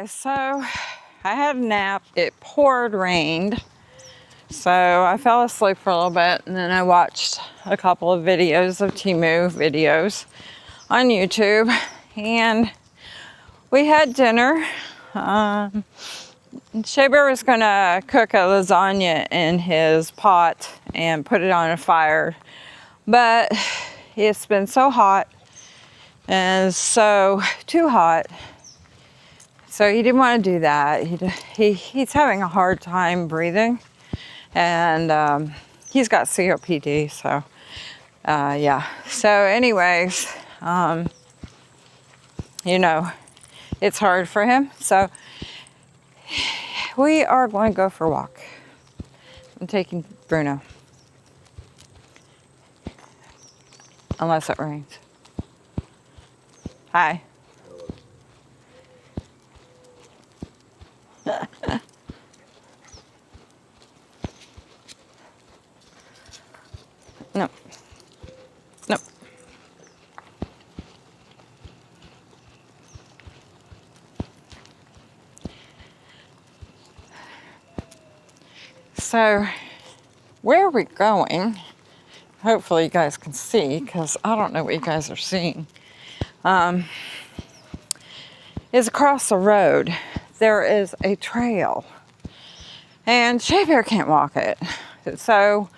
guys, so I had a nap. It poured rained, so I fell asleep for a little bit, and then I watched a couple of videos of Temu videos on YouTube, and we had dinner. Shea Bear was gonna cook a lasagna in his pot and put it on a fire, but it's been so hot and so too hot, so he didn't want to do that. He's having a hard time breathing, and he's got COPD, so yeah. So anyways, you know, it's hard for him, so we are going to go for a walk. I'm taking Bruno, unless it rains. Hi. No. No. So, where are we going? Hopefully you guys can see, because I don't know what you guys are seeing. Is across the road. There is a trail, and Shea Bear can't walk it. So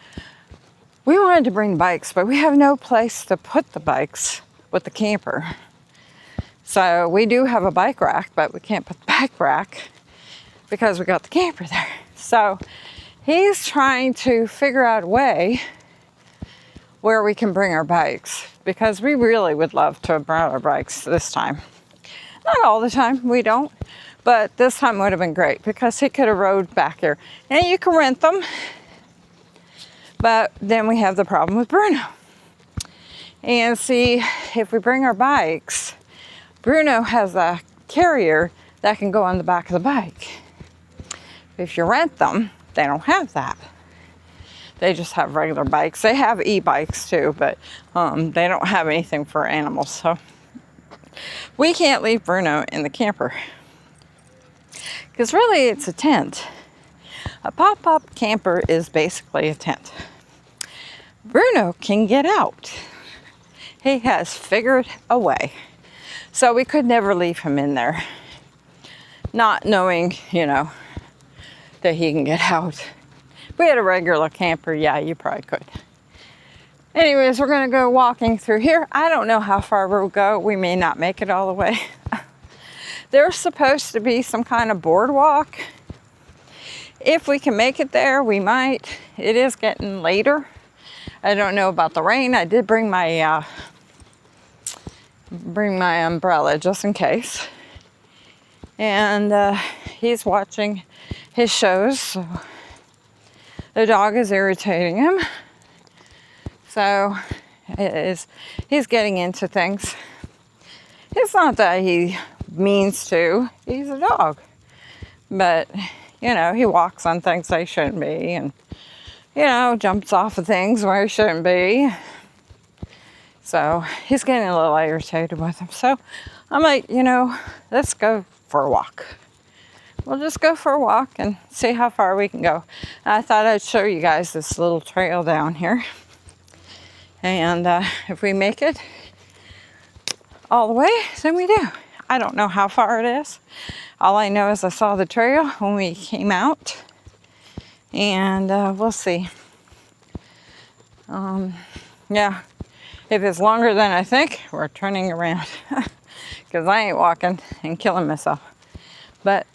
we wanted to bring bikes, but we have no place to put the bikes with the camper. So we do have a bike rack, but we can't put the bike rack because we got the camper there. So he's trying to figure out a way where we can bring our bikes, because we really would love to have brought our bikes this time. Not all the time, we don't, but this time would have been great because he could have rode back here. And you can rent them, but then we have the problem with Bruno. And see, if we bring our bikes, Bruno has a carrier that can go on the back of the bike. If you rent them, they don't have that. They just have regular bikes. They have e-bikes too, but they don't have anything for animals. So we can't leave Bruno in the camper, because really it's a tent. A pop-up camper is basically a tent. Bruno can get out. He has figured a way. So we could never leave him in there, not knowing, you know, that he can get out. If we had a regular camper, yeah, you probably could. Anyways, we're gonna go walking through here. I don't know how far we'll go. We may not make it all the way. There's supposed to be some kind of boardwalk. If we can make it there, we might. It is getting later. I don't know about the rain. I did bring my umbrella just in case. And he's watching his shows, so the dog is irritating him. So he's getting into things. It's not that he means to. He's a dog. But, you know, he walks on things that he shouldn't be, and, you know, jumps off of things where he shouldn't be. So he's getting a little irritated with him. So I'm like, you know, let's go for a walk. We'll just go for a walk and see how far we can go. I thought I'd show you guys this little trail down here. And if we make it all the way, then we do. I don't know how far it is. All I know is I saw the trail when we came out. And we'll see. Yeah, if it's longer than I think, we're turning around. Because I ain't walking and killing myself. But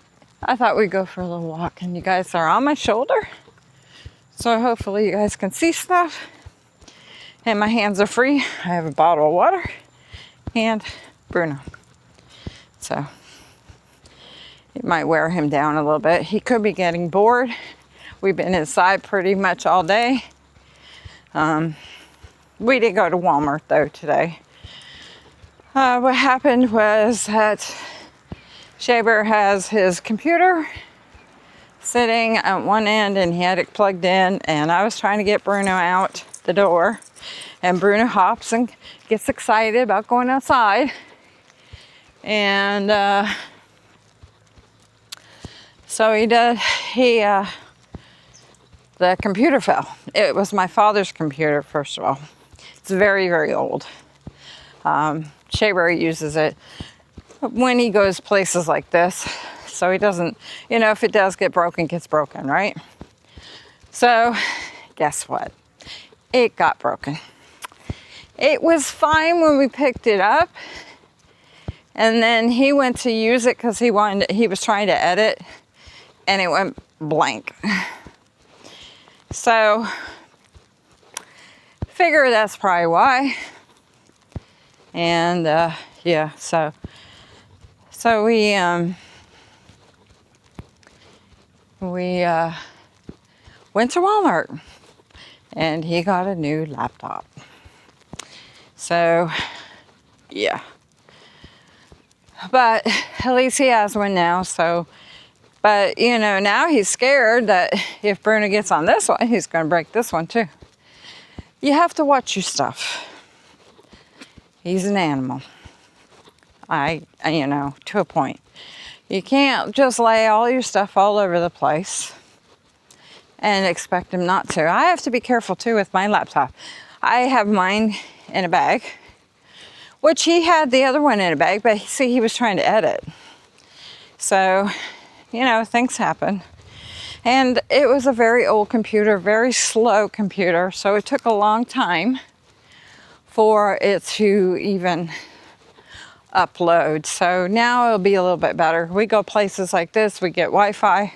I thought we'd go for a little walk. And you guys are on my shoulder, so hopefully you guys can see stuff. And my hands are free. I have a bottle of water and Bruno. So it might wear him down a little bit. He could be getting bored. We've been inside pretty much all day. We did go to Walmart though today. What happened was that Shea Bear has his computer sitting at one end and he had it plugged in, and I was trying to get Bruno out the door, and Bruno hops and gets excited about going outside, and So the computer fell. It was my father's computer, first of all. It's very, very old. Shayberry uses it when he goes places like this. So he doesn't, if it does get broken, it gets broken, right? So guess what? It got broken. It was fine when we picked it up. And then he went to use it because he was trying to edit, and it went blank. So figure that's probably why. And yeah, so we went to Walmart, and he got a new laptop. So yeah. But at least he has one now, so, but now he's scared that if Bruno gets on this one, he's going to break this one too. You have to watch your stuff. He's an animal. To a point. You can't just lay all your stuff all over the place and expect him not to. I have to be careful too with my laptop. I have mine in a bag, which he had the other one in a bag, but see, he was trying to edit. So, things happen. And it was a very old computer, very slow computer, so it took a long time for it to even upload. So now it'll be a little bit better. We go places like this, we get Wi-Fi,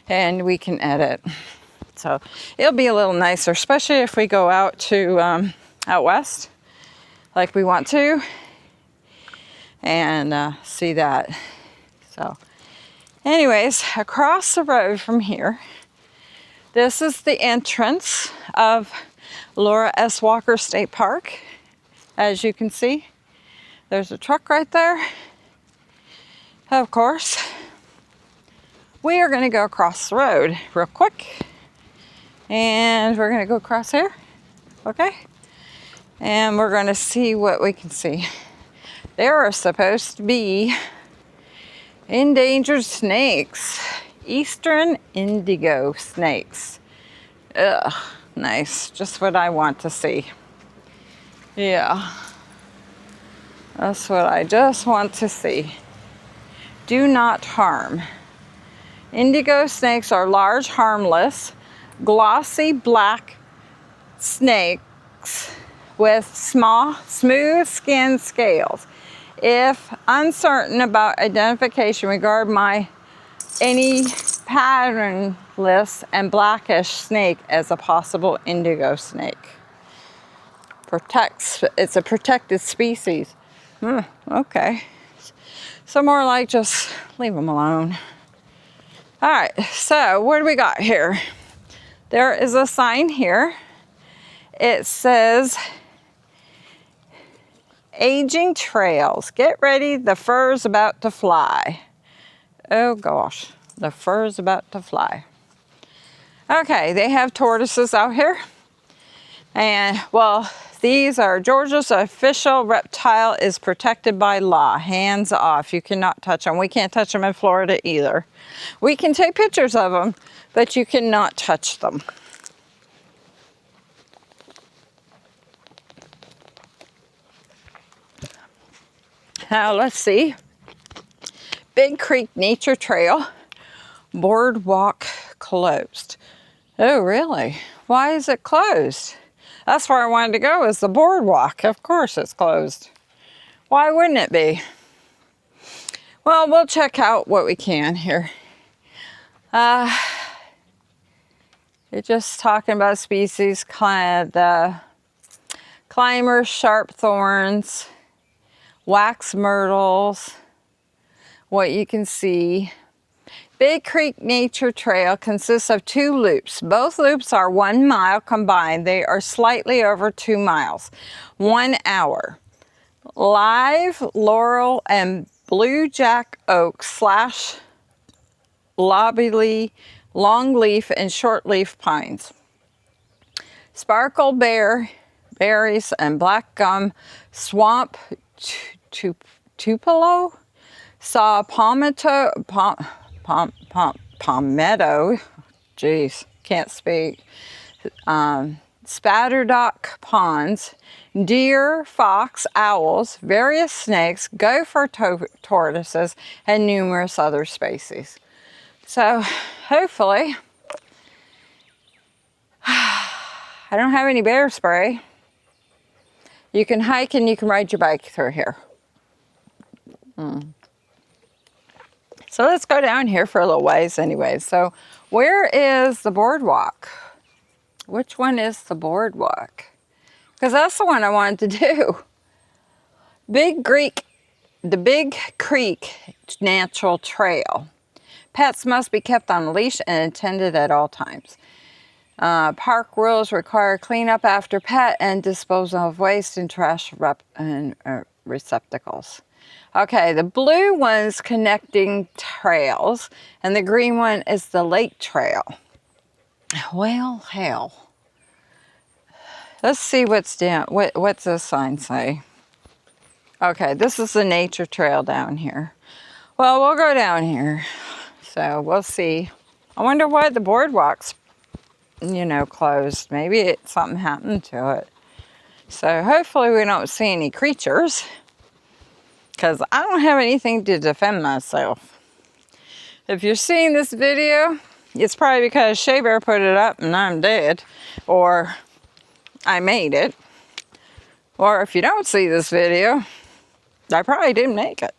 and we can edit. So it'll be a little nicer, especially if we go out to out west, like we want to, and see that. So anyways, across the road from here, this is the entrance of Laura S. Walker State Park. As you can see, there's a truck right there. Of course, we are going to go across the road real quick, and we're going to go across here, okay? And we're going to see what we can see. There are supposed to be endangered snakes, eastern indigo snakes. Ugh, nice, just what I want to see. Yeah, that's what I just want to see. Do not harm. Indigo snakes are large, harmless, glossy black snakes with small, smooth skin scales. If uncertain about identification, regard any patternless and blackish snake as a possible indigo snake. It's a protected species. Okay. So more like just leave them alone. All right, so what do we got here? There is a sign here. It says, aging trails. Get ready, the fur's about to fly. Oh gosh, the fur's about to fly. Okay, they have tortoises out here. And well, these are Georgia's official reptile is protected by law. Hands off, you cannot touch them. We can't touch them in Florida either. We can take pictures of them, but you cannot touch them. Now let's see. Big Creek Nature Trail, boardwalk closed. Oh really? Why is it closed? That's where I wanted to go, is the boardwalk. Of course it's closed. Why wouldn't it be? Well, we'll check out what we can here. It's just talking about species, the climbers, sharp thorns, wax myrtles, what you can see. Big Creek Nature Trail consists of 2 loops. Both loops are 1 mile combined. They are slightly over 2 miles. 1 hour. Live laurel and blue jack oak / lobby longleaf and shortleaf pines. Sparkle berries and black gum swamp tupelo, saw palmetto palmetto, geez, can't speak, spatterdock ponds, deer, fox, owls, various snakes, gopher tortoises, and numerous other species. So hopefully, I don't have any bear spray. You can hike and you can ride your bike through here. So let's go down here for a little ways anyway. So where is the boardwalk? Which one is the boardwalk? Because that's the one I wanted to do. The Big Creek Natural Trail. Pets must be kept on a leash and attended at all times. Park rules require cleanup after pet and disposal of waste and trash receptacles. Okay, the blue one's connecting trails, and the green one is the lake trail. Well, hell. Let's see what's down. What's this sign say? Okay, this is the nature trail down here. Well, we'll go down here. So we'll see. I wonder why the boardwalk's, closed. Maybe something happened to it. So hopefully we don't see any creatures, because I don't have anything to defend myself. If you're seeing this video, it's probably because Shea Bear put it up and I'm dead, or I made it. Or if you don't see this video, I probably didn't make it.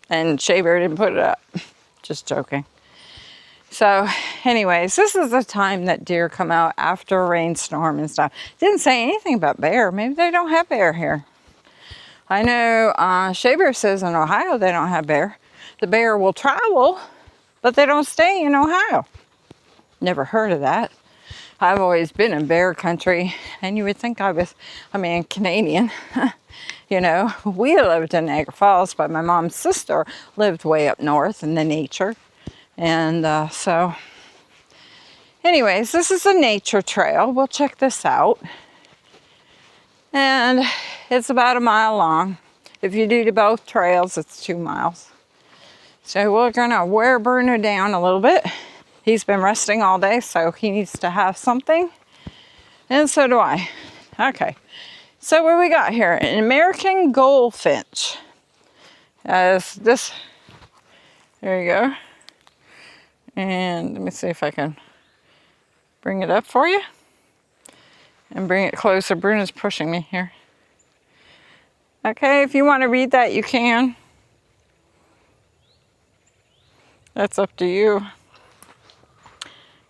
And Shea Bear didn't put it up. Just joking. So anyways, this is the time that deer come out after a rainstorm and stuff. Didn't say anything about bear. Maybe they don't have bear here. I know Shea Bear says in Ohio they don't have bear. The bear will travel, but they don't stay in Ohio. Never heard of that. I've always been in bear country, and you would think Canadian. We lived in Niagara Falls, but my mom's sister lived way up north in the nature. And so, anyways, this is a nature trail. We'll check this out. And it's about a mile long. If you do both trails, it's 2 miles. So we're gonna wear Bruno down a little bit. He's been resting all day, so he needs to have something. And so do I. Okay. So what we got here? An American goldfinch. There you go. And let me see if I can bring it up for you. And bring it closer. Bruno's pushing me here. Okay, if you want to read that, you can. That's up to you.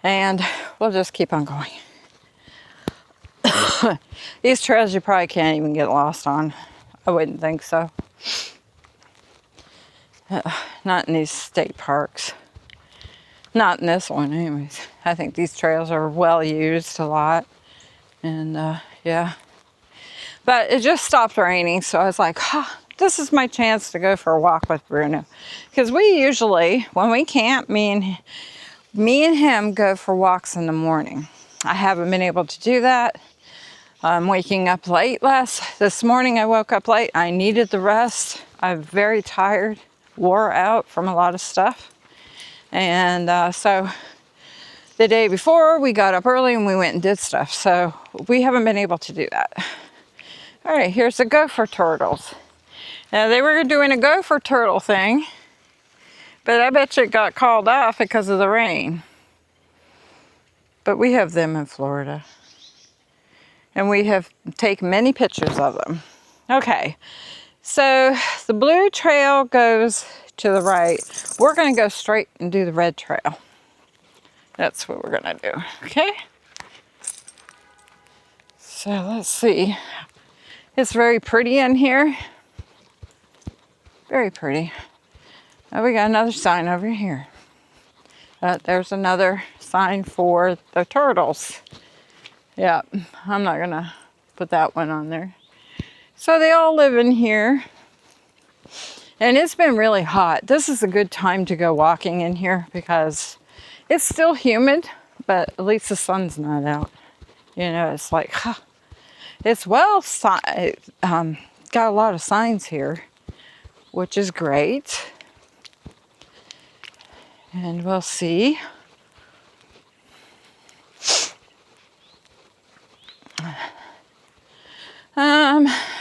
And we'll just keep on going. These trails you probably can't even get lost on. I wouldn't think so. Not in these state parks. Not in this one anyways. I think these trails are well used a lot. And yeah. But it just stopped raining, so I was like, this is my chance to go for a walk with Bruno. Because we usually, when we camp, me and him go for walks in the morning. I haven't been able to do that. I'm waking up late. This morning I woke up late. I needed the rest. I'm very tired, wore out from a lot of stuff. And so the day before we got up early and we went and did stuff. So we haven't been able to do that. All right, here's the gopher turtles. Now they were doing a gopher turtle thing, but I bet you it got called off because of the rain. But we have them in Florida. And we have taken many pictures of them. Okay, so the blue trail goes to the right. We're gonna go straight and do the red trail. That's what we're gonna do, okay? So let's see. It's very pretty in here. Very pretty. Oh, we got another sign over here. There's another sign for the turtles. Yeah, I'm not gonna put that one on there. So they all live in here. And it's been really hot. This is a good time to go walking in here because it's still humid, but at least the sun's not out. It's like, it's got a lot of signs here, which is great. And we'll see.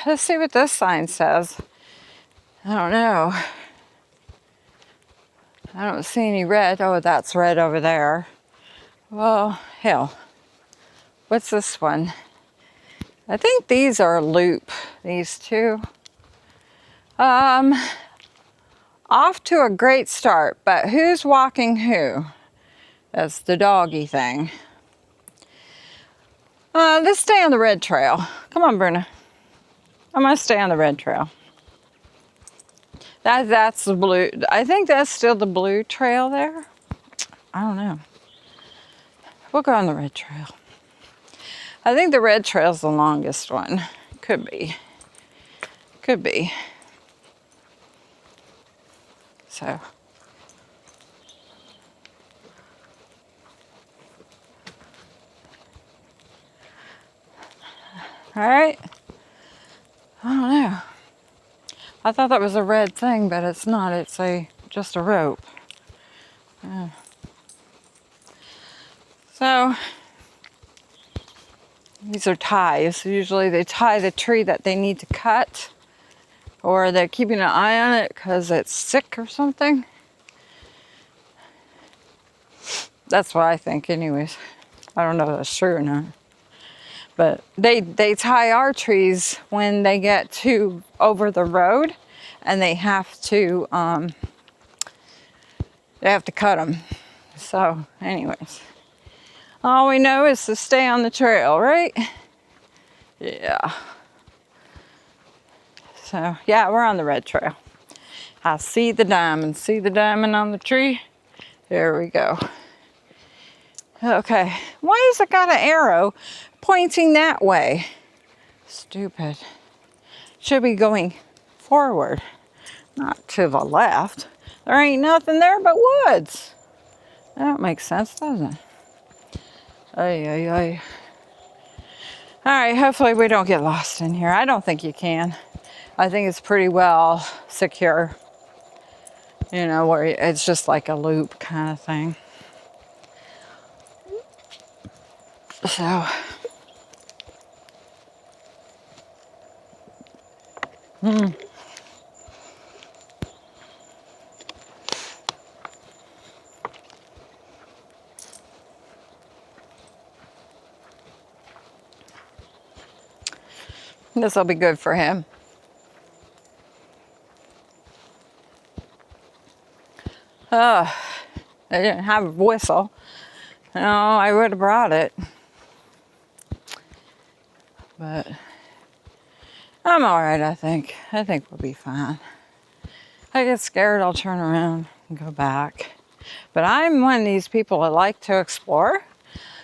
Let's see what this sign says. I don't know. I don't see any red. Oh, that's red over there. Well, hell. What's this one? I think these are a loop, these two. Off to a great start, but who's walking who? That's the doggy thing. Let's stay on the red trail. Come on, Bruna. I'm gonna stay on the red trail. That's the blue. I think that's still the blue trail there. I don't know. We'll go on the red trail. I think the red trail's the longest one. Could be. Could be. So. All right. I don't know. I thought that was a red thing, but it's not. It's just a rope. So these are ties. Usually they tie the tree that they need to cut, or they're keeping an eye on it because it's sick or something. That's what I think anyways. I don't know if that's true or not. But they tie our trees when they get to over the road, and they have to cut them. So anyways, all we know is to stay on the trail, right? Yeah. So yeah, we're on the red trail. I see the diamond. See the diamond on the tree? There we go. Okay, why has it got an arrow pointing that way? Stupid. Should be going forward, not to the left. There ain't nothing there but woods. That makes sense, doesn't it? Ay, ay, ay. All right, hopefully we don't get lost in here. I don't think you can. I think it's pretty well secure. You know, where it's just like a loop kind of thing. So, this will be good for him. I didn't have a whistle. No, I would have brought it. But I'm all right, I think. I think we'll be fine. I get scared, I'll turn around and go back. But I'm one of these people that like to explore.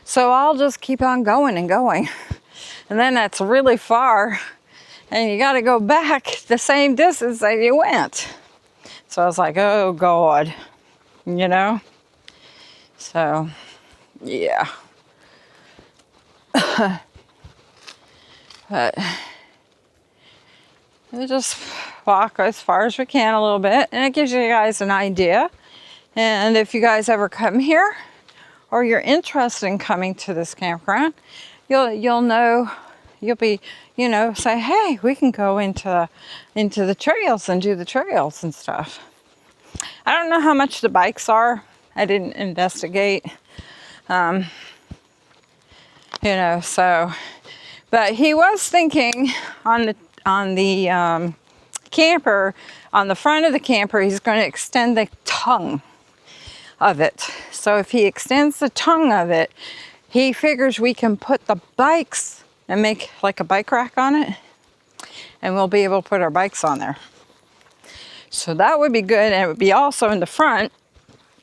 So I'll just keep on going and going. And then that's really far. And you got to go back the same distance that you went. So I was like, oh, God. You know? So, yeah. But we'll just walk as far as we can a little bit. And it gives you guys an idea. And if you guys ever come here, or you're interested in coming to this campground, you'll know, you'll be, you know, say, hey, we can go into the trails and do the trails and stuff. I don't know how much the bikes are. I didn't investigate. You know, so, but he was thinking on the camper, on the front of the camper, he's going to extend the tongue of it. So if he extends the tongue of it, he figures we can put the bikes and make like a bike rack on it, and we'll be able to put our bikes on there. So that would be good, and it would be also in the front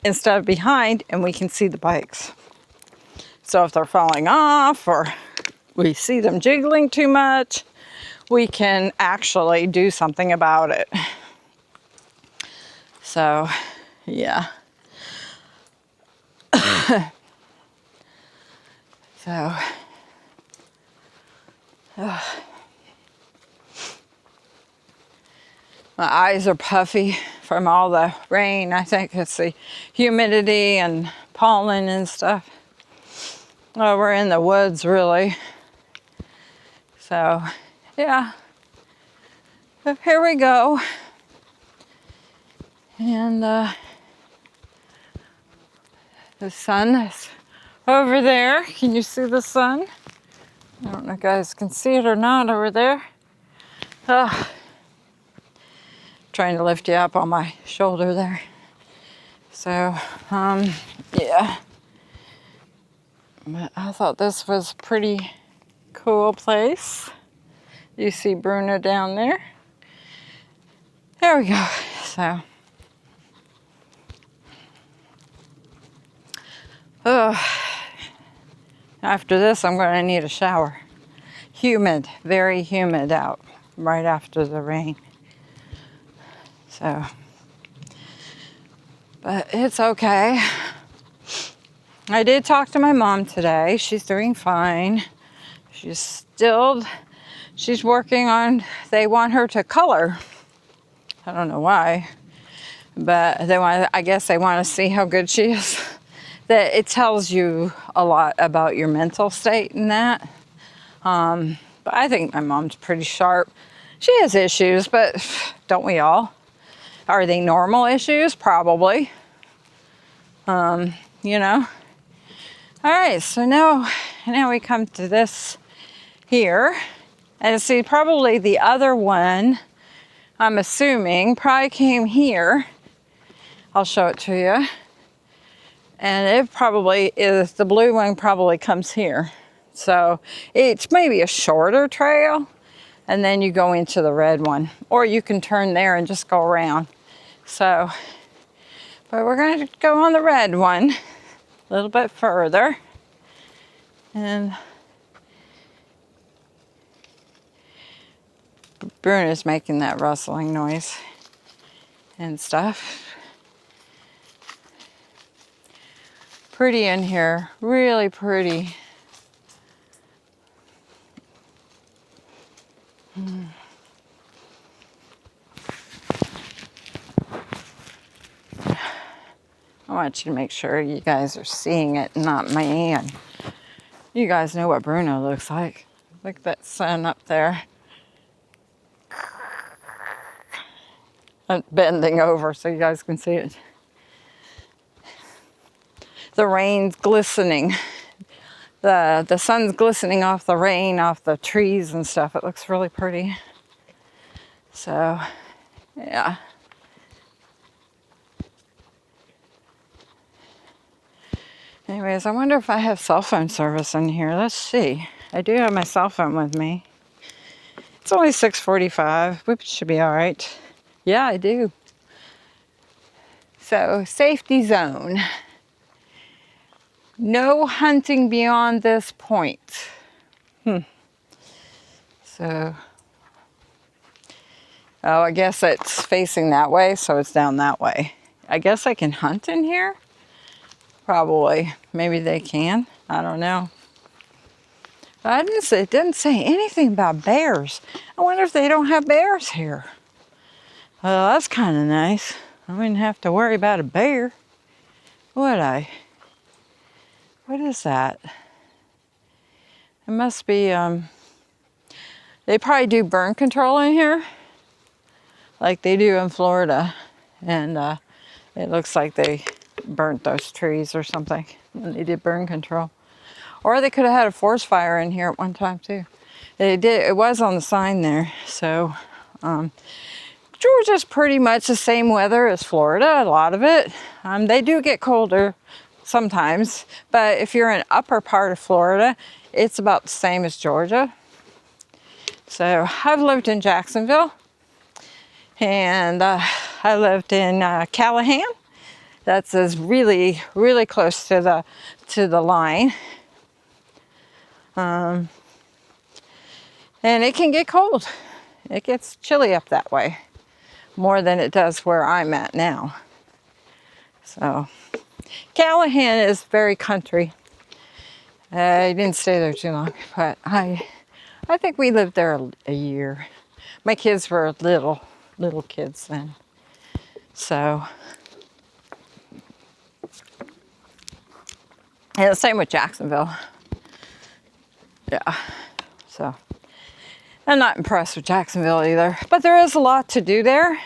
instead of behind, and we can see the bikes. So if they're falling off or we see them jiggling too much, we can actually do something about it. So, yeah. So, my eyes are puffy from all the rain. I think it's the humidity and pollen and stuff. Well, we're in the woods, really. So, yeah. But here we go. And the sun is over there. Can you see the sun? I don't know if you guys can see it or not over there. Trying to lift you up on my shoulder there. So, yeah. But I thought this was a pretty cool place. You see Bruno down there. There we go. So, after this, I'm going to need a shower. Humid, very humid out right after the rain. So, but it's okay. I did talk to my mom today. She's doing fine. She's working on, they want her to color. I don't know why, but I guess they want to see how good she is. That it tells you a lot about your mental state in that. But I think my mom's pretty sharp. She has issues, but don't we all? Are they normal issues? Probably. You know. All right, so now we come to this here. And see, probably the other one, I'm assuming, probably came here. I'll show it to you. And it probably is, the blue one probably comes here. So it's maybe a shorter trail, and then you go into the red one. Or you can turn there and just go around. So, but we're going to go on the red one a little bit further. And Bruno's making that rustling noise and stuff. Pretty in here, really pretty. I want you to make sure you guys are seeing it, not me. And you guys know what Bruno looks like. Look at that sun up there. I'm bending over so you guys can see it. The rain's glistening. The sun's glistening off the rain, off the trees and stuff. It looks really pretty. So, yeah. Anyways, I wonder if I have cell phone service in here. Let's see. I do have my cell phone with me. It's only 6:45. We should be all right. Yeah, I do. So, safety zone. No hunting beyond this point. So, oh, I guess it's facing that way, so it's down that way. I guess I can hunt in here? Probably. Maybe they can. I don't know. But it didn't say anything about bears. I wonder if they don't have bears here. Well, that's kind of nice. I wouldn't have to worry about a bear, would I? What is that? It must be, they probably do burn control in here, like they do in Florida. And it looks like they burnt those trees or something when they did burn control. Or they could have had a forest fire in here at one time too. They did. It was on the sign there. So Georgia's pretty much the same weather as Florida, a lot of it. They do get colder sometimes, but if you're in upper part of Florida, it's about the same as Georgia. So I've lived in Jacksonville, and I lived in Callahan. That's really, really close to the line. And it can get cold. It gets chilly up that way, more than it does where I'm at now. So Callahan is very country. I didn't stay there too long, but I think we lived there a year. My kids were little kids then. So, and the same with Jacksonville. Yeah. So, I'm not impressed with Jacksonville either. But there is a lot to do there.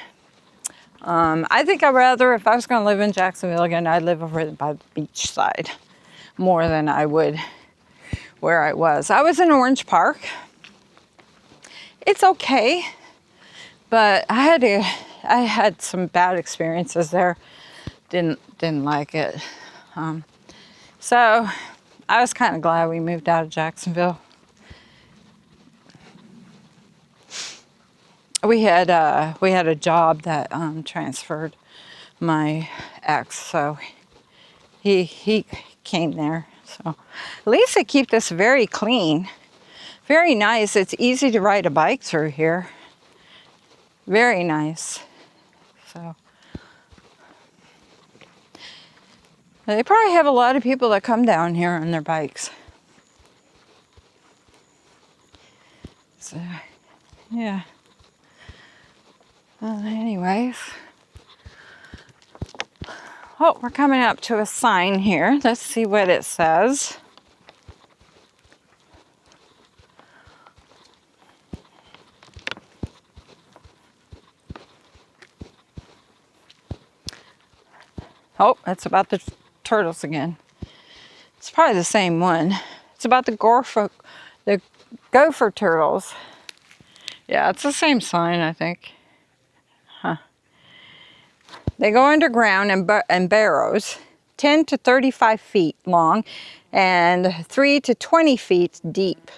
I think I'd rather, if I was going to live in Jacksonville again, I'd live over by the beach side more than I would where I was. I was in Orange Park. It's okay, but I had some bad experiences there. Didn't like it. So I was kind of glad we moved out of Jacksonville. We had a job that transferred my ex, so he came there. So at least they keep this very clean, very nice. It's easy to ride a bike through here. Very nice. So they probably have a lot of people that come down here on their bikes. So yeah. Well, anyways. Oh, we're coming up to a sign here. Let's see what it says. Oh, that's about the turtles again. It's probably the same one. It's about the gopher turtles. Yeah, it's the same sign, I think. Huh. They go underground in barrows, 10 to 35 feet long and 3 to 20 feet deep.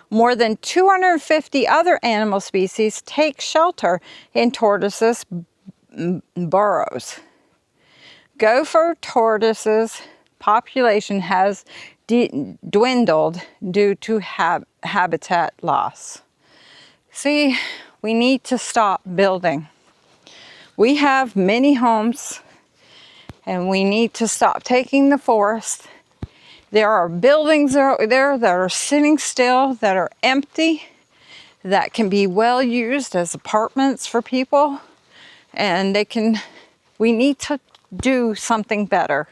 More than 250 other animal species take shelter in tortoises' burrows. Gopher tortoises' population has dwindled due to habitat loss. See, we need to stop building. We have many homes, and we need to stop taking the forest. There are buildings out there that are sitting still, that are empty, that can be well used as apartments for people, and we need to do something better,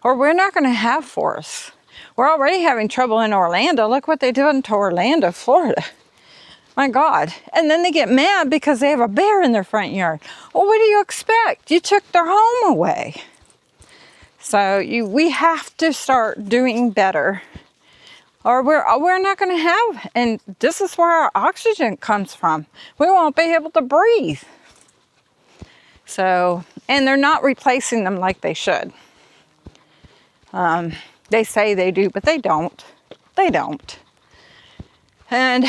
or we're not going to have forests. We're already having trouble in Orlando. Look what they did to Orlando, Florida. My God. And then they get mad because they have a bear in their front yard. Well, what do you expect? You took their home away. So we have to start doing better, or we're not going to have, and this is where our oxygen comes from. We won't be able to breathe. So, and they're not replacing them like they should. They say they do, but they don't. They don't. And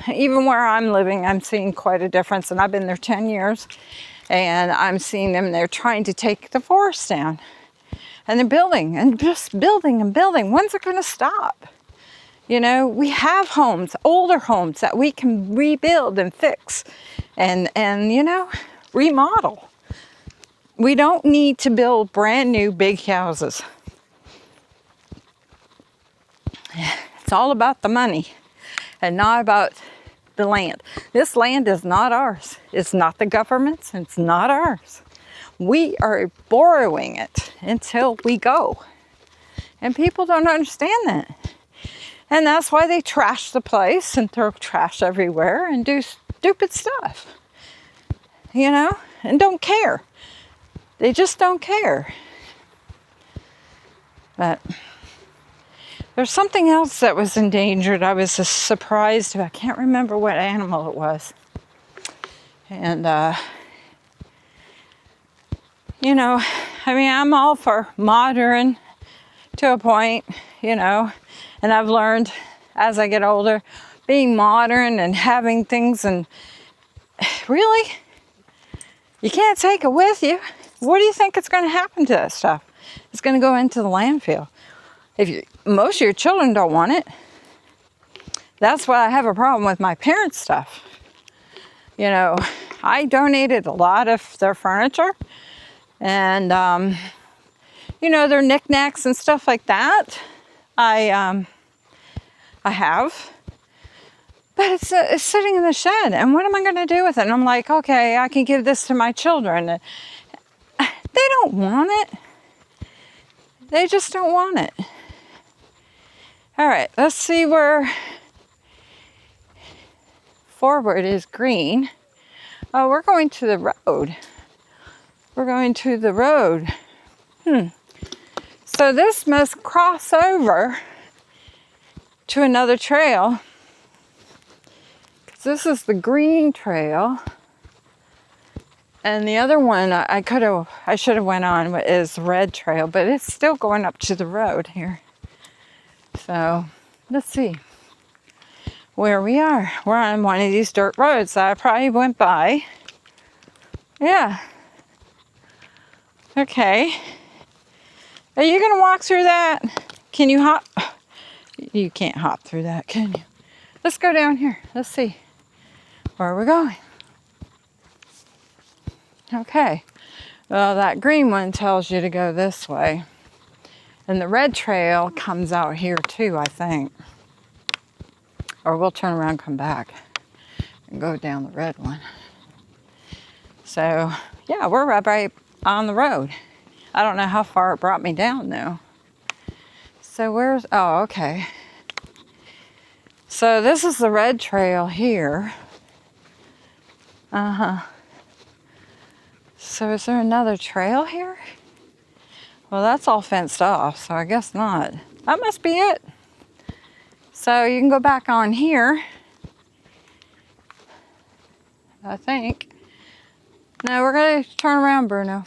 even where I'm living, I'm seeing quite a difference. And I've been there 10 years. And I'm seeing them, they're trying to take the forest down. And they're building, and just building and building. When's it going to stop? You know, we have homes, older homes, that we can rebuild and fix. And you know, remodel. We don't need to build brand new big houses. It's all about the money and not about the land. This land is not ours. It's not the government's. It's not ours. We are borrowing it until we go. And people don't understand that. And that's why they trash the place and throw trash everywhere and do stupid stuff. You know, and don't care. They just don't care. But there's something else that was endangered. I was just surprised. I can't remember what animal it was. And, you know, I mean, I'm all for modern to a point, you know. And I've learned as I get older, being modern and having things, and really, you can't take it with you. What do you think is going to happen to that stuff? It's going to go into the landfill. Most of your children don't want it. That's why I have a problem with my parents' stuff. You know, I donated a lot of their furniture and, you know, their knickknacks and stuff like that. I have. But it's sitting in the shed, and what am I going to do with it? And I'm like, okay, I can give this to my children. They don't want it. They just don't want it. All right, let's see where forward is green. Oh, we're going to the road. We're going to the road. So this must cross over to another trail. This is the green trail. And the other one I should have went on is the red trail, but it's still going up to the road here. So let's see where we are. We're on one of these dirt roads that I probably went by. Yeah. Okay. Are you gonna walk through that? Can you hop? You can't hop through that, can you? Let's go down here. Let's see where we're going. Okay. Well, that green one tells you to go this way. And the red trail comes out here too, I think. Or we'll turn around and come back and go down the red one. So, yeah, we're right on the road. I don't know how far it brought me down though. So oh, okay. So this is the red trail here. So is there another trail here? Well, that's all fenced off, so I guess not. That must be it. So you can go back on here, I think. No, we're gonna turn around, Bruno.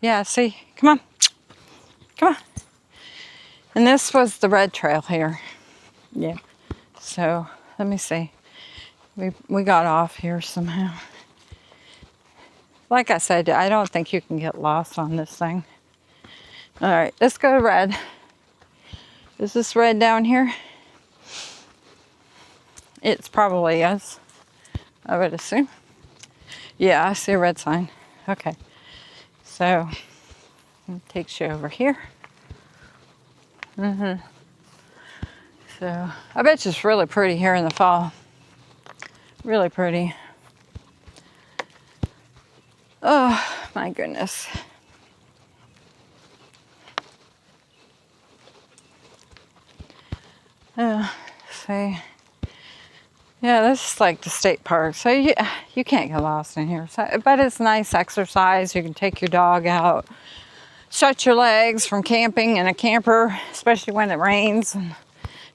Yeah, see, come on. Come on. And this was the red trail here. Yeah. So let me see. We got off here somehow. Like I said, I don't think you can get lost on this thing. All right, let's go to red. Is this red down here? It's probably is, I would assume. Yeah, I see a red sign. Okay, so it takes you over here. So I bet you it's really pretty here in the fall. Really pretty. Oh my goodness. See. Yeah, this is like the state park, so you can't get lost in here. So, but it's nice exercise. You can take your dog out, stretch your legs from camping in a camper, especially when it rains and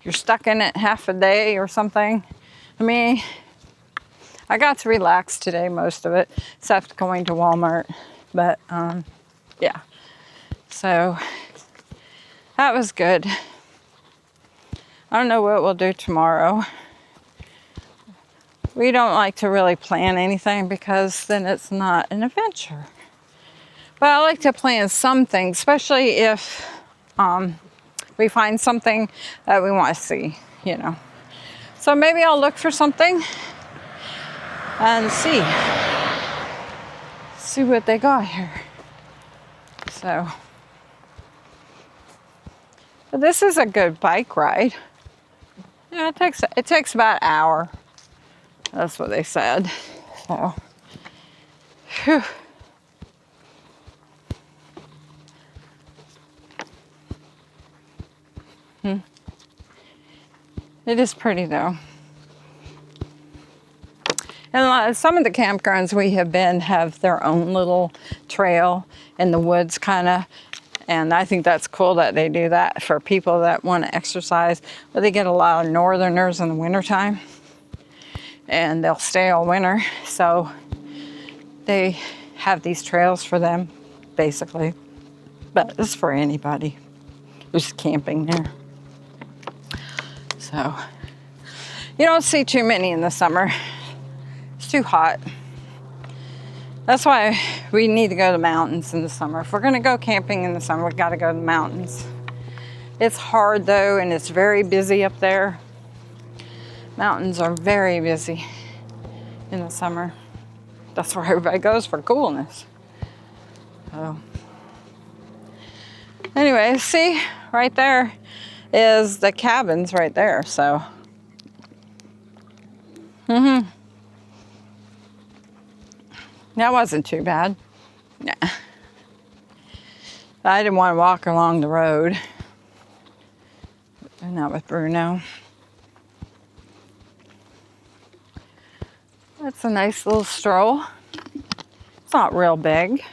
you're stuck in it half a day or something. I mean, I got to relax today, most of it, except going to Walmart. But yeah, so that was good. I don't know what we'll do tomorrow. We don't like to really plan anything because then it's not an adventure. But I like to plan some things, especially if we find something that we want to see, you know. So maybe I'll look for something and see what they got here. So, but this is a good bike ride. Yeah, it takes about an hour. That's what they said. So, whew. It is pretty though. And some of the campgrounds we have been have their own little trail in the woods kind of. And I think that's cool that they do that for people that want to exercise. But they get a lot of northerners in the wintertime. And they'll stay all winter. So they have these trails for them, basically. But it's for anybody who's camping there. So you don't see too many in the summer. It's too hot. That's why we need to go to the mountains in the summer. If we're going to go camping in the summer, we got to go to the mountains. It's hard though, and it's very busy up there. Mountains are very busy in the summer. That's where everybody goes for coolness. So anyway, see, right there is the cabins right there. So that wasn't too bad. Yeah. I didn't want to walk along the road. And not with Bruno. That's a nice little stroll. It's not real big.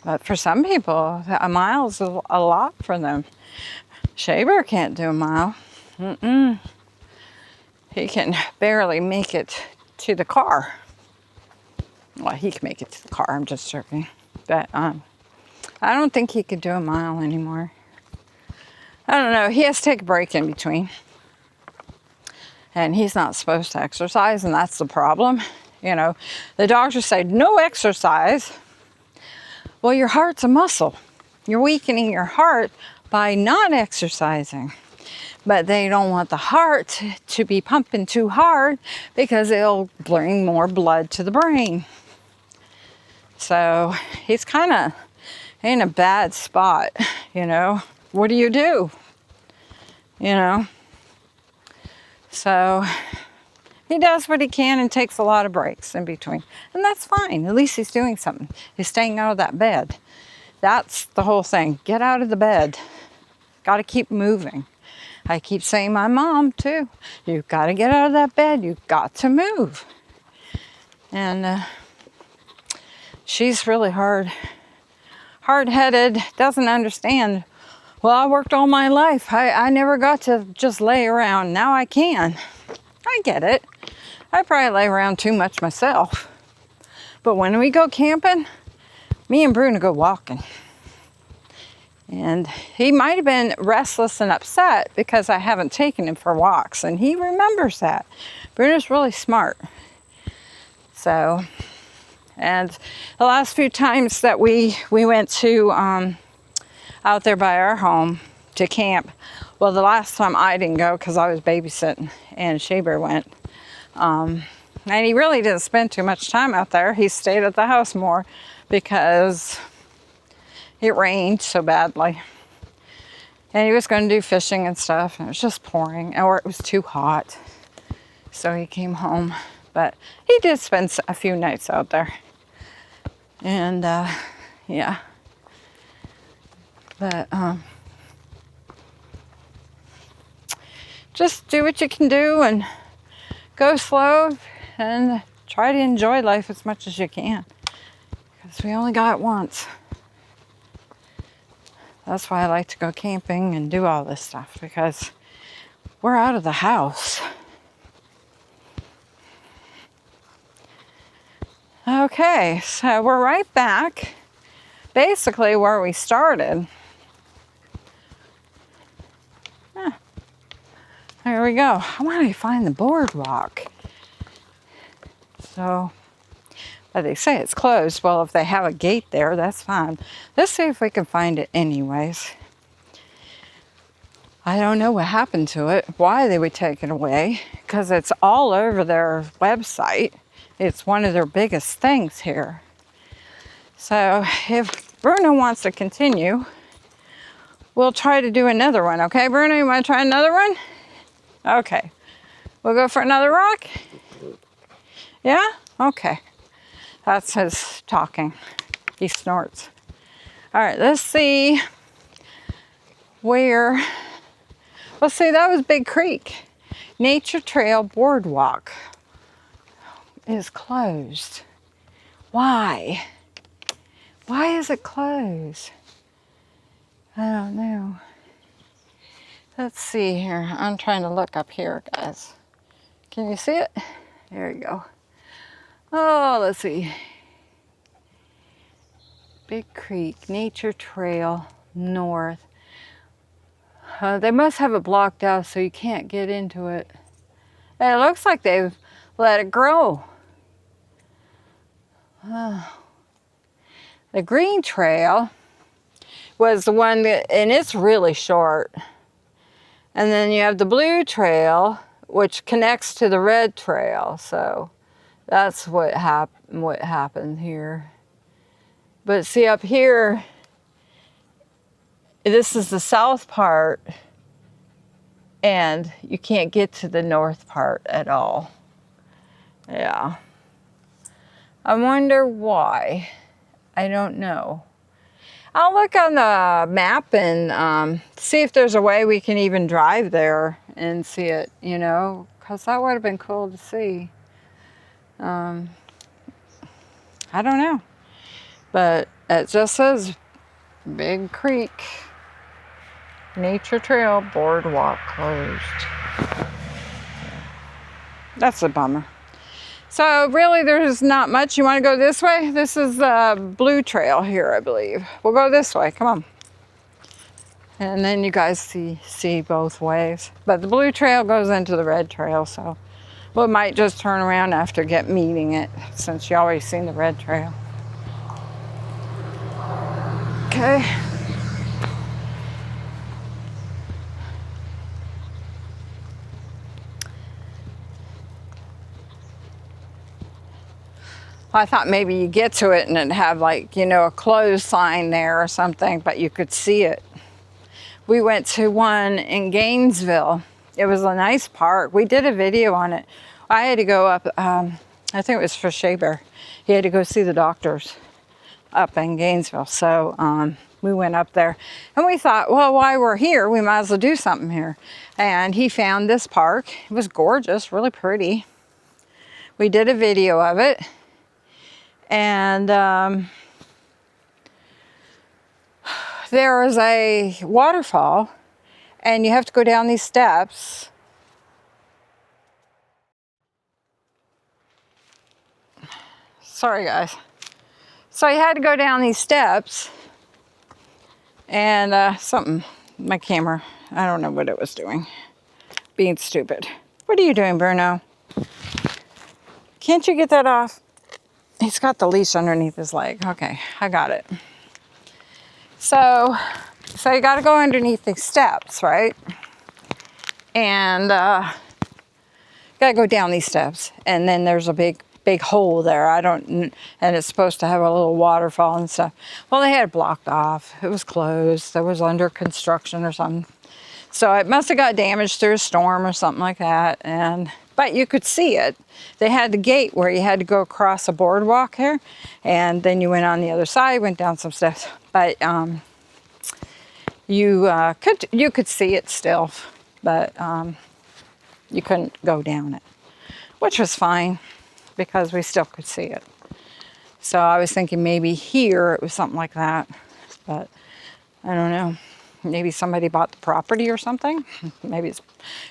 But for some people, a mile is a lot for them. Shea Bear can't do a mile. He can barely make it to the car. Well, he can make it to the car, I'm just joking. But I don't think he could do a mile anymore. I don't know, he has to take a break in between. And he's not supposed to exercise, and that's the problem. You know, the doctors say, no exercise. Well, your heart's a muscle. You're weakening your heart by not exercising. But they don't want the heart to be pumping too hard because it'll bring more blood to the brain. So he's kind of in a bad spot, you know. What do? You know. So he does what he can and takes a lot of breaks in between. And that's fine. At least he's doing something. He's staying out of that bed. That's the whole thing. Get out of the bed. Got to keep moving. I keep saying my mom too. You've got to get out of that bed. You've got to move. And she's really hard-headed, doesn't understand. Well, I worked all my life. I never got to just lay around. Now I can. I get it. I probably lay around too much myself. But when we go camping, me and Bruno go walking. And he might have been restless and upset because I haven't taken him for walks. And he remembers that. Bruno's really smart. So, and the last few times that we went to out there by our home to camp, well, the last time I didn't go because I was babysitting and Shea Bear went. And he really didn't spend too much time out there. He stayed at the house more because it rained so badly. And he was going to do fishing and stuff, and it was just pouring, or it was too hot. So he came home. But he did spend a few nights out there. And, yeah. But, just do what you can do and go slow and try to enjoy life as much as you can. Because we only got it once. That's why I like to go camping and do all this stuff, because we're out of the house. Okay, so we're right back, basically where we started. There we go. I want to find the boardwalk. So, but they say it's closed. Well, if they have a gate there, that's fine. Let's see if we can find it anyways. I don't know what happened to it, why they would take it away, because it's all over their website. It's one of their biggest things here. So if Bruno wants to continue, we'll try to do another one. Okay, Bruno, you want to try another one? Okay. We'll go for another rock? Yeah? Okay. That's his talking. He snorts. All right, let's see where. Let's see, that was Big Creek. Nature Trail Boardwalk is closed. Why? Why is it closed? I don't know. Let's see here. I'm trying to look up here, guys. Can you see it? There you go. Oh, let's see. Big Creek, Nature Trail, North. They must have it blocked out so you can't get into it. And it looks like they've let it grow. The Green Trail was the one that, and it's really short. And then you have the Blue Trail, which connects to the Red Trail. So that's what happened here. But see up here, this is the south part, and you can't get to the north part at all. Yeah. I wonder why. I don't know. I'll look on the map and see if there's a way we can even drive there and see it, you know, because that would have been cool to see. I don't know, but it just says Big Creek Nature Trail Boardwalk closed. That's a bummer. So really there's not much. You want to go this way? This is the blue trail here, I believe. We'll go this way, come on. And then you guys see both ways. But the blue trail goes into the red trail, so we might just turn around after meeting it, since you already seen the red trail. Okay. I thought maybe you get to it and it'd have, like, you know, a closed sign there or something, but you could see it. We went to one in Gainesville. It was a nice park. We did a video on it. I had to go up, I think it was for Shea Bear. He had to go see the doctors up in Gainesville. So we went up there and we thought, well, while we're here, we might as well do something here. And he found this park. It was gorgeous, really pretty. We did a video of it. And there is a waterfall and you have to go down these steps. Sorry guys. So you had to go down these steps and my camera, I don't know what it was doing. Being stupid. What are you doing, Bruno? Can't you get that off? He's got the leash underneath his leg. Okay, I got it. So you got to go underneath these steps, right? And got to go down these steps. And then there's a big hole there. And it's supposed to have a little waterfall and stuff. Well, they had it blocked off. It was closed. It was under construction or something. So it must have got damaged through a storm or something like that. But you could see it. They had the gate where you had to go across a boardwalk here, and then you went on the other side, went down some steps. But you could see it still, but you couldn't go down it, which was fine because we still could see it. So I was thinking maybe here it was something like that, but I don't know. Maybe somebody bought the property or something. Maybe it's,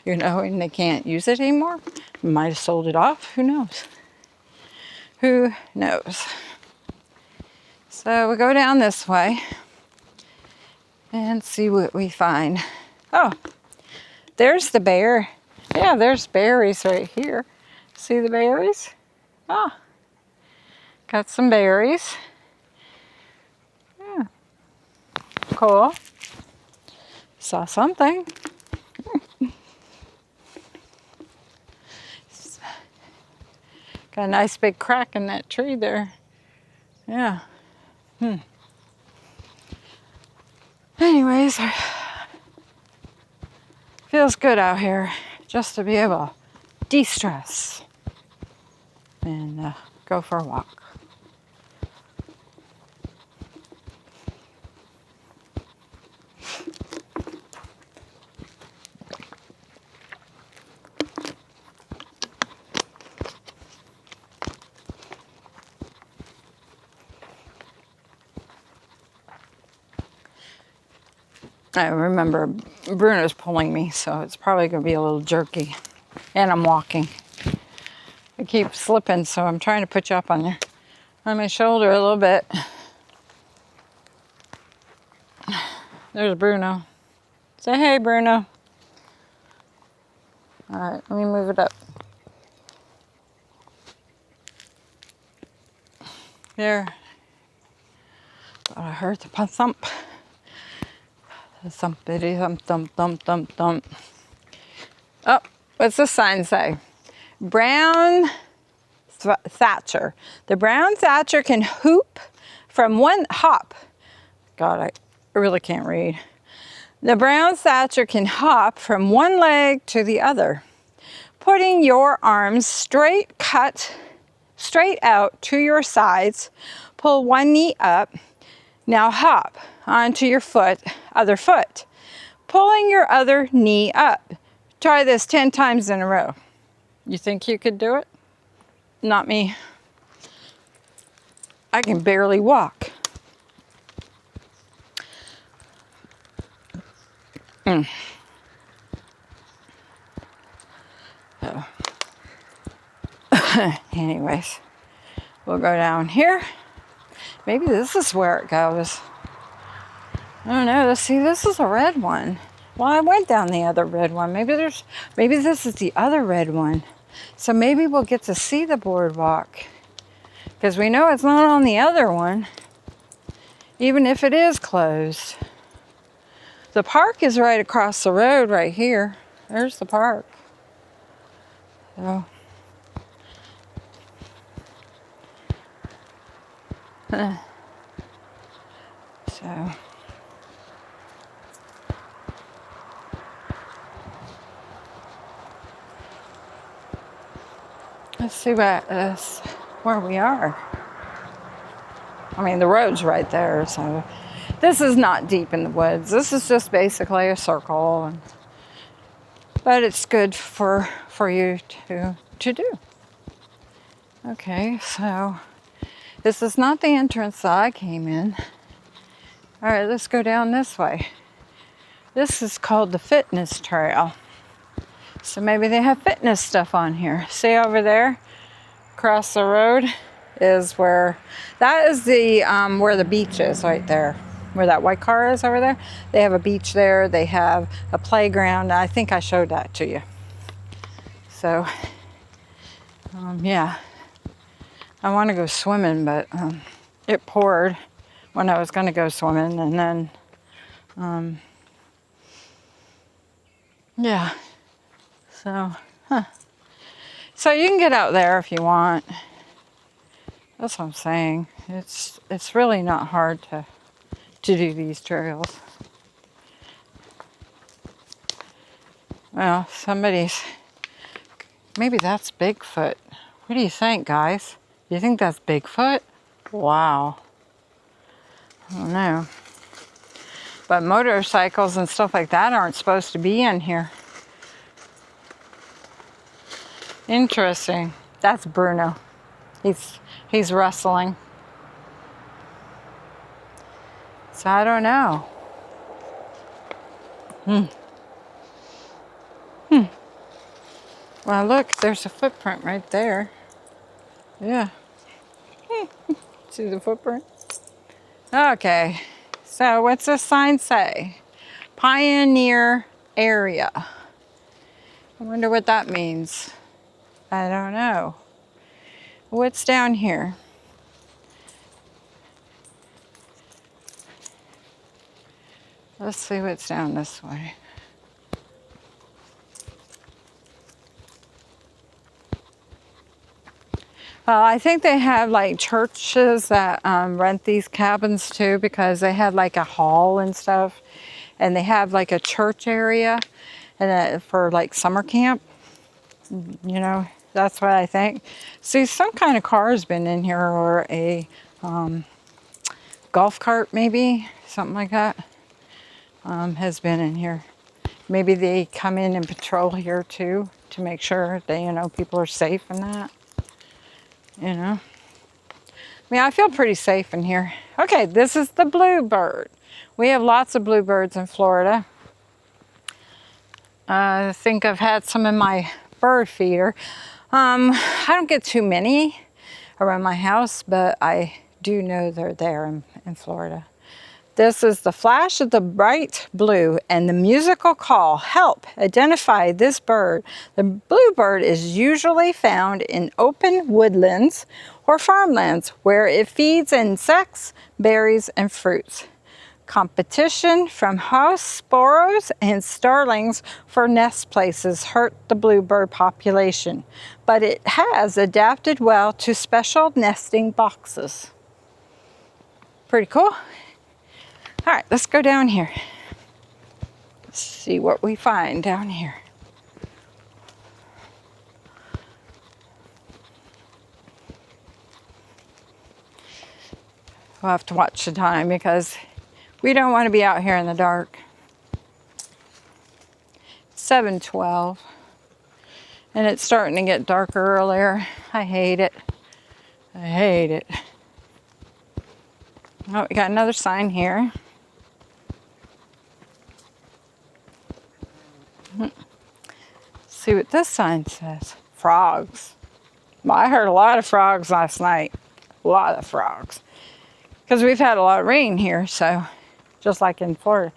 you know, and they can't use it anymore. Might have sold it off. Who knows? Who knows? So we go down this way and see what we find. Oh, there's the bear. Yeah, there's berries right here. See the berries? Oh, got some berries. Yeah, cool. Saw something. Got a nice big crack in that tree there. Yeah. Anyways, feels good out here just to be able to de-stress and go for a walk. I remember Bruno's pulling me, so it's probably going to be a little jerky. And I'm walking. I keep slipping, so I'm trying to put you up on my shoulder a little bit. There's Bruno. Say hey, Bruno. All right, let me move it up. There. Thought I heard the thump. Thumpity thump thump thump thump thump. Oh, what's the sign say? Brown Thatcher. The brown Thatcher can hop from one leg to the other, putting your arms straight out to your sides. Pull one knee up. Now hop onto your other foot, pulling your other knee up. Try this 10 times in a row. You think you could do it? Not me. I can barely walk. So. Anyways, we'll go down here. Maybe this is where it goes. I don't know. Let's see. This is a red one. Well, I went down the other red one. Maybe this is the other red one. So maybe we'll get to see the boardwalk, because we know it's not on the other one, even if it is closed. The park is right across the road right here. There's the park. So. So. Let's see where we are. I mean, the road's right there, so this is not deep in the woods. This is just basically a circle, but it's good for you to do. Okay, so this is not the entrance that I came in. All right, let's go down this way. This is called the fitness trail. So maybe they have fitness stuff on here. See over there, across the road is where the beach is right there. Where that white car is over there. They have a beach there. They have a playground. I think I showed that to you. So, yeah. I want to go swimming, but it poured when I was going to go swimming. And then, yeah. So, So you can get out there if you want. That's what I'm saying. It's really not hard to do these trails. Well, maybe that's Bigfoot. What do you think, guys? You think that's Bigfoot? Wow. I don't know. But motorcycles and stuff like that aren't supposed to be in here. Interesting. That's Bruno. He's wrestling. So I don't know. Well, look, there's a footprint right there. Yeah. See the footprint? Okay. So what's this sign say? Pioneer area. I wonder what that means. I don't know. What's down here? Let's see what's down this way. Well, I think they have like churches that rent these cabins too, because they have like a hall and stuff, and they have like a church area, and for like summer camp. You know, that's what I think. See, some kind of car has been in here, or a golf cart maybe, something like that, has been in here. Maybe they come in and patrol here too, to make sure that, people are safe and that. I mean, I feel pretty safe in here. Okay, this is the bluebird. We have lots of bluebirds in Florida. I think I've had some in my bird feeder. I don't get too many around my house, but I do know they're there in Florida. This is the flash of the bright blue and the musical call. Help identify this bird. The bluebird is usually found in open woodlands or farmlands where it feeds insects, berries, and fruits. Competition from house sparrows and starlings for nest places hurt the bluebird population, but it has adapted well to special nesting boxes. Pretty cool. All right, let's go down here. Let's see what we find down here. We'll have to watch the time because we don't want to be out here in the dark. 7:12. And it's starting to get darker earlier. I hate it. I hate it. Oh, we got another sign here. See what this sign says. Frogs. Well, I heard a lot of frogs last night. A lot of frogs. Because we've had a lot of rain here, so just like in Florida.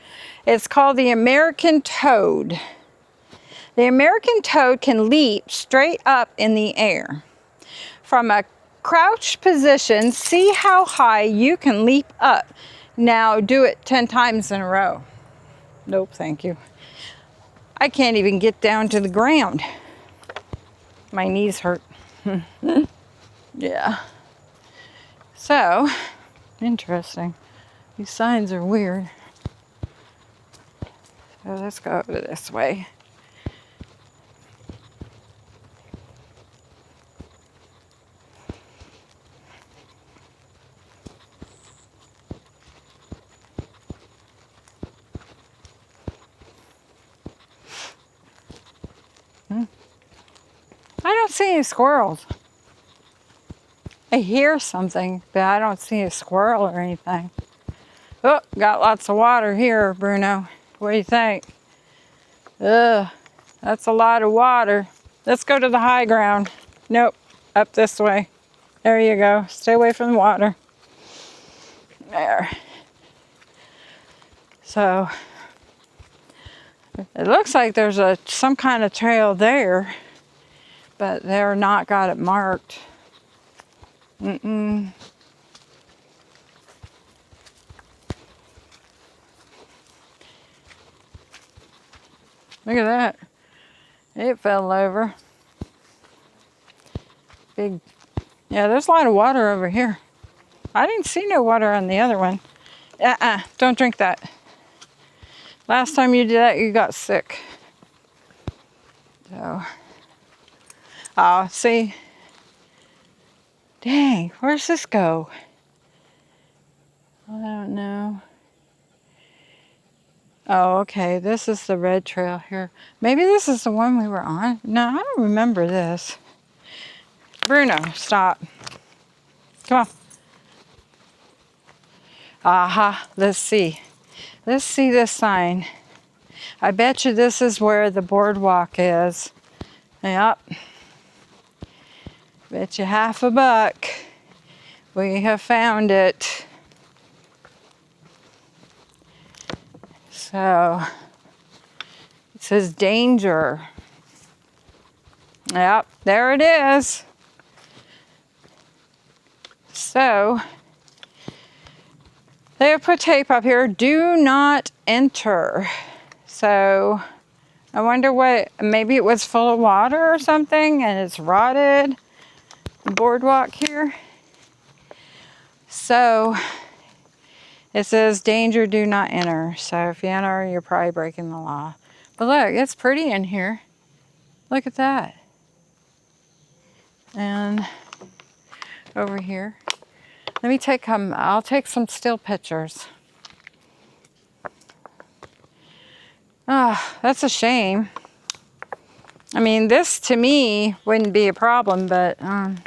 It's called the American toad. The American toad can leap straight up in the air. From a crouched position, see how high you can leap up. Now do it 10 times in a row. Nope, thank you. I can't even get down to the ground. My knees hurt. Yeah. So, interesting. These signs are weird. So let's go over this way. I don't see any squirrels. I hear something, but I don't see a squirrel or anything. Oh, got lots of water here, Bruno. What do you think? Ugh, that's a lot of water. Let's go to the high ground. Nope, up this way. There you go. Stay away from the water. There. So, it looks like there's some kind of trail there, but they're not got it marked. Mm-mm. Look at that. It fell over. Big. Yeah, there's a lot of water over here. I didn't see no water on the other one. Don't drink that. Last time you did that, you got sick. So. Oh, see. Dang, where's this go? I don't know. Oh, okay, this is the red trail here. Maybe this is the one we were on. No, I don't remember this. Bruno, stop. Come on. Aha, let's see. Let's see this sign. I bet you this is where the boardwalk is. Yep. Bet you $50. We have found it. So, it says danger. Yep, there it is. So, they have put tape up here, do not enter. So, I wonder what, maybe it was full of water or something and it's rotted, the boardwalk here. So, it says danger, do not enter. So if you enter, you're probably breaking the law. But look, it's pretty in here. Look at that. And over here. Let me take I'll take some still pictures. Ah, that's a shame. I mean, this to me wouldn't be a problem, but I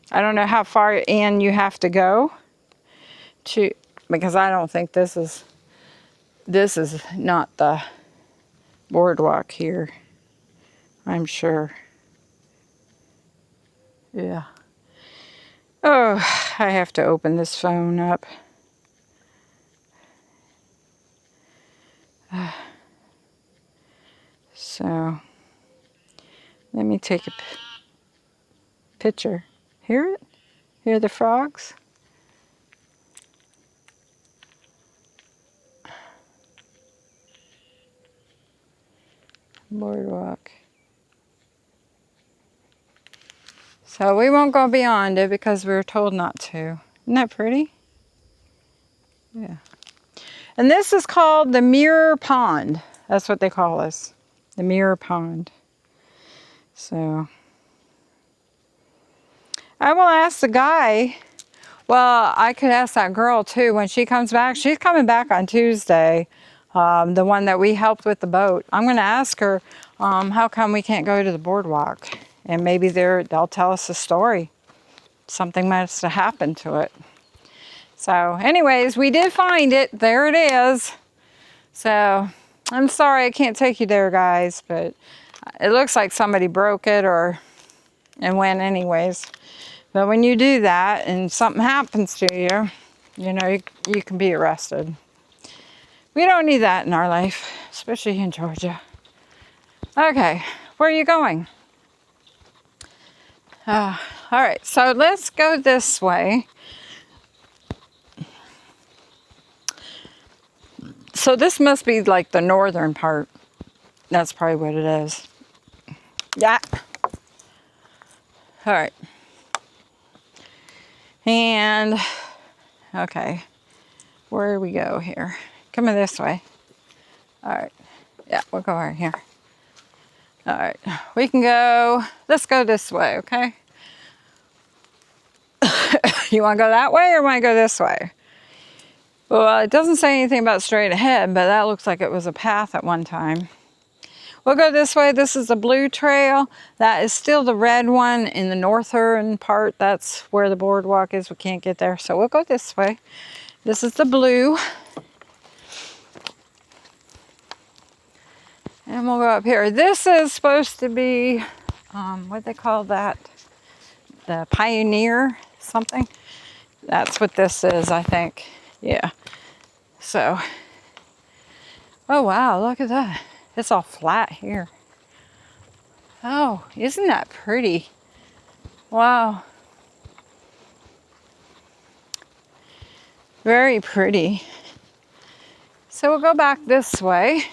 don't know how far in you have to go to, because I don't think this is not the boardwalk here. I'm sure. Yeah. Oh, I have to open this phone up. So, let me take a picture. Hear it? Hear the frogs? Boardwalk. So we won't go beyond it because we were told not to. Isn't that pretty? Yeah. And this is called the Mirror Pond. That's what they call us. The Mirror Pond. So I will ask the guy Well, I could ask that girl too when she comes back. She's coming back on Tuesday, the one that we helped with the boat. I'm going to ask her, how come we can't go to the boardwalk? And maybe they'll tell us a story. Something must have happened to it. So anyways, we did find it. There it is. So I'm sorry I can't take you there, guys, but it looks like somebody broke it and went anyways. But when you do that and something happens to you, you know, you can be arrested. We don't need that in our life, especially in Georgia. Okay, where are you going? All right, so let's go this way. So this must be like the northern part. That's probably what it is. Yeah. All right. And, okay, where do we go here? Coming this way. All right. Yeah, we'll go right here. All right, we can go, let's go this way, okay? You want to go that way or want to go this way? Well, it doesn't say anything about straight ahead, but that looks like it was a path at one time. We'll go this way. This is the blue trail. That is still the red one in the northern part. That's where the boardwalk is. We can't get there, so we'll go this way. This is the blue. And we'll go up here. This is supposed to be, what they call that? The Pioneer something. That's what this is, I think. Yeah. So, oh wow, look at that. It's all flat here. Oh, isn't that pretty? Wow. Very pretty. So we'll go back this way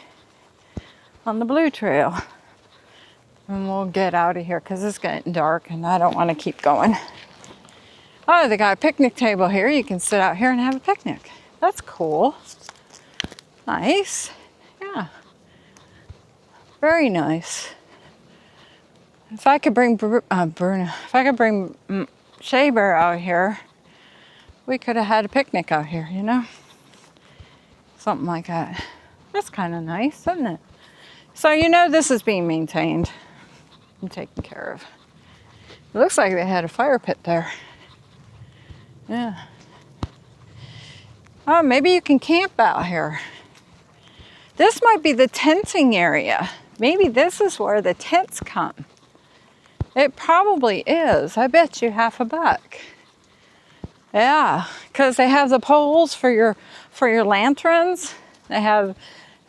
on the blue trail. And we'll get out of here because it's getting dark and I don't want to keep going. Oh, they got a picnic table here. You can sit out here and have a picnic. That's cool. Nice. Yeah. Very nice. If I could bring Shea Bear out here, we could have had a picnic out here, you know? Something like that. That's kind of nice, isn't it? So you know this is being maintained and taken care of. It looks like they had a fire pit there. Yeah. Oh, maybe you can camp out here. This might be the tenting area. Maybe this is where the tents come. It probably is. I bet you $50. Yeah, because they have the poles for your lanterns. They have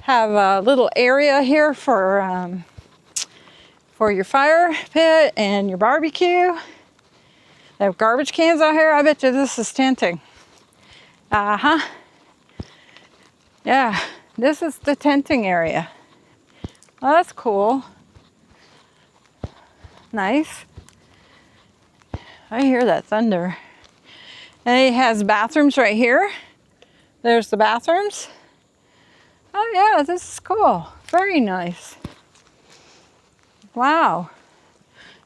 a little area here for your fire pit and your barbecue. They have garbage cans out here. I bet you this is tenting. Uh-huh. Yeah, this is the tenting area. Well, that's cool. Nice. I hear that thunder. And it has bathrooms right here. There's the bathrooms. Oh yeah, this is cool. Very nice. Wow.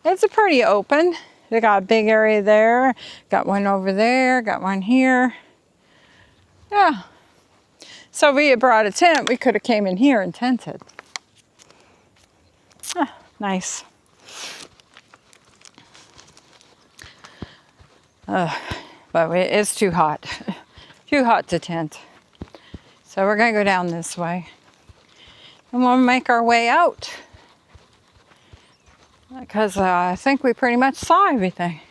It's a pretty open. They got a big area there. Got one over there. Got one here. Yeah. So if we had brought a tent, we could have came in here and tented. Ah, nice. But it's too hot. Too hot to tent. So we're going to go down this way. And we'll make our way out. Because I think we pretty much saw everything.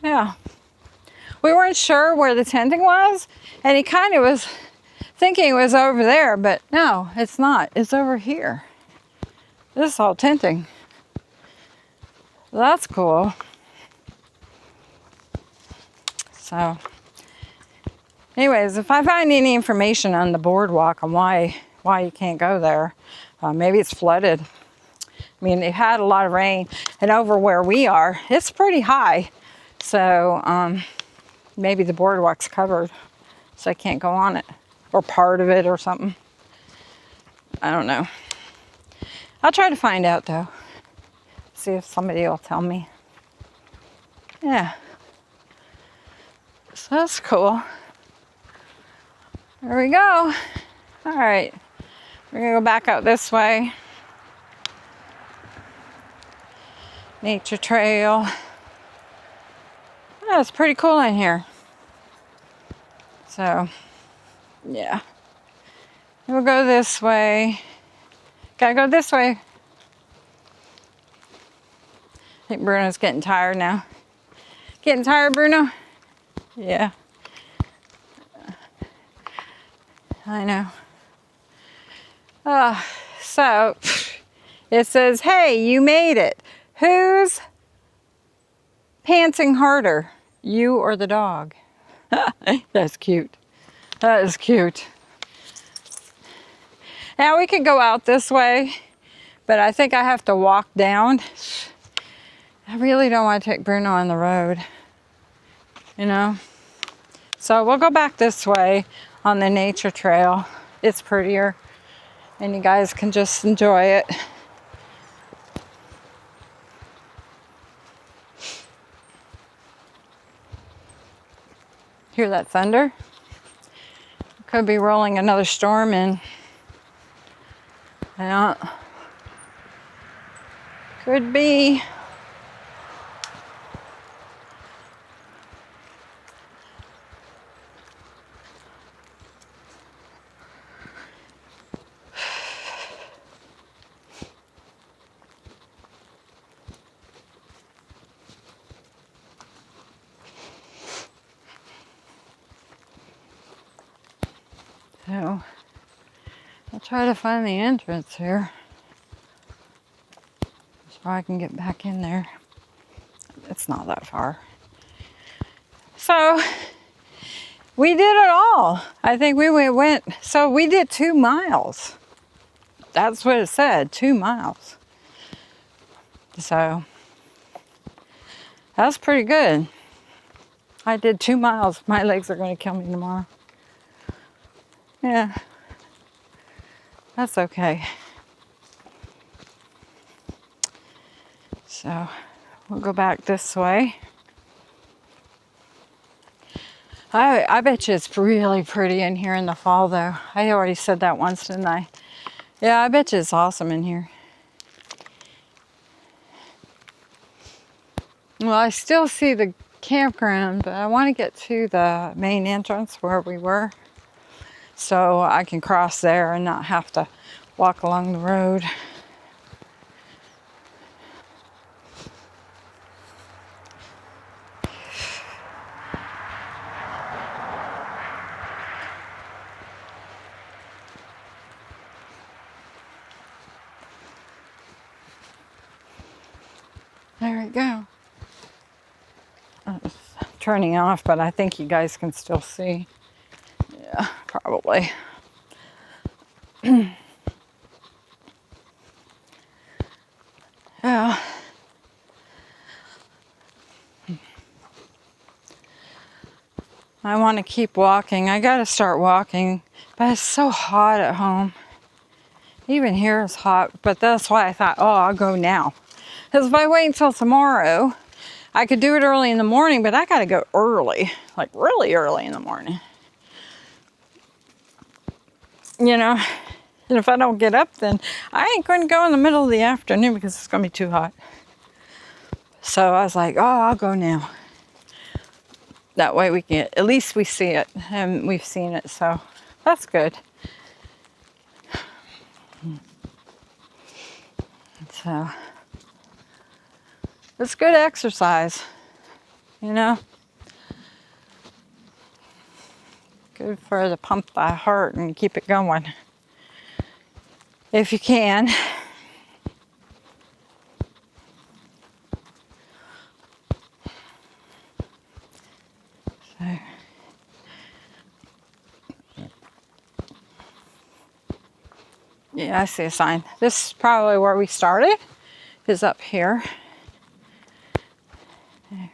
Yeah. We weren't sure where the tenting was. And he kind of was thinking it was over there. But no, it's not. It's over here. This is all tenting. That's cool. So, anyways, if I find any information on the boardwalk on why you can't go there, maybe it's flooded. I mean, it had a lot of rain, and over where we are, it's pretty high. So, maybe the boardwalk's covered, so I can't go on it, or part of it or something. I don't know. I'll try to find out, though. See if somebody will tell me. Yeah. So that's cool. There we go. All right, we're gonna go back out this way. Nature trail. Oh, it's pretty cool in here. So, yeah. We'll go this way. Gotta go this way. I think Bruno's getting tired now. Getting tired, Bruno? Yeah. I know. So, it says, hey, you made it. Who's pantsing harder, you or the dog? That's cute. That is cute. Now we could go out this way, but I think I have to walk down. I really don't want to take Bruno on the road, you know? So we'll go back this way on the nature trail. It's prettier, and you guys can just enjoy it. Hear that thunder? Could be rolling another storm in. Yeah. Could be. So, I'll try to find the entrance here so I can get back in there. It's not that far. So, we did it all. I think we went, so we did 2 miles. That's what it said, 2 miles. So, that's pretty good. I did 2 miles. My legs are going to kill me tomorrow. Yeah. That's okay. So, we'll go back this way. I bet you it's really pretty in here in the fall, though. I already said that once, didn't I? Yeah, I bet you it's awesome in here. Well, I still see the campground, but I want to get to the main entrance where we were, so I can cross there and not have to walk along the road. There we go. It's turning off, but I think you guys can still see. Yeah, probably. Yeah. I want to keep walking. I got to start walking, but it's so hot at home. Even here is hot, but that's why I thought, oh, I'll go now. Because if I wait until tomorrow, I could do it early in the morning, but I got to go early, like really early in the morning. You know, and if I don't get up, then I ain't going to go in the middle of the afternoon because it's going to be too hot. So I was like, oh, I'll go now. That way we can, at least we see it, and we've seen it, so that's good. So, it's good exercise, you know? Good for the pump the heart and keep it going. If you can. So. Yeah, I see a sign. This is probably where we started, is up here. There.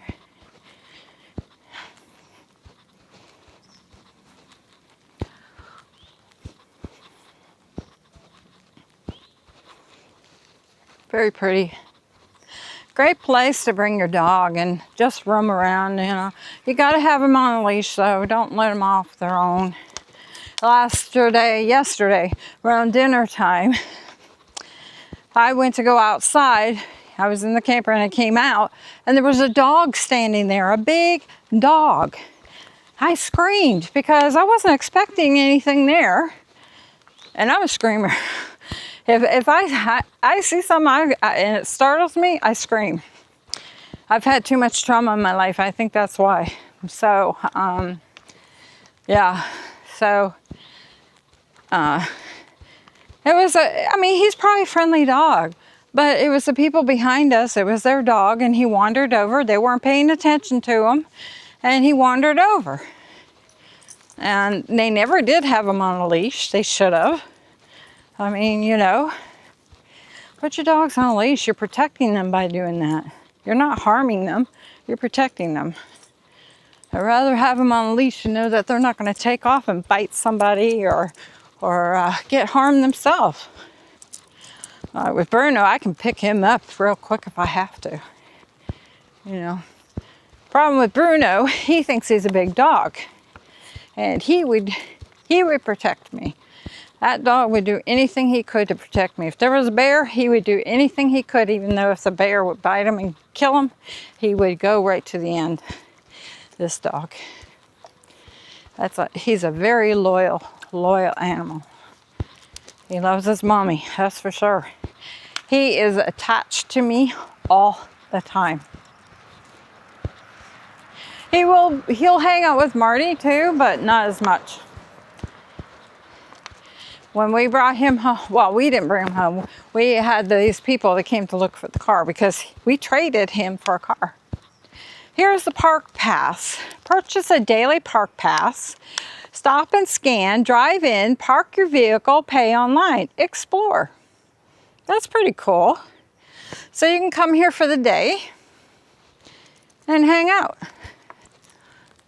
Very pretty. Great place to bring your dog and just roam around, you know. You got to have them on a leash though. Don't let them off their own. Yesterday, around dinner time, I went to go outside. I was in the camper and I came out and there was a dog standing there, a big dog. I screamed because I wasn't expecting anything there. And I'm a screamer. If I see something and it startles me, I scream. I've had too much trauma in my life. I think that's why. So, yeah. So, it was I mean, he's probably a friendly dog, but it was the people behind us. It was their dog, and he wandered over. They weren't paying attention to him, and he wandered over. And they never did have him on a leash. They should have. I mean, you know, put your dogs on a leash. You're protecting them by doing that. You're not harming them. You're protecting them. I'd rather have them on a leash and know that they're not going to take off and bite somebody or get harmed themselves. With Bruno, I can pick him up real quick if I have to. You know, problem with Bruno, he thinks he's a big dog, and he would protect me. That dog would do anything he could to protect me. If there was a bear, he would do anything he could, even though if the bear would bite him and kill him, he would go right to the end. This dog. He's a very loyal animal. He loves his mommy, that's for sure. He is attached to me all the time. He'll hang out with Marty too, but not as much. When we brought him home, well, we didn't bring him home. We had these people that came to look for the car because we traded him for a car. Here's the park pass. Purchase a daily park pass. Stop and scan, drive in, park your vehicle, pay online. Explore. That's pretty cool. So you can come here for the day and hang out.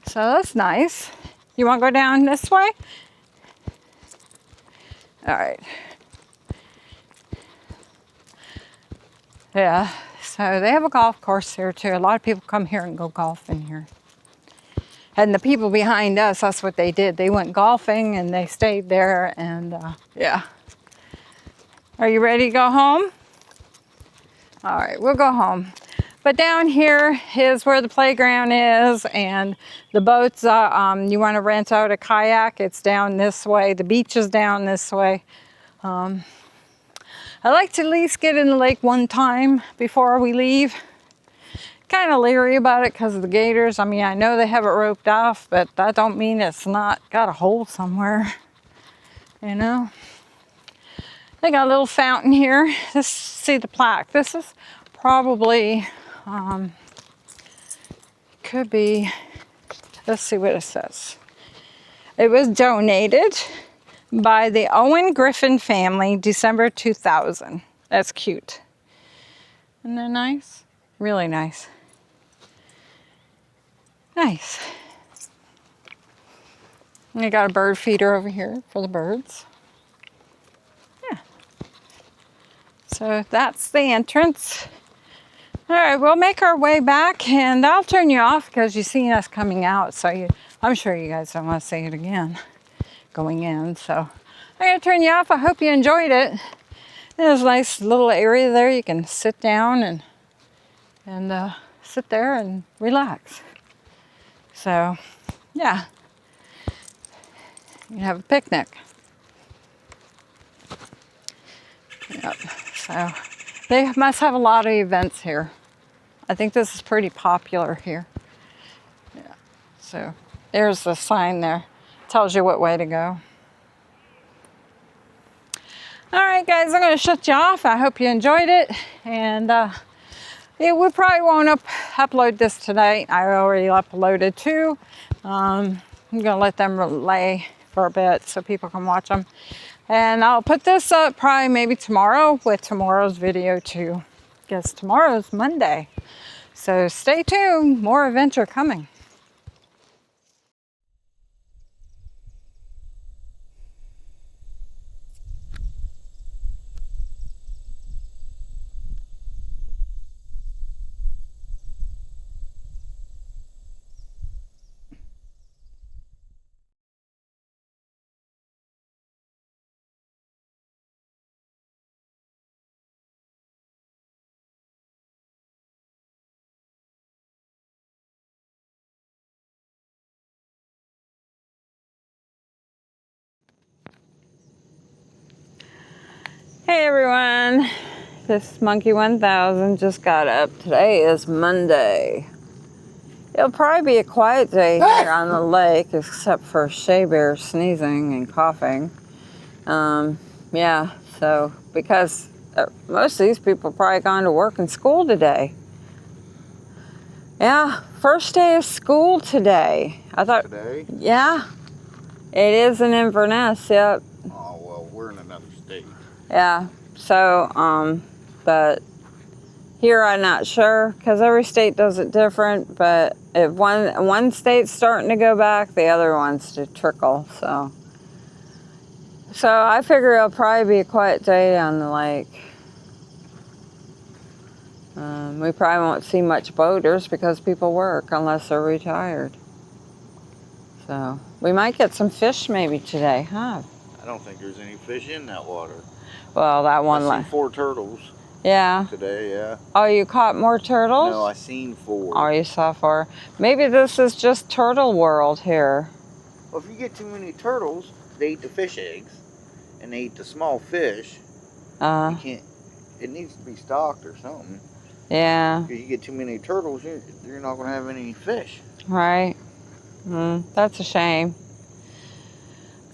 So that's nice. You want to go down this way? All right. Yeah, so they have a golf course here too. A lot of people come here and go golfing here. And the people behind us, that's what they did. They went golfing and they stayed there and yeah. Are you ready to go home? All right, we'll go home. But down here is where the playground is and the boats, you want to rent out a kayak, it's down this way. The beach is down this way. I like to at least get in the lake one time before we leave. Kind of leery about it because of the gators. I mean, I know they have it roped off, but that don't mean it's not got a hole somewhere, you know. They got a little fountain here. See the plaque. This is probably, could be, let's see what it says. It was donated by the Owen Griffin family, December 2000. That's cute. Isn't that nice? Really nice. Nice. And you got a bird feeder over here for the birds. Yeah. So that's the entrance. All right, we'll make our way back and I'll turn you off because you've seen us coming out. So I'm sure you guys don't want to see it again going in. So I'm going to turn you off. I hope you enjoyed it. There's a nice little area there. You can sit down and sit there and relax. So, yeah, you can have a picnic. Yep. So they must have a lot of events here. I think this is pretty popular here. Yeah. So there's the sign there. Tells you what way to go. All right, guys, I'm going to shut you off. I hope you enjoyed it. And we probably won't upload this tonight. I already uploaded two. I'm going to let them lay for a bit so people can watch them. And I'll put this up probably maybe tomorrow with tomorrow's video too. Because tomorrow's Monday. So stay tuned. More adventure coming. Hey everyone, this Monkey 1000 just got up. Today is Monday. It'll probably be a quiet day here on the lake, except for Shea Bear sneezing and coughing. Yeah, so because most of these people probably gone to work and school today. Yeah, first day of school today. I thought. Today? Yeah, it is in Inverness. Yep. Oh well, we're in another state. Yeah. So, but here I'm not sure because every state does it different. But if one state's starting to go back, the other one's to trickle. So I figure it'll probably be a quiet day on the lake. We probably won't see much boaters because people work unless they're retired. So we might get some fish maybe today, huh? I don't think there's any fish in that water. Well, that one. I seen 4 turtles. Yeah. Today, yeah. Oh, you caught more turtles? No, I seen 4. Oh, you saw 4. Maybe this is just turtle world here. Well, if you get too many turtles, they eat the fish eggs, and they eat the small fish. You can't. It needs to be stocked or something. Yeah. If you get too many turtles, you're not going to have any fish. Right. That's a shame.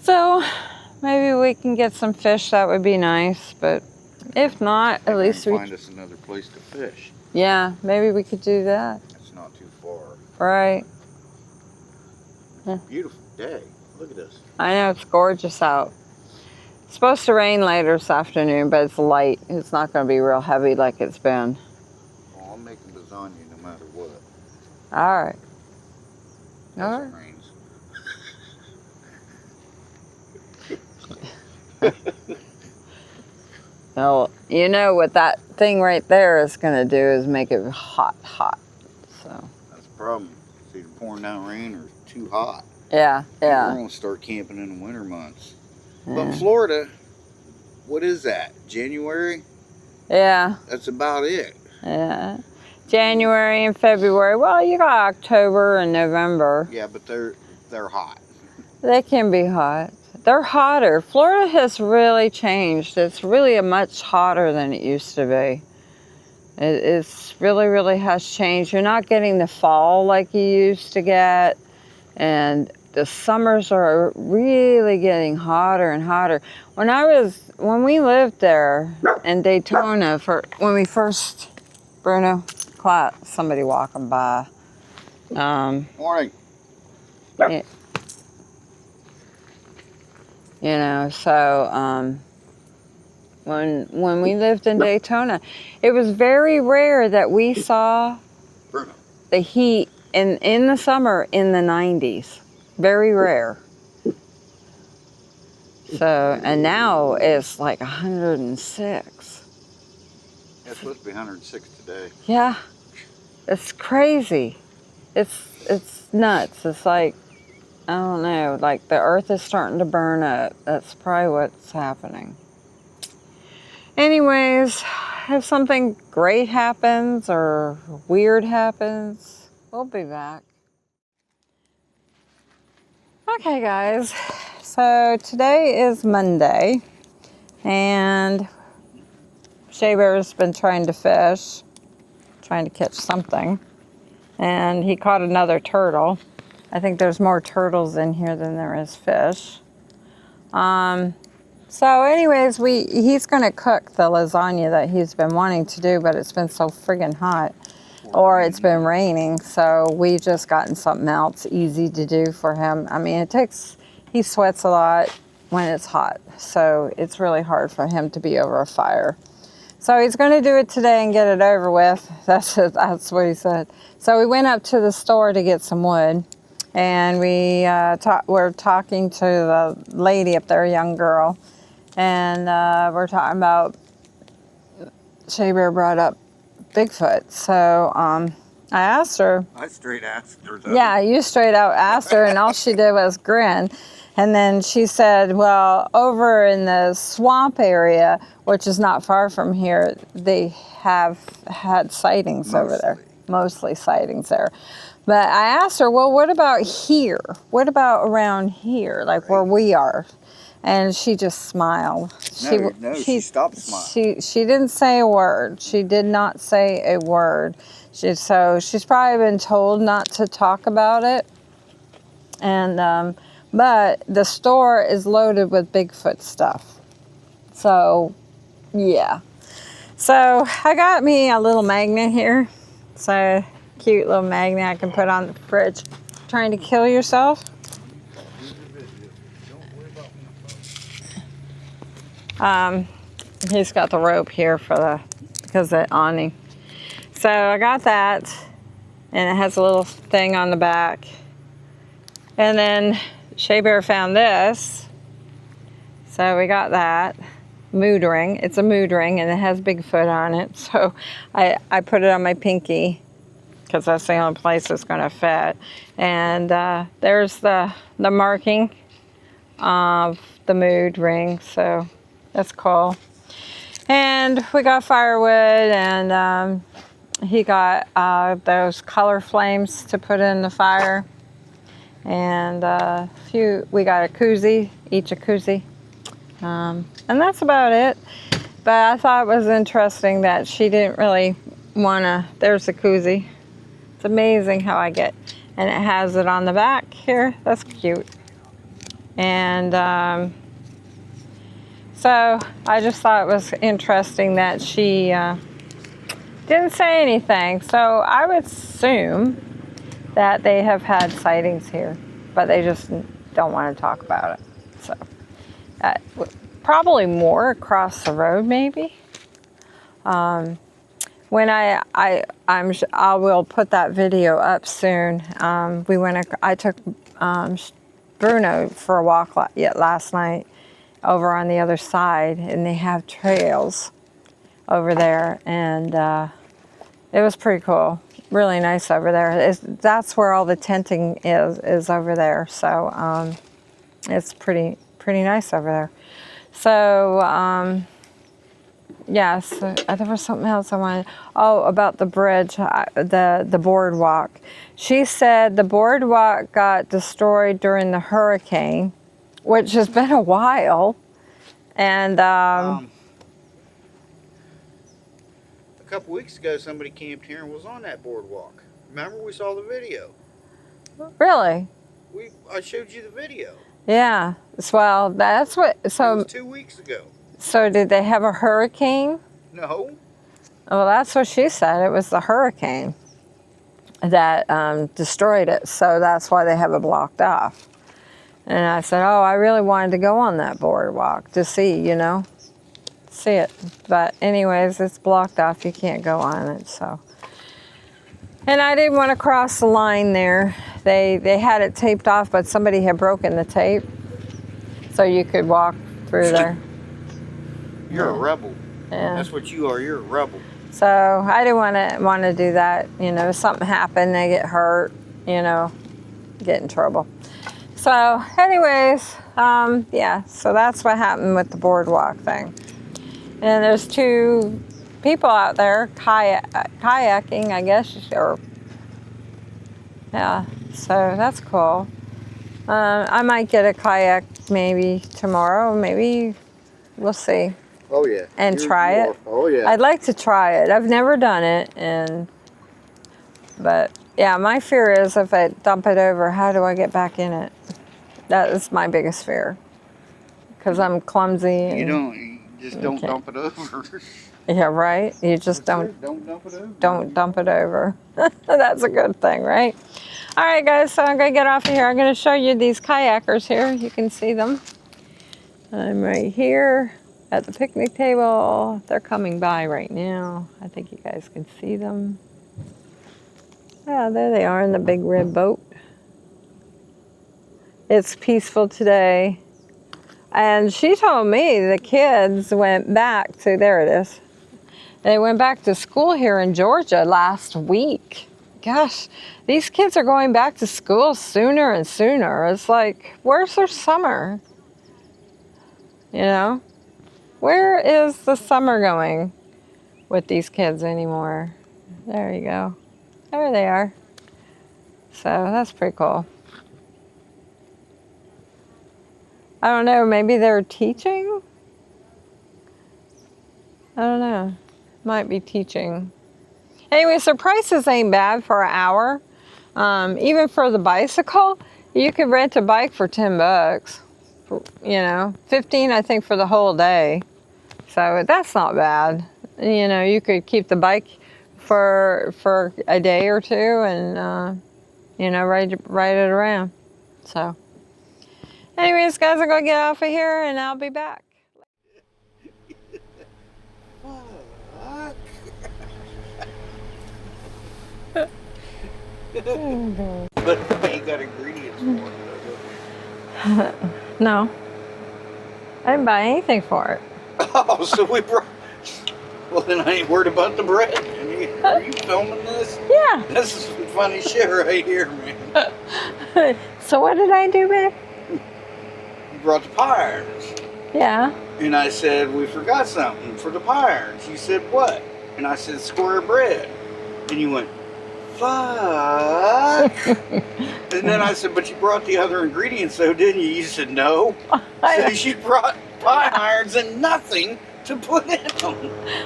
So maybe we can get some fish. That would be nice. But if not, at least we find us another place to fish. Yeah, maybe we could do that. It's not too far. Right. Beautiful day. Look at this. I know, it's gorgeous out. It's supposed to rain later this afternoon, but it's light. It's not going to be real heavy like it's been. Well, I'm making lasagna no matter what. All right. All right. Well, you know what that thing right there is going to do is make it hot. So that's the problem. It's either pouring down rain or it's too hot. Yeah. We're going to start camping in the winter months. Yeah. But in Florida, what is that? January? Yeah. That's about it. Yeah. January and February. Well, you got October and November. Yeah, but they're hot. They can be hot. They're hotter. Florida has really changed. It's really much hotter than it used to be. It's really has changed. You're not getting the fall like you used to get. And the summers are really getting hotter and hotter. When we lived there in Daytona, when we first, Bruno, somebody walking by. Morning. Yeah. You know, so when we lived in Daytona, it was very rare that we saw the heat in the summer in the 90s. Very rare. So, and now it's like 106. It's supposed to be 106 today. Yeah, it's crazy. It's nuts. It's like, I don't know, like the earth is starting to burn up. That's probably what's happening. Anyways, if something great happens or weird happens, we'll be back. Okay, guys. So today is Monday, and Shea Bear's been trying to fish, trying to catch something, and he caught another turtle. I think there's more turtles in here than there is fish. So anyways, he's gonna cook the lasagna that he's been wanting to do, but it's been so friggin' hot, or it's been raining, so we just gotten something else easy to do for him. I mean, he sweats a lot when it's hot, so it's really hard for him to be over a fire. So he's gonna do it today and get it over with. That's what he said. So we went up to the store to get some wood. And we're talking to the lady up there, a young girl, and we're talking about, Shea Bear brought up Bigfoot. So I asked her. I straight asked her. Yeah, you straight out asked her, and all she did was grin. And then she said, well, over in the swamp area, which is not far from here, they have had sightings over there. Mostly sightings there. But I asked her, well, what about here? What about around here, like where we are? And she just smiled. She stopped smiling. She didn't say a word. She did not say a word. So she's probably been told not to talk about it. And but the store is loaded with Bigfoot stuff. So yeah. So I got me a little magnet here. It's a cute little magnet I can put on the fridge. Trying to kill yourself? He's got the rope here because of the awning. So I got that, and it has a little thing on the back. And then Shea Bear found this. So we got that. Mood ring. It's a mood ring, and it has Bigfoot on it. So I put it on my pinky because that's the only place it's going to fit. And there's the marking of the mood ring. So that's cool. And we got firewood, and he got those color flames to put in the fire. And we got a koozie, each a koozie. And that's about it. But I thought it was interesting that she didn't really want to. There's the koozie. It's amazing how I get. And it has it on the back here. That's cute. And so I just thought it was interesting that she didn't say anything. So I would assume that they have had sightings here, but they just don't want to talk about it. So probably more across the road, maybe. When I will put that video up soon. I took Bruno for a walk last night over on the other side, and they have trails over there, and it was pretty cool. Really nice over there. That's where all the tenting is over there. So it's pretty nice over there. So yes, there was something else I wanted. Oh, about the bridge, the boardwalk. She said the boardwalk got destroyed during the hurricane, which has been a while, and A couple weeks ago, somebody camped here and was on that boardwalk. Remember, we saw the video. Really? I showed you the video. Yeah. Well, that's what. So it was 2 weeks ago. So did they have a hurricane? No. Well, that's what she said. It was the hurricane that destroyed it. So that's why they have it blocked off. And I said, oh, I really wanted to go on that boardwalk to see, see it. But anyways, it's blocked off. You can't go on it. So. And I didn't want to cross the line there. They had it taped off, but somebody had broken the tape. So you could walk through there. You're a rebel. Yeah. That's what you are. You're a rebel. So I didn't want to do that. If something happened, they get hurt, get in trouble. So anyways, yeah, so that's what happened with the boardwalk thing. And there's 2 people out there kayaking, I guess, yeah, so that's cool. I might get a kayak maybe tomorrow, maybe we'll see. Oh yeah. And try it. Oh yeah. I'd like to try it. I've never done it, but yeah, my fear is if I dump it over, how do I get back in it? That is my biggest fear, because I'm clumsy. You just don't dump it over. Yeah, right. You just don't dump it over. Don't dump it over. That's a good thing, right? All right, guys. So I'm gonna get off of here. I'm gonna show you these kayakers here. You can see them. I'm right here at the picnic table. They're coming by right now. I think you guys can see them. Yeah, there they are in the big red boat. It's peaceful today. And she told me the kids went back to, there it is. They went back to school here in Georgia last week. Gosh, these kids are going back to school sooner and sooner. It's like, where's their summer? Where is the summer going with these kids anymore? There you go. There they are. So that's pretty cool. I don't know, maybe they're teaching? I don't know. Might be teaching. Anyways, the prices ain't bad for an hour. Even for the bicycle, you could rent a bike for $10. You know, 15 I think for the whole day. So that's not bad. You know, you could keep the bike for a day or two and you know, ride it around. So anyways, guys, I'm gonna get off of here and I'll be back. But you got ingredients for it. No, I didn't buy anything for it. Oh, so we brought. Well, then I ain't worried about the bread. Are you filming this? Yeah. This is some funny shit right here, man. So what did I do, babe? You brought the pie irons. Yeah. And I said, we forgot something for the pie irons. You said, what? And I said, square bread. And you went, fuck. And then I said, but you brought the other ingredients though, didn't you? You said, no. So she brought pie irons and nothing to put in them.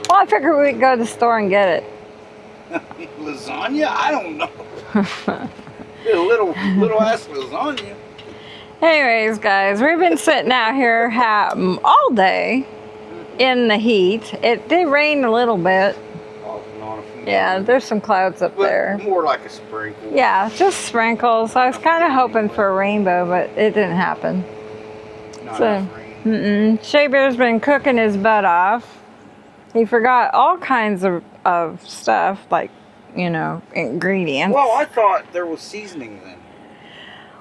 Well, I figured we'd go to the store and get it. Lasagna? I don't know. A little ass lasagna. Anyways, guys, we've been sitting out here all day in the heat. It did rain a little bit. Off and on a few Yeah, times. there's some clouds up But there. more like a sprinkle. Yeah, just sprinkles. I was kind of hoping for a rainbow, but it didn't happen. Not So, enough rain. Shea Bear's been cooking his butt off. He forgot all kinds of stuff, like, you know, ingredients. Well, I thought there was seasoning then.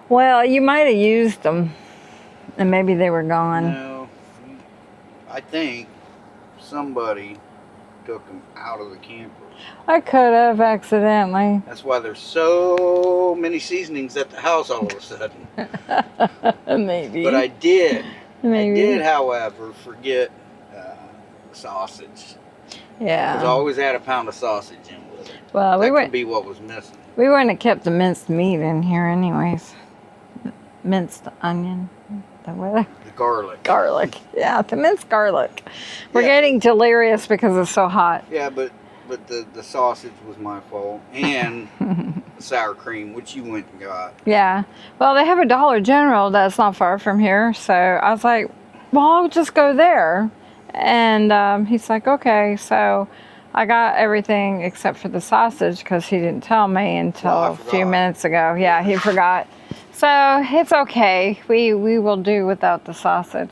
Well, you might have used them, and maybe they were gone. No, I think somebody took them out of the camper. I could have accidentally. That's why there's so many seasonings at the house all of a sudden. Maybe. But I did. Maybe. I did, however, forget sausage. Yeah. Because I always had a pound of sausage in with it. Well, That could be what was missing. we wouldn't have kept the minced meat in here anyways. Minced onion. The Garlic. garlic. Yeah, the minced garlic. We're Yeah. getting delirious because it's so hot. Yeah, but the sausage was my fault. And the sour cream, which you went and got. Yeah. Well, they have a Dollar General that's not far from here. So I was like, well, I'll just go there. And he's like, okay. So I got everything except for the sausage because he didn't tell me until Well, I a few forgot. minutes ago. Yeah, he forgot. So it's okay. We will do without the sausage.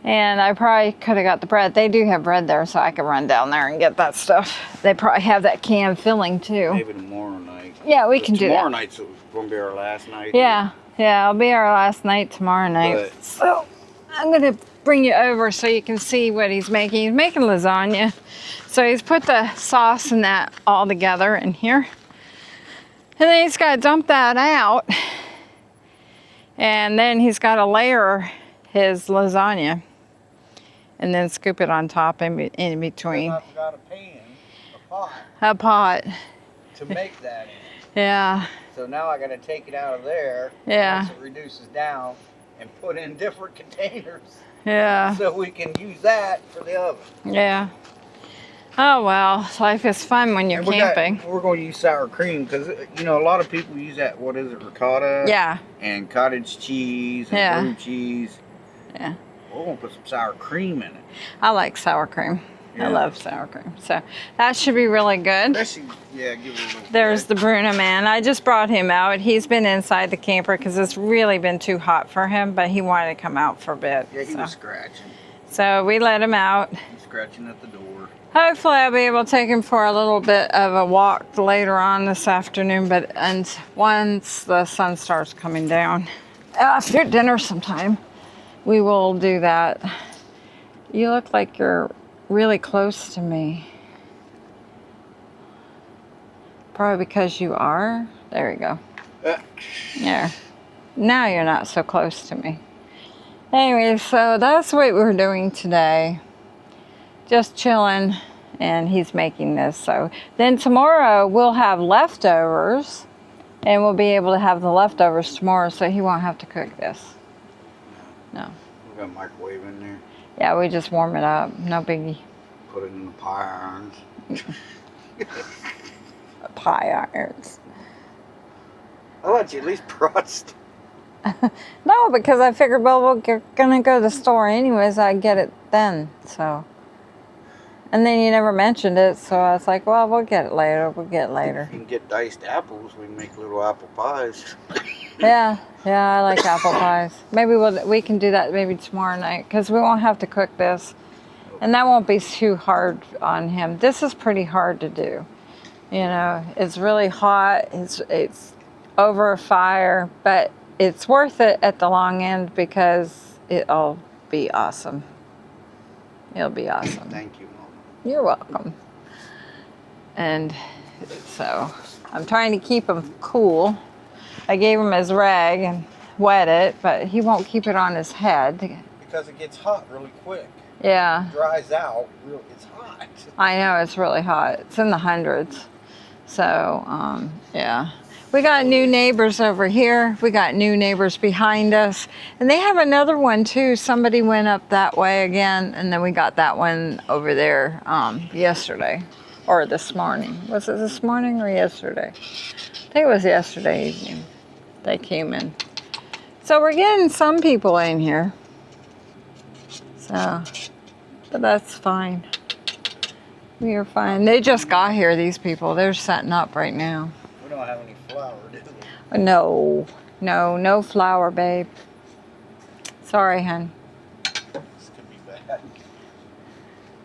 And I probably could have got the bread. They do have bread there, so I could run down there and get that stuff. They probably have that canned filling too. Maybe tomorrow night. Yeah, we can do that. Tomorrow night's going to be our last night. Yeah, it'll be our last night tomorrow night. But- So I'm gonna bring you over so you can see what he's making. He's making lasagna. So he's put the sauce and that all together in here. And then he's got to dump that out. And then he's got to layer his lasagna. And then scoop it on top in between. I forgot a pan, a pot, A pot. to make that in. Yeah. So now I got to take it out of there. Yeah. Once it reduces down and put in different containers Yeah. so we can use that for the oven. Yeah. Oh well, life is fun when you're And camping. we're going to use sour cream because, you know, a lot of people use that, what is it, ricotta? Yeah. And cottage cheese and Yeah. blue cheese. Yeah. We're going to put some sour cream in it. I like sour cream. Yeah. I love sour cream. So that should be really good. That should, yeah, give it a little There's bit. the Bruno man. I just brought him out. He's been inside the camper because it's really been too hot for him, but he wanted to come out for a bit. Yeah, he so. was scratching. So we let him out. He's scratching at the door. Hopefully I'll be able to take him for a little bit of a walk later on this afternoon, and once the sun starts coming down, after dinner sometime, we will do that. You look like you're really close to me. Probably because you are. There you go. There. Now you're not so close to me. Anyway, so that's what we're doing today. Just chilling, and he's making this. So then tomorrow we'll have leftovers, and we'll be able to have the leftovers tomorrow, so he won't have to cook this. No. We got a microwave in there. Yeah, we just warm it up. No biggie. Put it in the pie irons. Pie irons. I thought you at least brought stuff. No, because I figured, well, we're gonna go to the store anyways. I get it then, so. And then you never mentioned it, so I was like, well, we'll get it later. We'll get it later. You can get diced apples. We can make little apple pies. Yeah, I like apple pies. Maybe we can do that maybe tomorrow night because we won't have to cook this, and that won't be too hard on him. This is pretty hard to do. You know, it's really hot. It's over a fire, but it's worth it at the long end because it'll be awesome. It'll be awesome. Thank you, Mom. You're welcome. And so I'm trying to keep him cool. I gave him his rag and wet it, but he won't keep it on his head. Because it gets hot really quick. Yeah. It dries out. It's hot. I know, it's really hot. It's in the hundreds. So, yeah. We got new neighbors over here. We got new neighbors behind us. And they have another one too. Somebody went up that way again, and then we got that one over there yesterday or this morning. Was it this morning or yesterday? I think it was yesterday evening they came in. So we're getting some people in here. So, but that's fine. We are fine. They just got here, these people. They're setting up right now. We don't have any flour, do we? No flour, babe. Sorry, hun. This could be bad.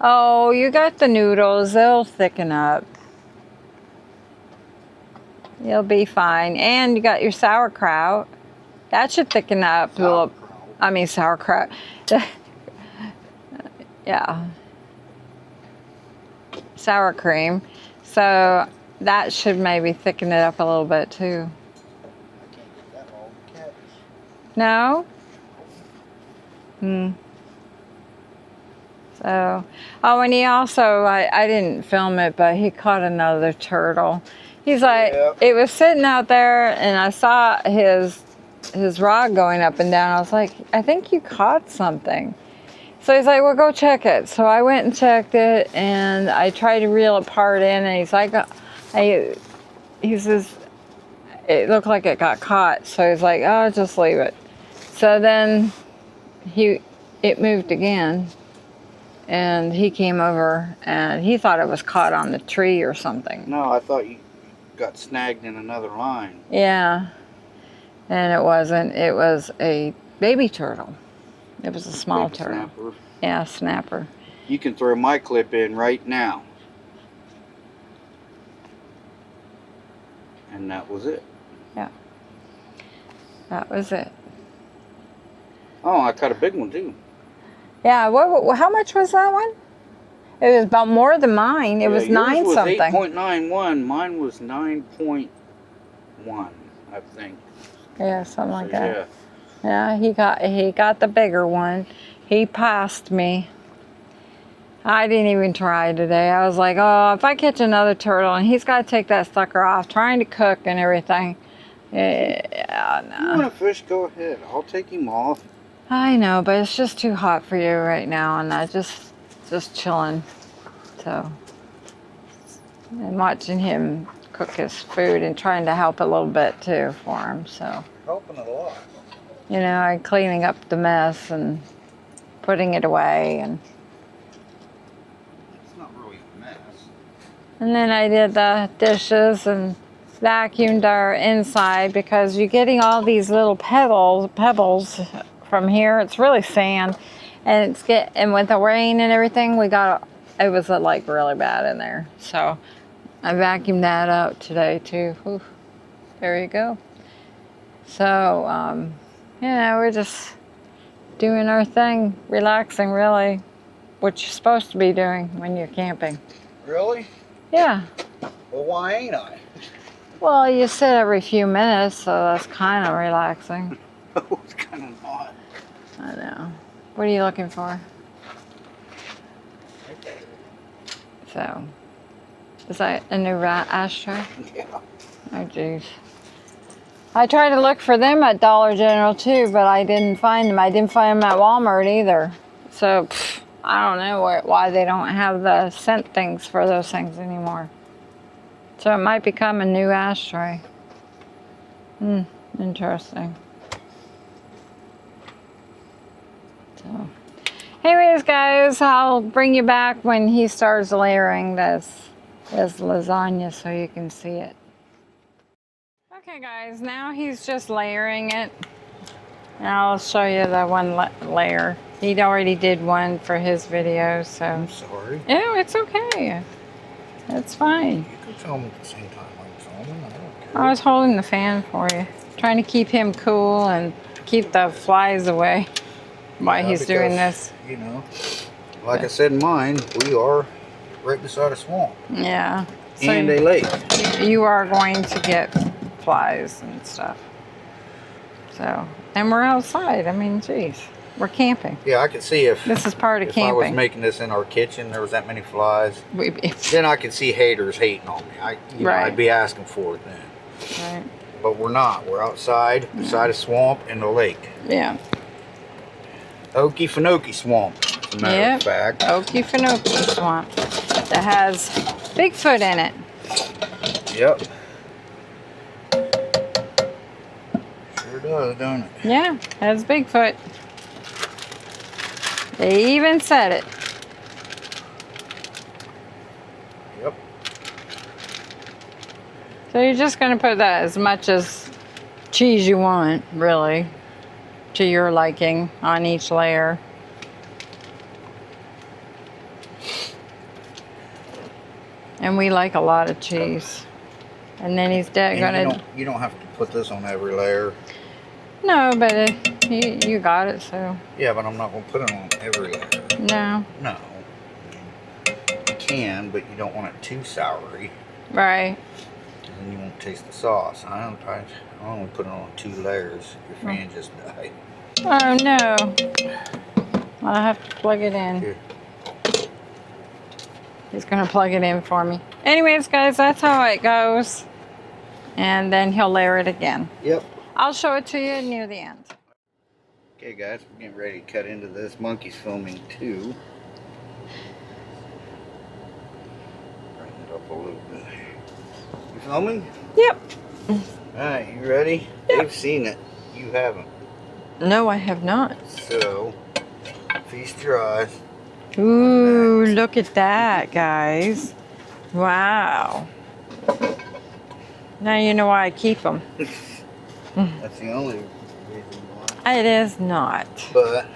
Oh, you got the noodles. They'll thicken up. You'll be fine. And you got your sauerkraut. That should thicken up. Sauerkraut. Yeah. Sour cream. So that should maybe thicken it up a little bit too. I can't get that all catch. No? So, oh, and he also, I didn't film it, but he caught another turtle. He's like, It was sitting out there, and I saw his rod going up and down. I was like, I think you caught something. So he's like, well, go check it. So I went and checked it, and I tried to reel a part in, and he's like, he says, it looked like it got caught. So he's like, oh, just leave it. So then it moved again, and he came over, and he thought it was caught on the tree or something. No, I thought you got snagged in another line. Yeah, and it wasn't. It was a baby turtle. It was a small turtle. Snapper. Yeah, snapper. You can throw my clip in right now. And that was it. Yeah. That was it. Oh, I caught a big one too. Yeah, how much was that one? It was about more than mine. It was 9 yours something. 8.91. Mine was 9.1, I think. Yeah, something like that. Yeah. Yeah, he got the bigger one. He passed me. I didn't even try today. I was like, oh, if I catch another turtle, and he's got to take that sucker off, trying to cook and everything. Yeah, no. You want to fish? Go ahead. I'll take him off. I know, but it's just too hot for you right now, and I just chilling. So, and watching him cook his food and trying to help a little bit too for him. So, Helping a lot. you know, I'm cleaning up the mess and putting it away, and It's not really a mess. and then I did the dishes and vacuumed our inside because you're getting all these little pebbles from here. It's really sand, and and with the rain and everything, it was like really bad in there. So I vacuumed that out today too. Whew. There you go. So you know, we're just doing our thing, relaxing really, what you're supposed to be doing when you're camping. Really? Yeah. Well, why ain't I? Well, you sit every few minutes, so that's kind of relaxing. It's kind of hot. I know. What are you looking for? So, is that a new ashtray? Yeah. Oh, jeez. I tried to look for them at Dollar General too, but I didn't find them. I didn't find them at Walmart either. So I don't know why they don't have the scent things for those things anymore. So it might become a new ashtray. Interesting. So, anyways, guys, I'll bring you back when he starts layering this lasagna so you can see it. Okay, guys, now he's just layering it. And I'll show you the one layer. He'd already did one for his video, so. I'm sorry. No, it's okay. It's fine. You can film at the same time I'm filming. I don't care. I was holding the fan for you. Trying to keep him cool and keep the flies away while he's doing this. You know, like I said in mine, we are right beside a swamp. Yeah. So And a lake. you are going to get flies and stuff. So, and we're outside. I mean, geez, we're camping. Yeah, I could see if This is part of if I was camping. making this in our kitchen, there was that many flies. We, Then I could see haters hating on me. You know, Right. I'd be asking for it then. right. But we're not. We're outside, beside a swamp and a lake. Yeah. Okefenokee Swamp, as a matter of fact. Okefenokee swamp that has Bigfoot in it. Yep. Sure does, don't it? Yeah, has Bigfoot. They even said it. Yep. So you're just going to put that as much as cheese you want, really, to your liking on each layer. And we like a lot of cheese. And then he's And gonna. you don't have to put this on every layer. No, but you got it, so Yeah, but I'm not going to put it on every layer. no. No. You can, but you don't want it too soury. Right. Then you won't taste the sauce. I only put it on 2 layers. Your fan just died. Oh no. I'll have to plug it in. Here. He's gonna plug it in for me. Anyways, guys, that's how it goes. And then he'll layer it again. Yep. I'll show it to you near the end. Okay, guys, we're getting ready to cut into this. Monkey's filming too. Bring it up a little bit. You filming? Yep. Alright, you ready? Yep. They've seen it. You haven't. No, I have not. So, feast your eyes. Ooh, look at that, guys. Wow. Now you know why I keep them. That's the only reason why. It is not. But,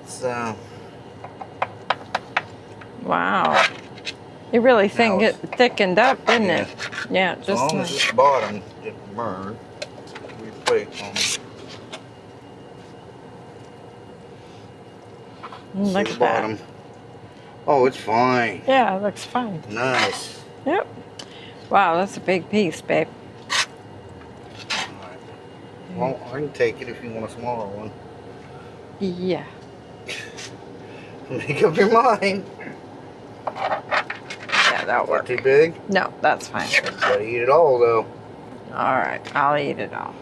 it's, Wow. It really Now thickened up, didn't it? Yeah, as just long as this bottom didn't burn, we put it on look the at bottom. that. Oh, it's fine. Yeah, it looks fine. Nice. Yep. Wow, that's a big piece, babe. Alright. Well, I can take it if you want a smaller one. Yeah. Make up your mind. Yeah, that'll work. Too big? No, that's fine. Gotta eat it all though. All right, I'll eat it all.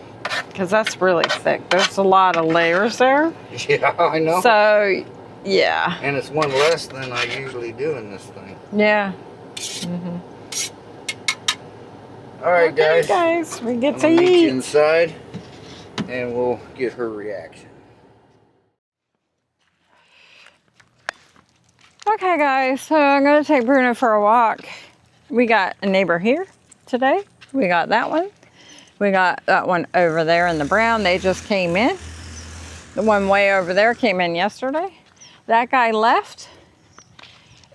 Because that's really thick. There's a lot of layers there. Yeah, I know. So, yeah. And it's one less than I usually do in this thing. Yeah. Alright, Okay, guys. guys, we get I'm to gonna meet you eat. inside and we'll get her reaction. Okay, guys, so I'm going to take Bruno for a walk. We got a neighbor here today. We got that one. We got that one over there in the brown. They just came in. The one way over there came in yesterday. That guy left.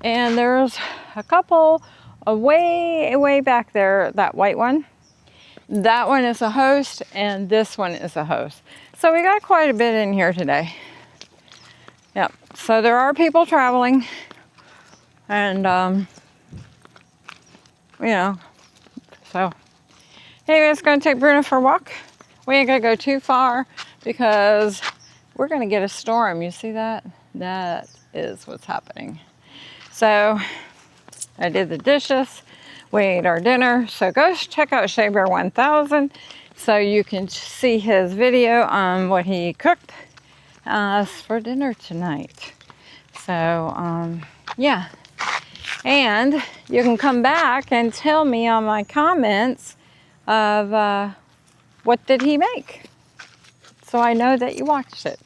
And there's a couple way back there, that white one. That one is a host, and this one is a host. So we got quite a bit in here today. Yep, so there are people traveling. And, you know, so. Anyways, gonna take Bruno for a walk. We ain't gonna go too far because we're gonna get a storm. You see that? That is what's happening. So I did the dishes, we ate our dinner. So go check out Shea Bear 1000. so you can see his video on what he cooked us for dinner tonight. So yeah, and you can come back and tell me on my comments of what did he make, so I know that you watched it.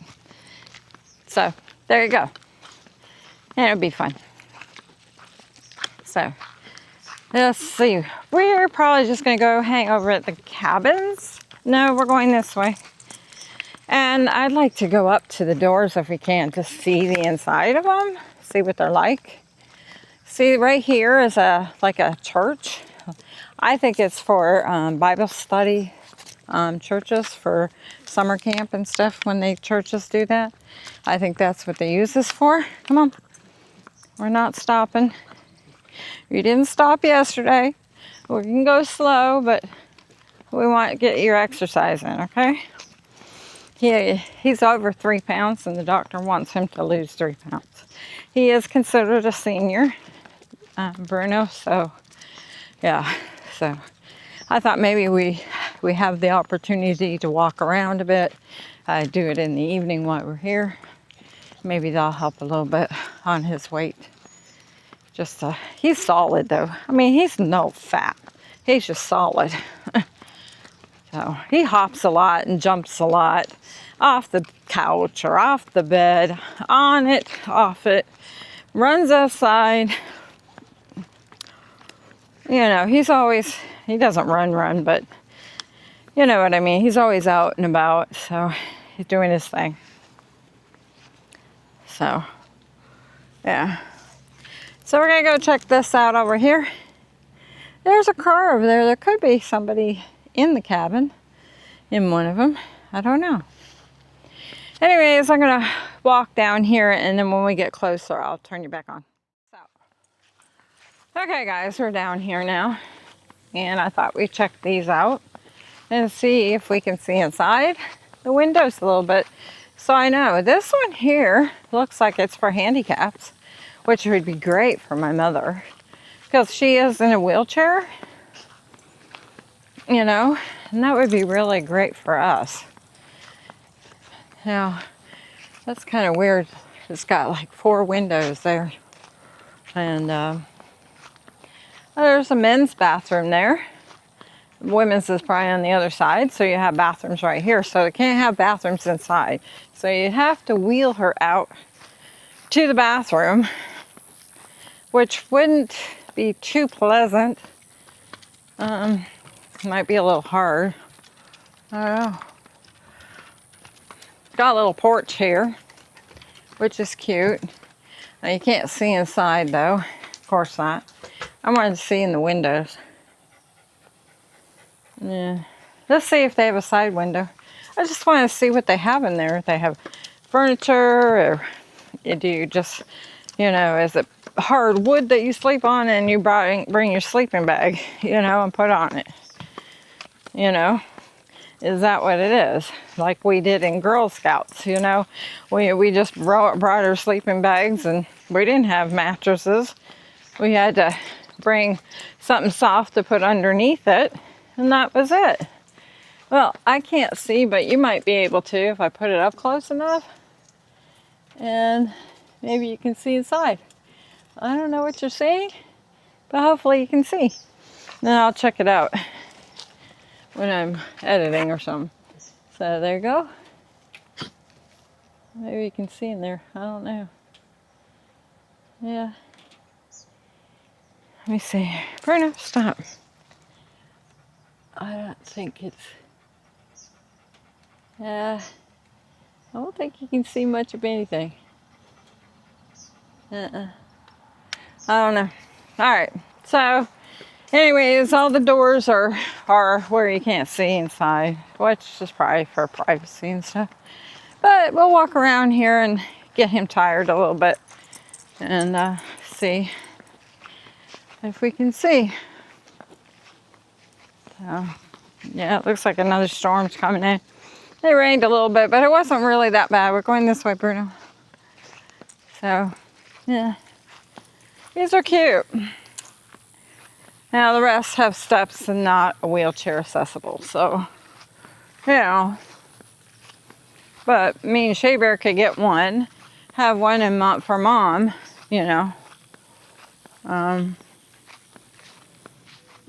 So there you go, and it'll be fun. So let's see, we're probably just gonna go hang over at the cabins. No, we're going this way. And I'd like to go up to the doors if we can to see the inside of them, see what they're like. See, right here is like a church. I think it's for Bible study churches, for summer camp and stuff when they churches do that. I think that's what they use this for. Come on, we're not stopping. You didn't stop yesterday. We can go slow, but we want to get your exercise in, okay? He's over 3 pounds, and the doctor wants him to lose 3 pounds. He is considered a senior, Bruno, so yeah. So I thought maybe we have the opportunity to walk around a bit. Do it in the evening while we're here. Maybe that'll help a little bit on his weight. Just he's solid though. I mean, he's no fat. He's just solid. So he hops a lot and jumps a lot off the couch or off the bed, on it, off it, runs outside. You know, he doesn't run, but you know what I mean. He's always out and about, so he's doing his thing. So, yeah. So we're gonna go check this out over here. There's a car over there. There could be somebody in the cabin, in one of them. I don't know. Anyways, I'm gonna walk down here, and then when we get closer, I'll turn you back on. So, okay guys, we're down here now, and I thought we'd check these out and see if we can see inside the windows a little bit. So I know this one here looks like it's for handicaps, which would be great for my mother because she is in a wheelchair, you know, and that would be really great for us. Now, that's kind of weird. It's got like 4 windows there. And there's a men's bathroom there. Women's is probably on the other side, so you have bathrooms right here. So they can't have bathrooms inside. So you have to wheel her out to the bathroom, which wouldn't be too pleasant. Might be a little hard. I don't know. Got a little porch here, which is cute. Now you can't see inside though, of course not. I wanted to see in the windows. Yeah, let's see if they have a side window. I just want to see what they have in there. If they have furniture, or do you just, you know, is it hard wood that you sleep on and you bring your sleeping bag, you know, and put on it? You know, is that what it is? Like we did in Girl Scouts, you know, we just brought our sleeping bags, and we didn't have mattresses. We had to bring something soft to put underneath it, and that was it. Well, I can't see, but you might be able to if I put it up close enough. And maybe you can see inside. I don't know what you're seeing, but hopefully you can see. Then I'll check it out when I'm editing or something. So there you go. Maybe you can see in there. I don't know. Yeah. Let me see. Bruno, stop. I don't think it's... I don't think you can see much of anything. I don't know. Alright, so anyways, all the doors are where you can't see inside, which is probably for privacy and stuff. But we'll walk around here and get him tired a little bit and see if we can see. So, yeah, it looks like another storm's coming in. It rained a little bit, but it wasn't really that bad. We're going this way, Bruno. So, yeah. These are cute. Now, the rest have steps and not a wheelchair accessible. So, you know, but me and Shea Bear could get one, have one in for Mom, you know.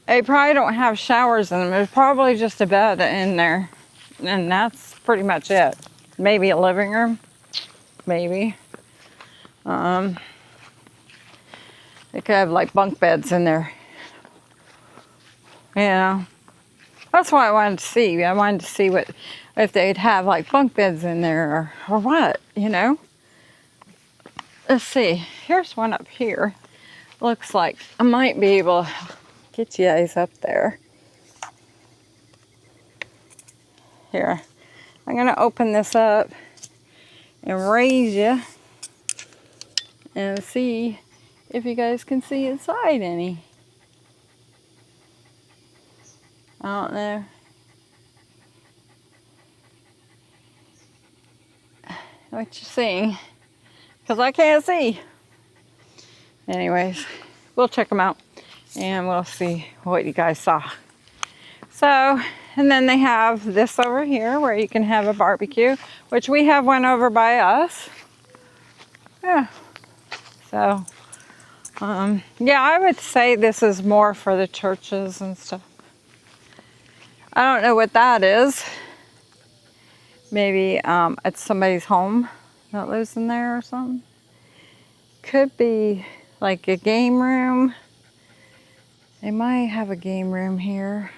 They probably don't have showers in them. There's probably just a bed in there, and that's pretty much it. Maybe a living room, maybe. They could have like bunk beds in there. You know, that's what I wanted to see. I wanted to see what if they'd have like bunk beds in there or what, you know. Let's see. Here's one up here. Looks like I might be able to get you guys up there. Here, I'm gonna open this up and raise you and see if you guys can see inside any. I don't know. What you seeing? Because I can't see. Anyways, we'll check them out and we'll see what you guys saw. So, and then they have this over here where you can have a barbecue, which we have one over by us. Yeah. So, yeah, I would say this is more for the churches and stuff. I don't know what that is. Maybe it's somebody's home that lives in there or something. Could be like a game room. They might have a game room here.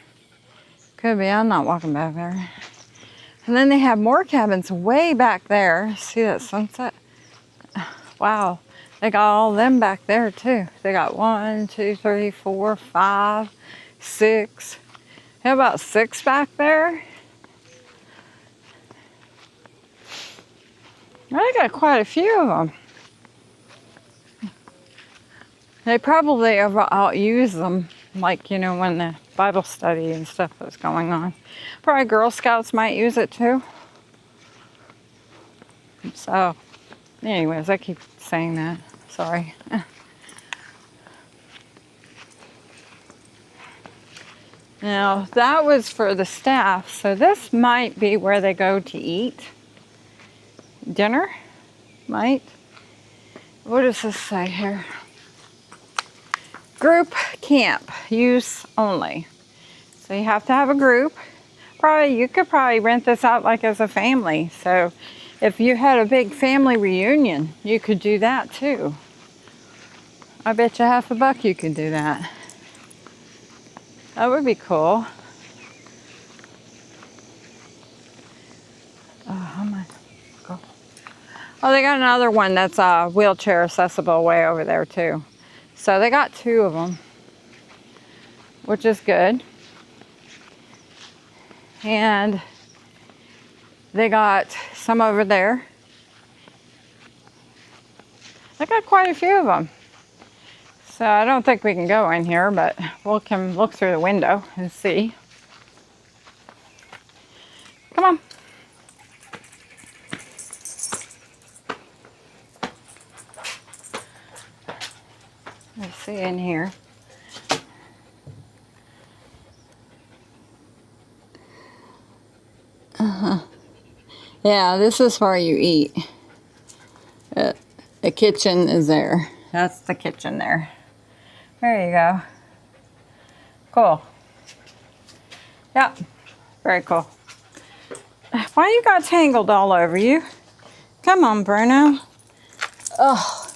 Could be, I'm not walking back there. And then they have more cabins way back there. See that sunset? Wow, they got all them back there too. They got 1, 2, 3, 4, 5, 6. How about 6 back there? I got quite a few of them. They probably outuse them, like, you know, when the Bible study and stuff was going on. Probably Girl Scouts might use it too. So, anyways, I keep saying that. Sorry. Now, that was for the staff, so this might be where they go to eat dinner. Might. What does this say here? Group camp, use only. So you have to have a group. Probably, you could probably rent this out like as a family. So if you had a big family reunion, you could do that too. I bet you $50 you could do that. That would be cool. Oh, how am I? Go. Oh, they got another one that's wheelchair accessible way over there too. So they got 2 of them, which is good. And they got some over there. They got quite a few of them. So I don't think we can go in here, but we can look through the window and see. Come on. Let's see in here. Yeah, this is where you eat. The kitchen is there. That's the kitchen there. There you go. Cool. Yep, very cool. Why you got tangled all over you? Come on, Bruno. Oh,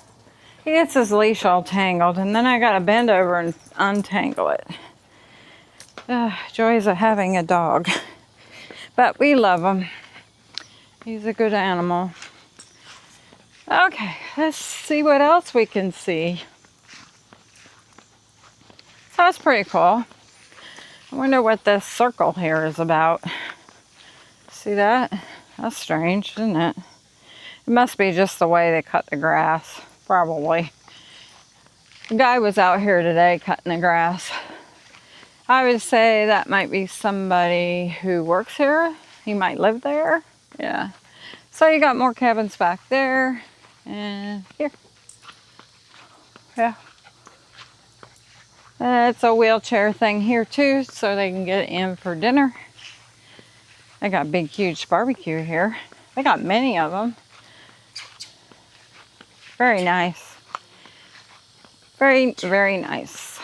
he gets his leash all tangled, and then I gotta bend over and untangle it. Joys of having a dog. But we love him. He's a good animal. Okay, let's see what else we can see. So that's pretty cool. I wonder what this circle here is about. See that? That's strange, isn't it? It must be just the way they cut the grass, probably. The guy was out here today cutting the grass. I would say that might be somebody who works here. He might live there. Yeah. So you got more cabins back there and here. Yeah. It's a wheelchair thing here too, so they can get in for dinner. They got big, huge barbecue here. They got many of them. Very nice. Very, very nice.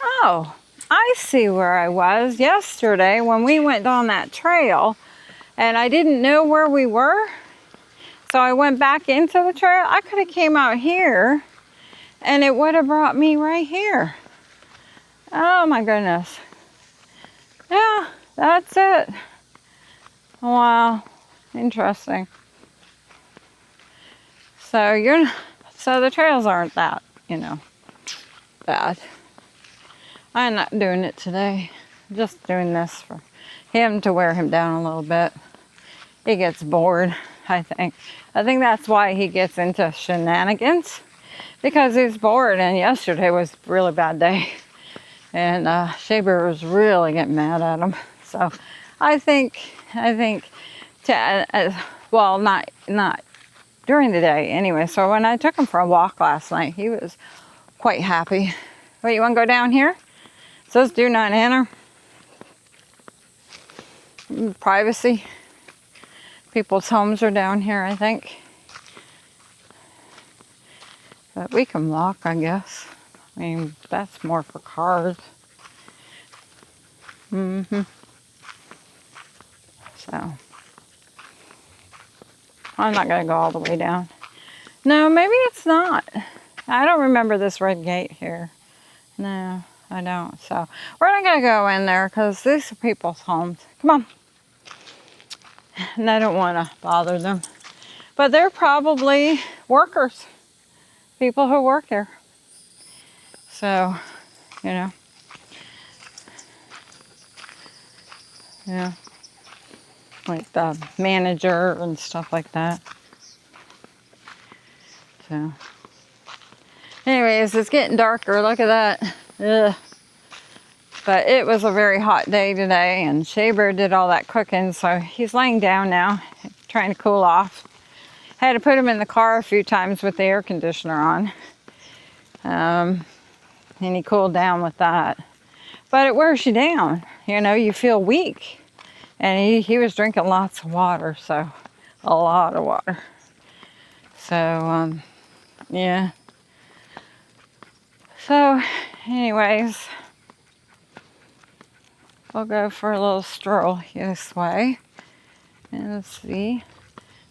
Oh, I see where I was yesterday when we went on that trail and I didn't know where we were. So I went back into the trail. I could have came out here and it would have brought me right here. Oh my goodness. Yeah, that's it. Wow, interesting. So so the trails aren't that, bad. I'm not doing it today. Just doing this for him to wear him down a little bit. He gets bored, I think. I think that's why he gets into shenanigans, because he's bored, and yesterday was a really bad day. And Shaber was really getting mad at him. So I think well, not during the day anyway. So when I took him for a walk last night, he was quite happy. Wait, you want to go down here? It says do not enter. Privacy. People's homes are down here, I think. But we can walk, I guess. I mean, that's more for cars. So, I'm not going to go all the way down. No, maybe it's not. I don't remember this red gate here. No, I don't. So, we're not going to go in there because these are people's homes. Come on. And I don't want to bother them. But they're probably workers. People who work here. So, yeah. Like the manager and stuff like that. So, anyways, it's getting darker. Look at that. Ugh. But it was a very hot day today, and Shaber did all that cooking, so he's laying down now, trying to cool off. Had to put him in the car a few times with the air conditioner on. And he cooled down with that. But it wears you down. You feel weak. And he was drinking lots of water, so a lot of water. So, yeah. So, anyways, we'll go for a little stroll this way. And let's see.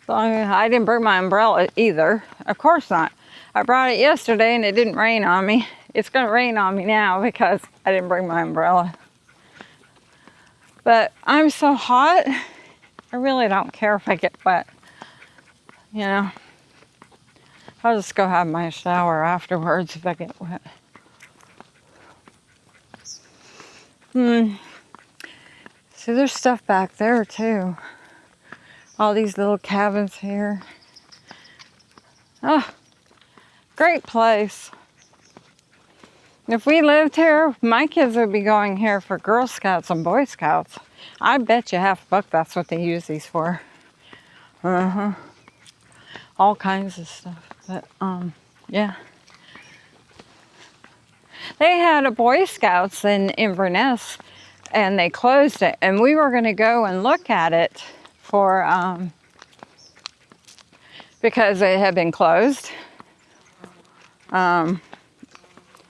I didn't bring my umbrella either. Of course not. I brought it yesterday and it didn't rain on me. It's going to rain on me now because I didn't bring my umbrella. But I'm so hot, I really don't care if I get wet. I'll just go have my shower afterwards if I get wet. See, there's stuff back there too. All these little cabins here. Oh, great place. If we lived here, my kids would be going here for Girl Scouts and Boy Scouts. I bet you $50 that's what they use these for. All kinds of stuff. But, yeah. They had a Boy Scouts in Inverness, and they closed it. And we were going to go and look at it for, because it had been closed.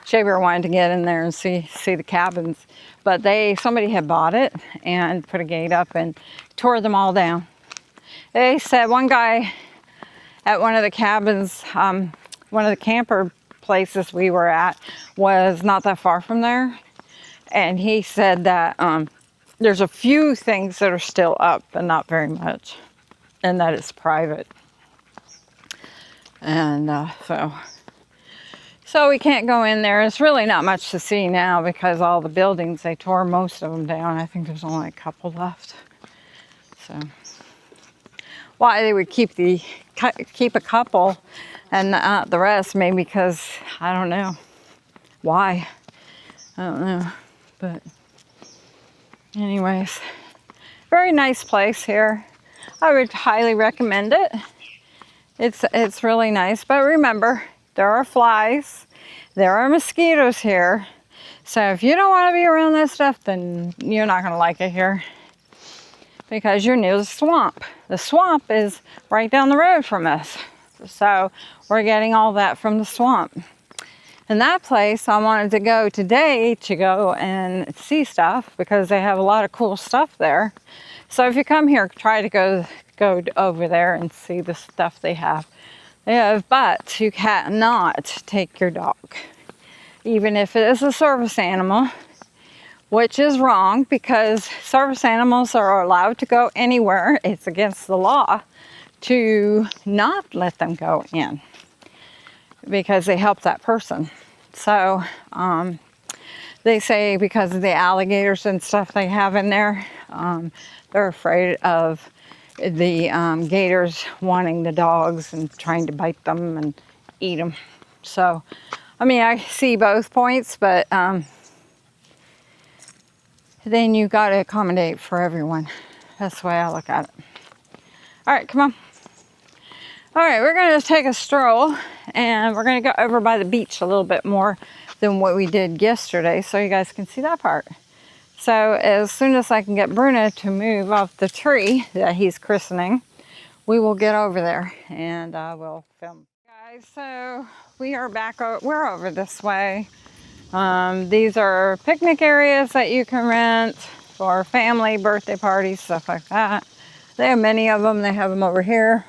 Shaver wanted to get in there and see the cabins, but somebody had bought it and put a gate up and tore them all down. They said one guy at one of the cabins, one of the camper places we were at was not that far from there, and he said that there's a few things that are still up, but not very much, and that it's private. And so we can't go in there. It's really not much to see now because all the buildings, they tore most of them down. I think there's only a couple left. So why they would keep a couple and not the rest, maybe because, I don't know why. I don't know. But anyways, very nice place here. I would highly recommend it. It's really nice, but remember, there are flies, there are mosquitoes here. So if you don't want to be around that stuff, then you're not going to like it here. because you're near the swamp. The swamp is right down the road from us. So we're getting all that from the swamp. And that place I wanted to go today to go and see stuff because they have a lot of cool stuff there. So if you come here, try to go over there and see the stuff they have. But you cannot take your dog, even if it is a service animal, which is wrong because service animals are allowed to go anywhere. It's against the law to not let them go in because they help that person. So they say because of the alligators and stuff they have in there, they're afraid of the gators wanting the dogs and trying to bite them and eat them. So, I mean, I see both points, but then you got to accommodate for everyone. That's the way I look at it. All right, come on. All right, we're going to take a stroll, and we're going to go over by the beach a little bit more than what we did yesterday, so you guys can see that part. So as soon as I can get Bruno to move off the tree that he's christening, we will get over there and we'll film. Guys, so we are back, we're over this way. These are picnic areas that you can rent for family, birthday parties, stuff like that. They have many of them. They have them over here.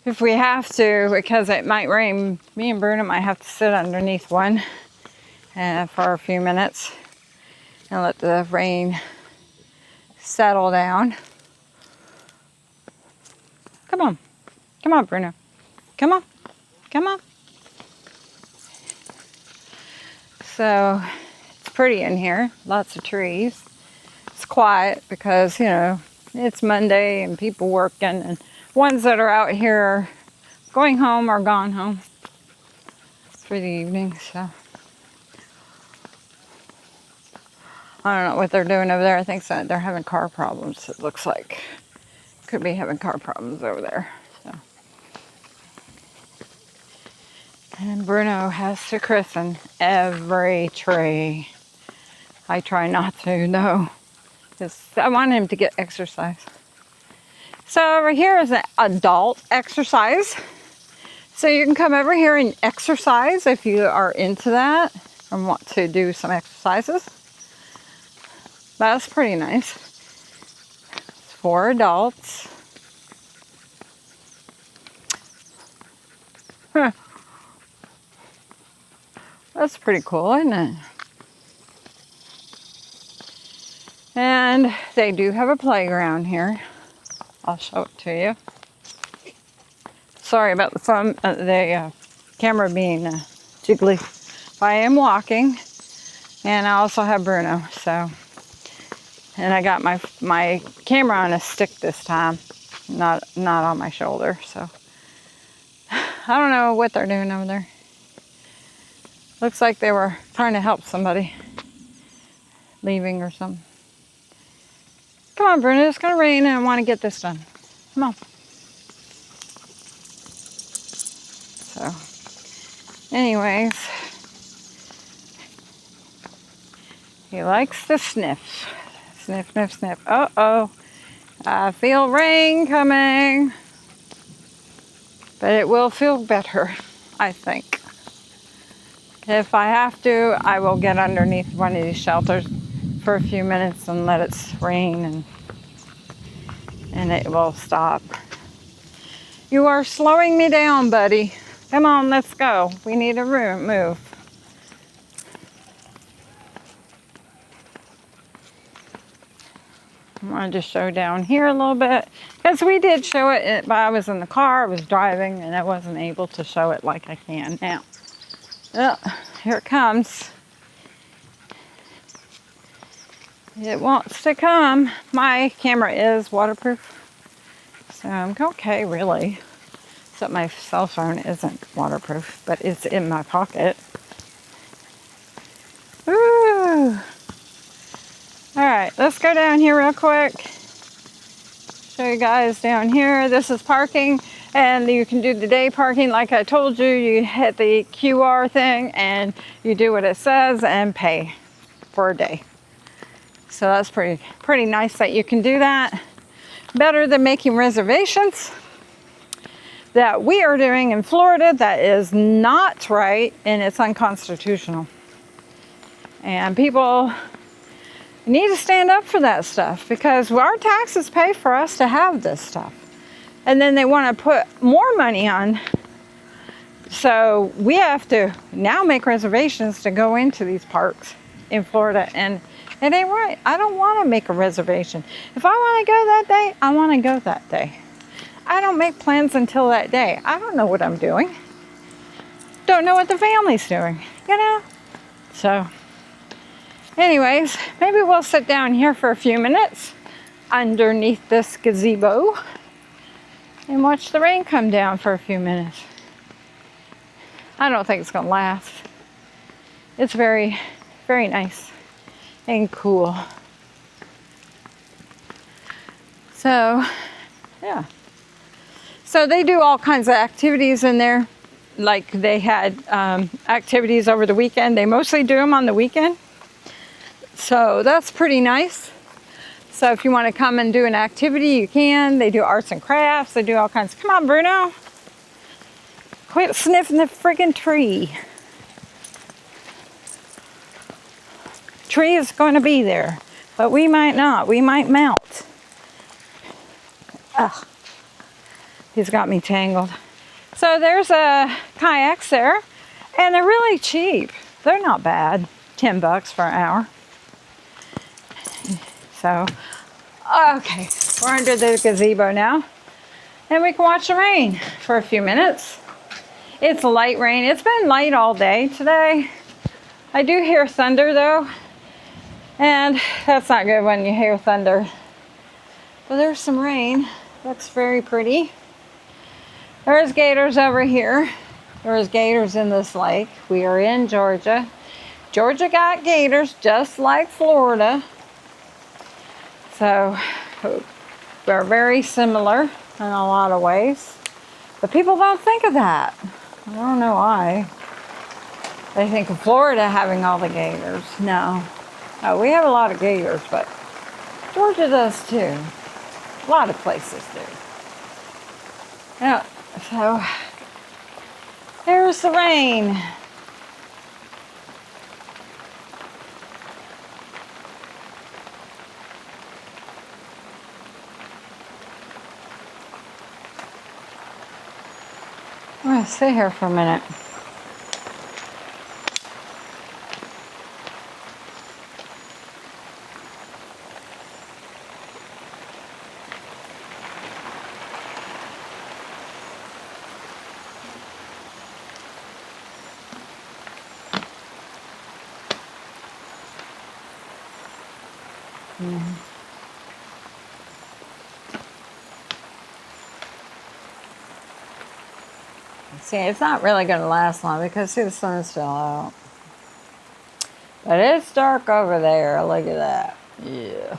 If we have to, because it might rain, me and Bruno might have to sit underneath one for a few minutes and let the rain settle down. Come on. Come on, Bruno. Come on. Come on. So it's pretty in here. Lots of trees. It's quiet because, you know, it's Monday and people working, and ones that are out here going home are gone home for the evening. So I don't know what they're doing over there. I think so. They're having car problems, it looks like. Could be having car problems over there. So. And Bruno has to christen every tree. I try not to, though, because I want him to get exercise. So over here is an adult exercise. So you can come over here and exercise if you are into that and want to do some exercises. That's pretty nice. It's for adults. Huh. That's pretty cool, isn't it? And they do have a playground here. I'll show it to you. Sorry about the phone, the camera being jiggly. I am walking, and I also have Bruno. So, and I got my camera on a stick this time, not on my shoulder. So, I don't know what they're doing over there. Looks like they were trying to help somebody leaving or something. Come on, Bruno, it's gonna rain and I want to get this done. Come on. So, anyways, he likes to sniff. Sniff, sniff, sniff. Uh-oh, I feel rain coming. But it will feel better, I think. If I have to, I will get underneath one of these shelters for a few minutes and let it rain and it will stop. You are slowing me down, buddy. Come on, let's go. We need a move. I want to just show down here a little bit, because we did show it, but I was in the car, I was driving, and I wasn't able to show it like I can now. Oh, here it comes. It wants to come. My camera is waterproof, so I'm okay, really. Except my cell phone isn't waterproof, but it's in my pocket. Woo! All right, let's go down here real quick. Show you guys down here. This is parking, and you can do the day parking like I told you. You hit the QR thing and you do what it says and pay for a day. So that's pretty nice that you can do that. Better than making reservations that we are doing in Florida. That is not right, and it's unconstitutional. And people need to stand up for that stuff because our taxes pay for us to have this stuff. And then they want to put more money on. So we have to now make reservations to go into these parks in Florida. And it ain't right. I don't want to make a reservation. If I want to go that day, I want to go that day. I don't make plans until that day. I don't know what I'm doing. Don't know what the family's doing, you know? So, anyways, maybe we'll sit down here for a few minutes underneath this gazebo and watch the rain come down for a few minutes. I don't think it's going to last. It's very, very nice and cool. So, yeah. So they do all kinds of activities in there. Like they had activities over the weekend. They mostly do them on the weekend. So that's pretty nice. So if you want to come and do an activity, you can. They do arts and crafts. They do all kinds. Come on, Bruno. Quit sniffing the friggin' tree. Tree is going to be there, but we might not. We might melt. Ugh. He's got me tangled. So there's kayaks there, and they're really cheap. They're not bad. $10 for an hour. So, okay, we're under the gazebo now, and we can watch the rain for a few minutes. It's light rain. It's been light all day today. I do hear thunder though, and that's not good when you hear thunder. But there's some rain. Looks very pretty. There's gators over here. There's gators in this lake. We are in Georgia. Georgia got gators just like Florida. So we're very similar in a lot of ways. But people don't think of that. I don't know why. They think of Florida having all the gators. No. Oh, we have a lot of gators, but Georgia does too. A lot of places do. Yeah, so there's the rain. I'm going to sit here for a minute. See, it's not really going to last long because see, the sun's still out. But it's dark over there. Look at that. Yeah.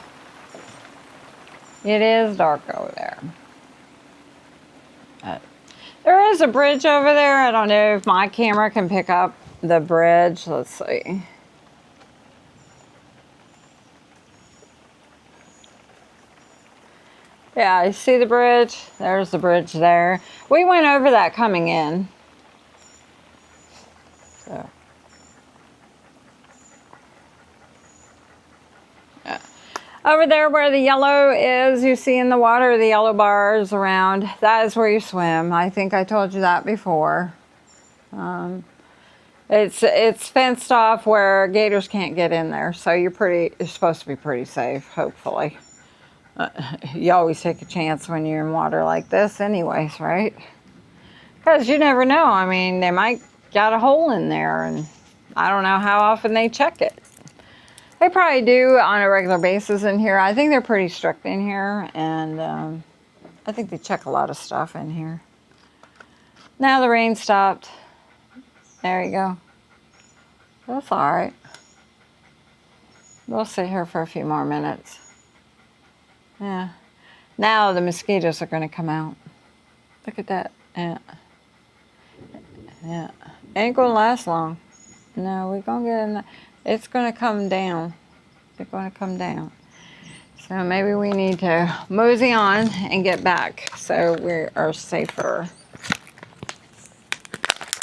It is dark over there. There is a bridge over there. I don't know if my camera can pick up the bridge. Let's see. Yeah, you see the bridge? There's the bridge there. We went over that coming in. So. Yeah. Over there where the yellow is, you see in the water, the yellow bars around, that is where you swim. I think I told you that before. It's fenced off where gators can't get in there, so you're supposed to be pretty safe, hopefully. You always take a chance when you're in water like this anyways, right? Because you never know. I mean, they might got a hole in there, and I don't know how often they check it. They probably do on a regular basis in here. I think they're pretty strict in here, and I think they check a lot of stuff in here. Now the rain stopped. There you go. That's all right. We'll sit here for a few more minutes. Yeah. Now the mosquitoes are going to come out. Look at that. Yeah. Yeah. Ain't going to last long. No, we're going to get in. It's going to come down. they're going to come down. So maybe we need to mosey on and get back so we are safer.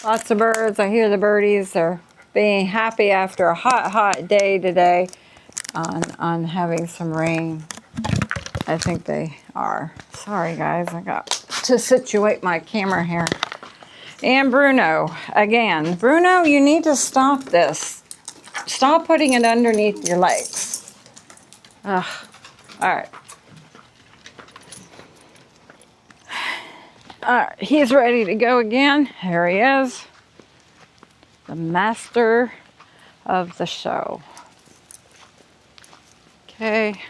Lots of birds. I hear the birdies are being happy after a hot day today on having some rain. I think they are. Sorry guys, I got to situate my camera here. And Bruno, again. Bruno, you need to stop this. Stop putting it underneath your legs. Ugh. All right. All right, he's ready to go again. Here he is. The master of the show. Okay.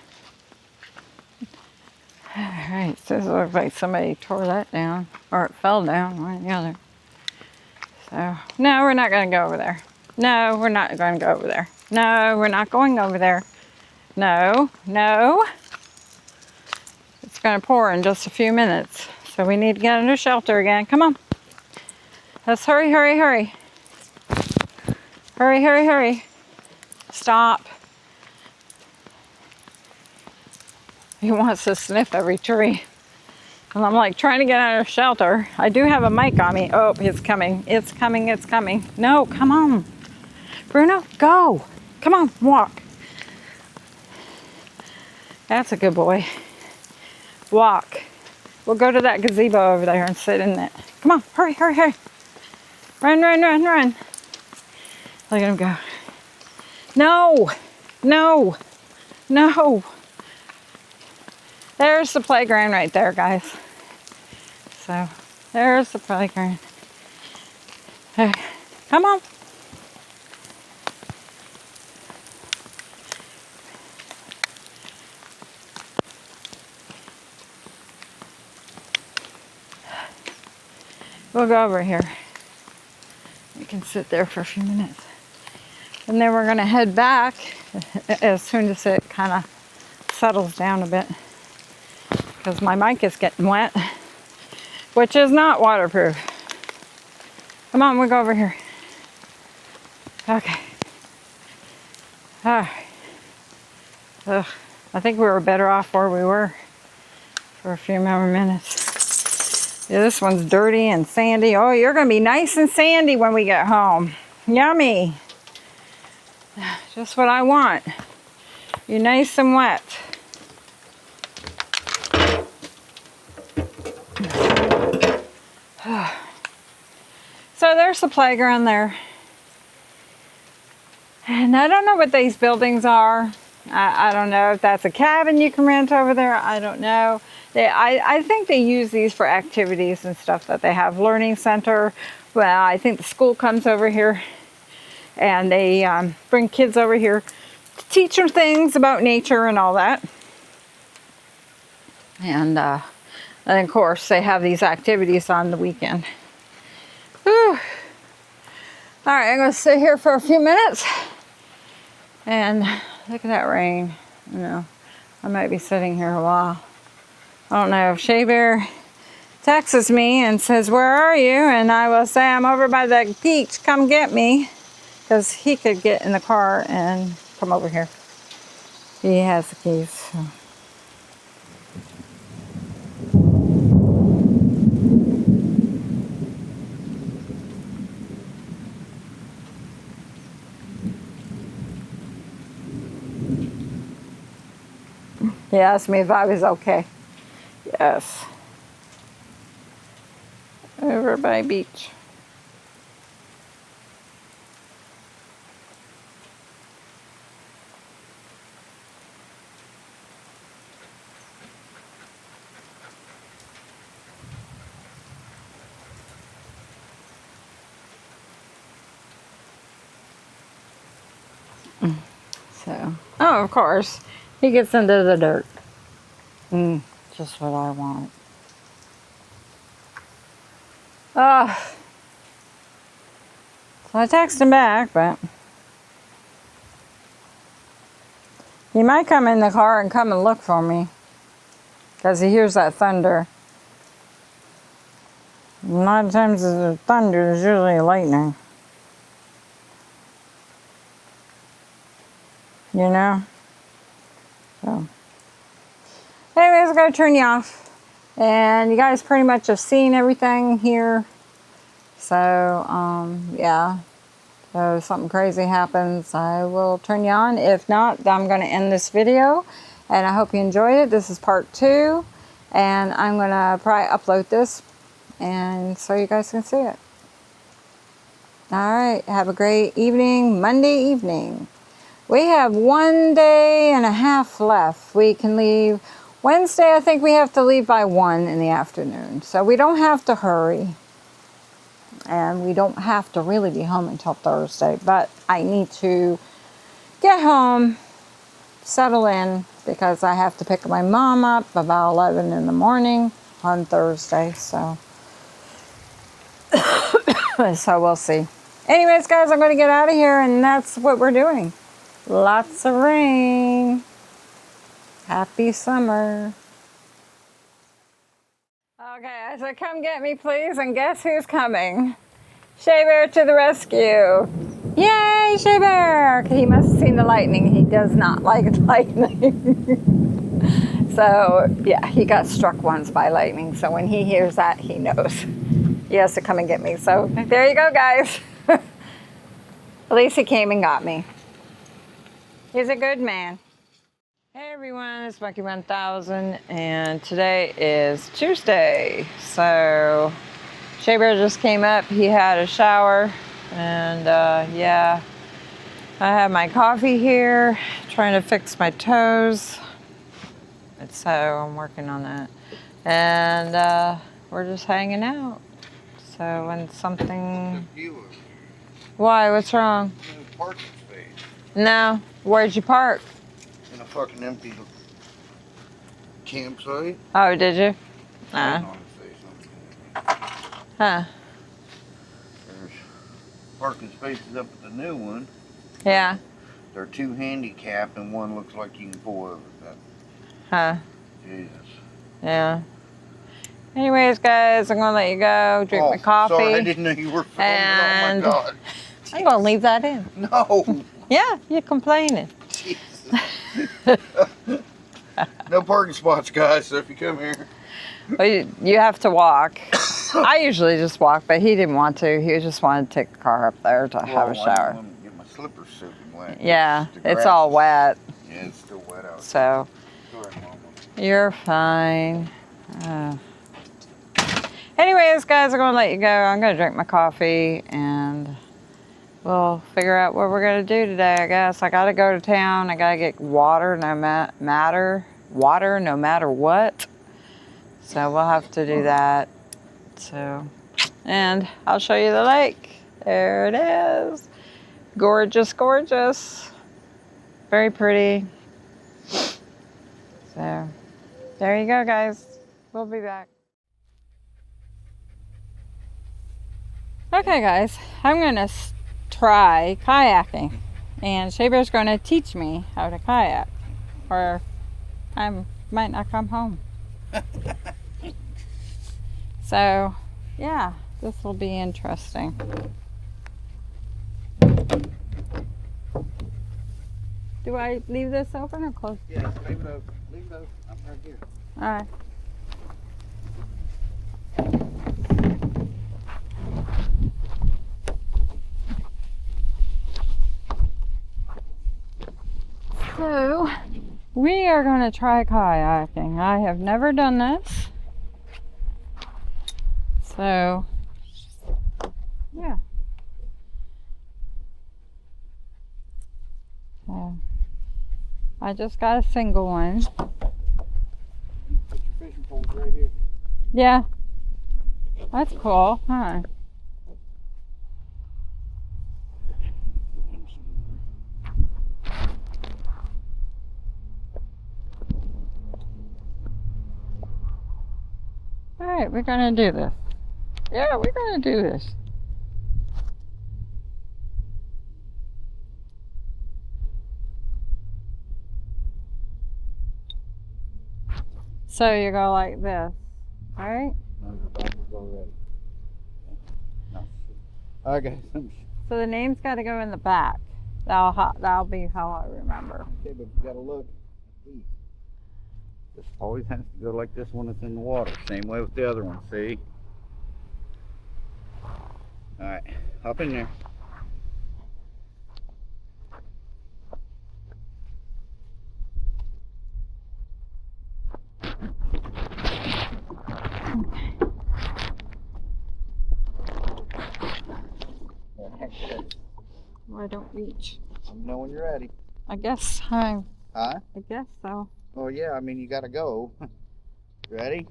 All right, so it looks like somebody tore that down, or it fell down, one or the other. So, no, we're not going to go over there. No, we're not going to go over there. No, we're not going over there. No, no. It's going to pour in just a few minutes. So we need to get under shelter again. Come on. Let's hurry, hurry, hurry. Hurry, hurry, hurry. Stop. He wants to sniff every tree. And I'm like trying to get under shelter. I do have a mic on me. Oh, it's coming. It's coming. It's coming. No, come on. Bruno, go. Come on, walk. That's a good boy. Walk. We'll go to that gazebo over there and sit in it. Come on, hurry, hurry, hurry. Run, run, run, run. Look at him go. No, no, no. There's the playground right there, guys. So, there's the playground. Hey, come on. We'll go over here. We can sit there for a few minutes. And then we're going to head back as soon as it kind of settles down a bit. Because my mic is getting wet, which is not waterproof. Come on, we'll go over here. Okay. All right. Ugh. I think we were better off where we were for a few more minutes. Yeah, this one's dirty and sandy. Oh, you're going to be nice and sandy when we get home. Yummy. Just what I want. You're nice and wet. So there's the playground there. And I don't know what these buildings are. I don't know if that's a cabin you can rent over there. I don't know. I think they use these for activities and stuff that they have. Learning center. Well, I think the school comes over here and they bring kids over here to teach them things about nature and all that. And of course, they have these activities on the weekend. Whew. All right, I'm going to sit here for a few minutes. And look at that rain. You know, I might be sitting here a while. I don't know if Shea Bear texts me and says, "Where are you?" And I will say, "I'm over by the beach. Come get me." Because he could get in the car and come over here. He has the keys. So. He asked me if I was okay. Yes. Over by beach. So, oh, of course, he gets into the dirt. Just what I want. So I text him back, but he might come in the car and come and look for me because he hears that thunder. A lot of times the thunder is usually lightning. You know? So, anyways, I'm going to turn you off. And you guys pretty much have seen everything here. So, yeah. So if something crazy happens, I will turn you on. If not, I'm going to end this video. And I hope you enjoyed it. This is part 2. And I'm going to probably upload this, and so you guys can see it. All right. Have a great evening, Monday evening. We have 1 day and a half left. We can leave Wednesday. I think we have to leave by 1 in the afternoon. So we don't have to hurry. And we don't have to really be home until Thursday. But I need to get home, settle in, because I have to pick my mom up about 11 in the morning on Thursday. So, so we'll see. Anyways, guys, I'm going to get out of here, and that's what we're doing. Lots of rain. Happy summer. Okay, so come get me, please, and guess who's coming? Shea Bear to the rescue. Yay, Shea Bear! He must have seen the lightning. He does not like lightning. So, yeah, he got struck once by lightning. So when he hears that, he knows he has to come and get me. So there you go, guys. At least he came and got me. He's a good man. Hey everyone, it's Monkey 1000, and today is Tuesday. So Shea Bear just came up. He had a shower, and yeah, I have my coffee here, trying to fix my toes. And so I'm working on that, and we're just hanging out. So when something, why? What's wrong? Parking space. No, where'd you park? In a fucking empty campsite. Oh, did you? Huh? Huh? There's parking spaces up at the new one. Yeah. They're 2 handicapped, and one looks like you can pull over. Huh? Jesus. Yeah. Anyways, guys, I'm gonna let you go. Drink my coffee. Sorry, I didn't know you were filming. And oh my God. I'm gonna leave that in. No. Yeah, you're complaining. Jesus. No parking spots, guys. So if you come here, Well, you have to walk. I usually just walk, but he didn't want to. He just wanted to take the car up there to have a shower. I want to get my slippers soaking wet. Yeah, it's all wet. Yeah, it's still wet out. So, Sorry, Mama. you're fine. Anyways, guys, I'm gonna let you go. I'm gonna drink my coffee, and we'll figure out what we're gonna do today. I guess I gotta go to town. I gotta get water, no matter what. So we'll have to do that. So, and I'll show you the lake. There it is. Gorgeous, gorgeous. Very pretty. So, there you go, guys. We'll be back. Okay, guys, I'm gonna try kayaking, and Shea Bear's gonna teach me how to kayak, or I might not come home. So, yeah, this will be interesting. Do I leave this open or close? Yeah, leave it open. Leave it open. I'm right here. All right. So, we are going to try kayaking. I have never done this. So, yeah. So, I just got a single one. Put your fishing poles right here. Yeah. That's cool, huh? Alright, we're gonna do this. Yeah, we're gonna do this. So you go like this, alright? No, the back is already. No. Okay. So the name's gotta go in the back. That'll be how I remember. Okay, but you gotta look. east. This always has to go like this when it's in the water. Same way with the other one, see? Alright, hop in there. I don't reach. Let me know when you're ready. I guess I Huh? guess so. Oh yeah, I mean you gotta go. Ready?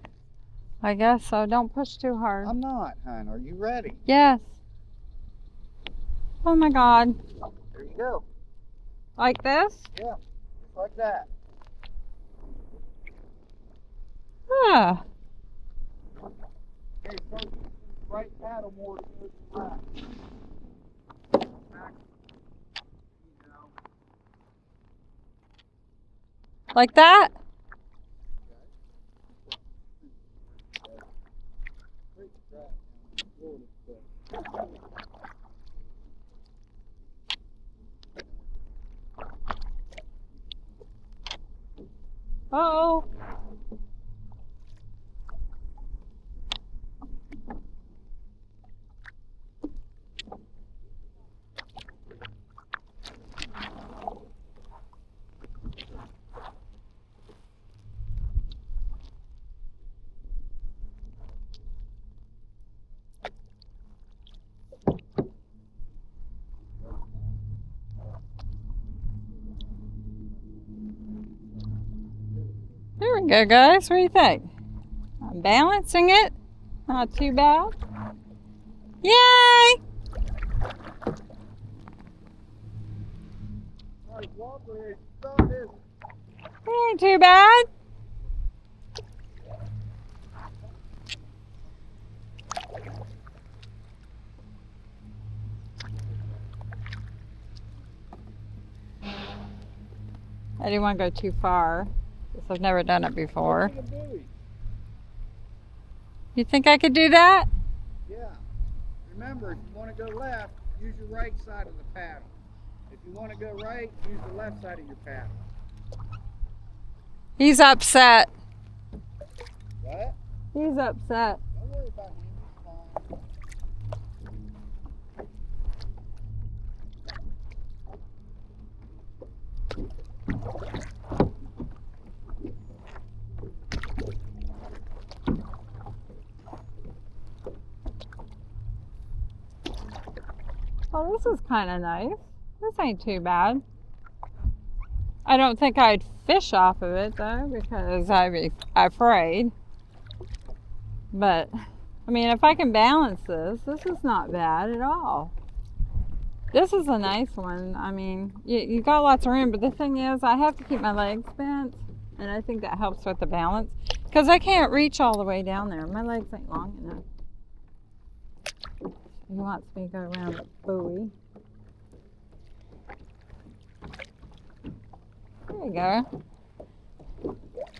I guess so. Don't push too hard. I'm not, hon. Are you ready? Yes. Oh my God. There you go. Like this? Yeah, just like that. Ah. Okay, so use the right paddle more than the left. Back, you know. Like that? Uh-oh. There we go, guys. What do you think? I'm balancing it. Not too bad. Yay! It ain't too bad. I didn't want to go too far because I've never done it before. You think I could do that? Yeah. Remember, if you want to go left, use your right side of the paddle. If you want to go right, use the left side of your paddle. He's upset. What? He's upset. Don't worry about him. He's fine. Oh, this is kind of nice. This ain't too bad. I don't think I'd fish off of it though because I'd be afraid. But, I mean, if I can balance this, this is not bad at all. This is a nice one. I mean, you got lots of room, but the thing is, I have to keep my legs bent, and I think that helps with the balance because I can't reach all the way down there. My legs ain't long enough. He wants me to go around the buoy. There you go.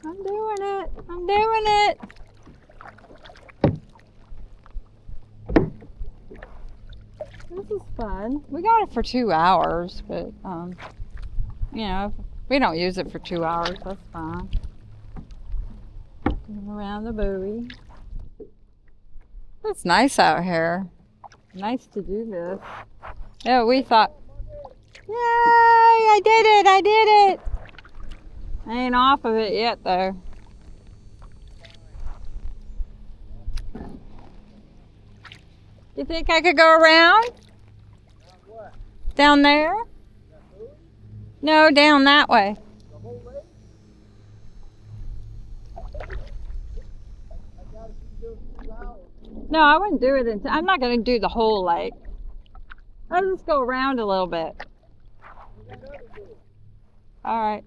I'm doing it. I'm doing it. This is fun. We got it for 2 hours, but you know, if we don't use it for 2 hours. That's fine. Around the buoy. It's nice out here. Nice to do this. Yeah, we thought, yay! I did it! I did it! I ain't off of it yet, though. You think I could go around? What? Down there? No, down that way. The whole lake? I gotta keep doing 2 hours. No, I wouldn't do it. I'm not going to do the whole lake. I'll just go around a little bit. All right.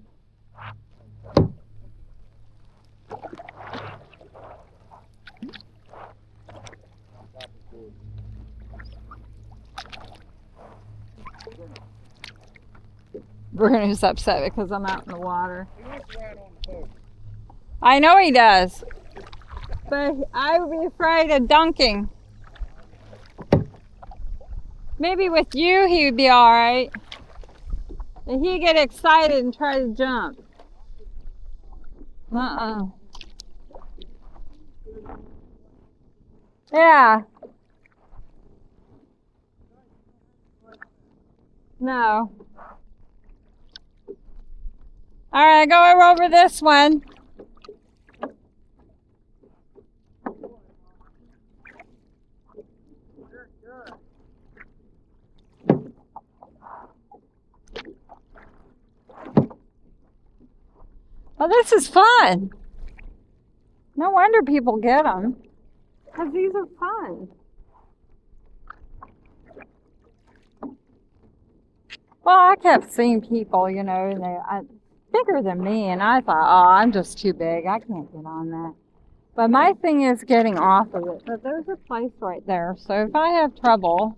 Bruno's upset because I'm out in the water. He wants to ride on the boat. I know he does. But I would be afraid of dunking. Maybe with you he would be all right. And he'd get excited and try to jump. Uh-uh. Yeah. No. All right, go over this one. Oh, this is fun. No wonder people get them. Because these are fun. Well, I kept seeing people, you know, and they're bigger than me, and I thought, oh, I'm just too big. I can't get on that. But my thing is getting off of it. But there's a place right there. So if I have trouble,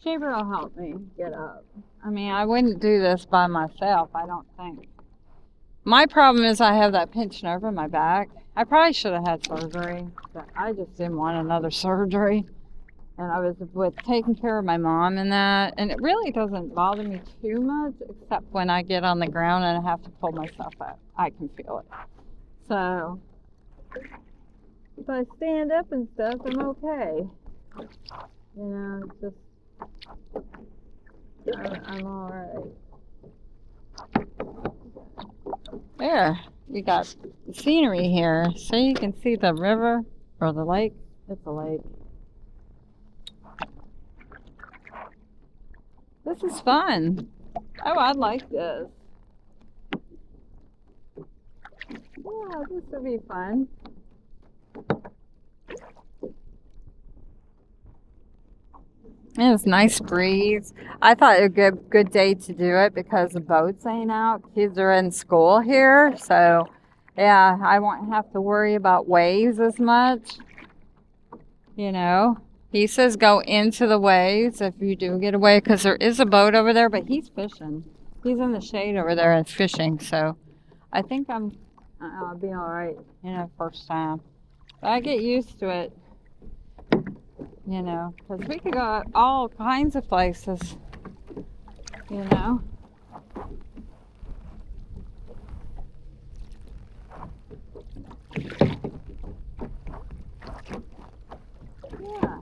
Shaver will help me get up. I mean, I wouldn't do this by myself, I don't think. My problem is I have that pinched nerve in my back. I probably should have had surgery, but I just didn't want another surgery. And I was with taking care of my mom and that, and it really doesn't bother me too much, except when I get on the ground and I have to pull myself up. I can feel it. So if I stand up and stuff, I'm okay. You know, it's just I'm all right. There, we got the scenery here, so you can see the river or the lake. It's a lake. This is fun. Oh, I like this. Yeah, this would be fun. It was nice breeze. I thought it would be a good day to do it because the boats ain't out. Kids are in school here, so yeah, I won't have to worry about waves as much. You know, he says go into the waves if you do get away because there is a boat over there, but he's fishing. He's in the shade over there and fishing, so I think I'll be all right, you know, first time. But I get used to it. You know, because we could go all kinds of places, you know. Yeah.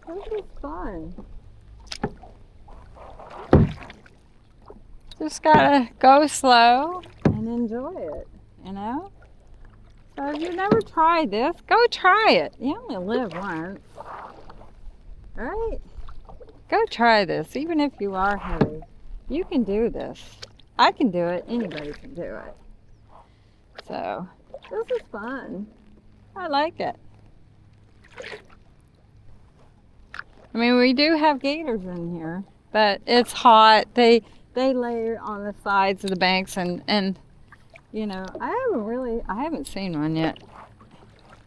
This is fun. Just gotta go slow and enjoy it, you know? So if you've never tried this, go try it. You only live once, right? Go try this, even if you are heavy. You can do this. I can do it. Anybody can do it. So this is fun. I like it. I mean, we do have gators in here, but it's hot. They lay on the sides of the banks, and you know, I haven't seen one yet.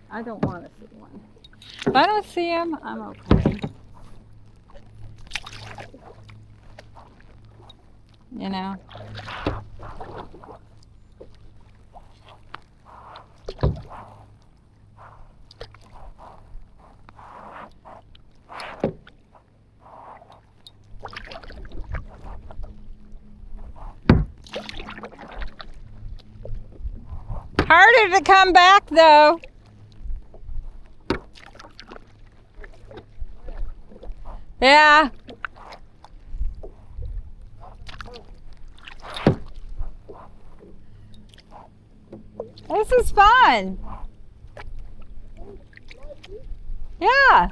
I don't want to see one. If I don't see them, I'm okay. You know. Harder to come back though. Yeah. This is fun. Yeah.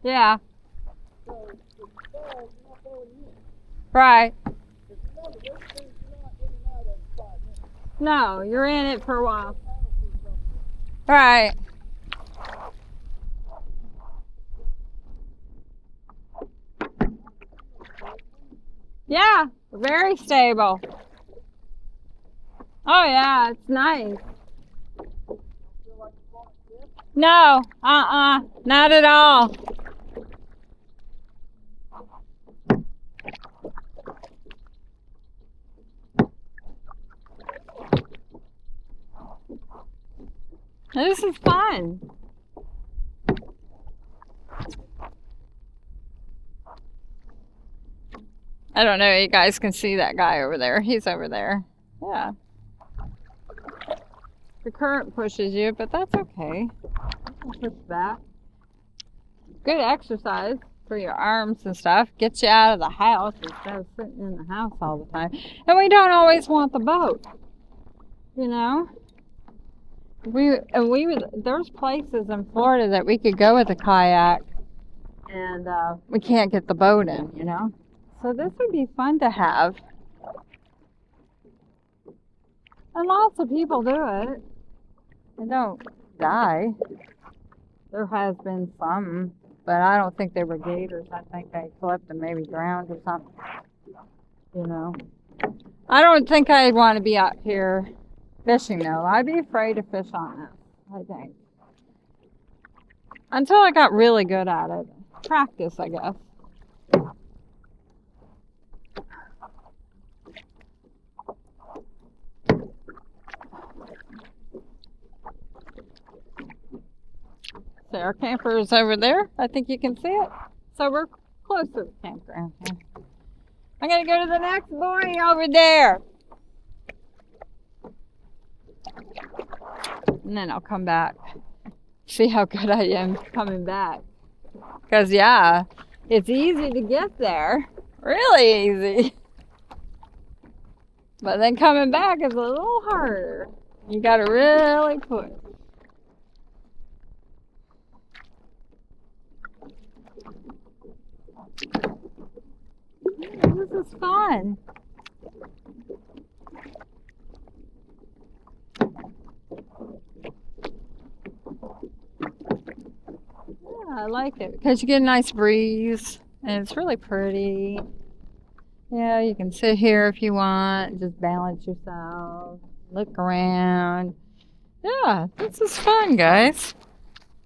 Yeah. Right. No, you're in it for a while. Right. Yeah, very stable. Oh yeah, it's nice. No, not at all. This is fun. I don't know, you guys can see that guy over there. He's over there. Yeah. The current pushes you, but that's okay. Push back. Good exercise for your arms and stuff. Gets you out of the house instead of sitting in the house all the time. And we don't always want the boat, you know? There's places in Florida that we could go with a kayak, and we can't get the boat in, you know? So this would be fun to have. And lots of people do it and don't die. There has been some, but I don't think they were gators. I think they slipped and maybe drowned or something, you know? I don't think I'd want to be out here fishing, though. I'd be afraid to fish on this, I think. Until I got really good at it. Practice, I guess. So our camper is over there. I think you can see it. So we're close to the campground here. I'm going to go to the next boy over there. And then I'll come back. See how good I am coming back. Because, yeah, it's easy to get there. Really easy. But then coming back is a little harder. You got to really push. This is fun. Yeah, I like it because you get a nice breeze and it's really pretty. Yeah, you can sit here if you want, just balance yourself, look around. Yeah, this is fun, guys.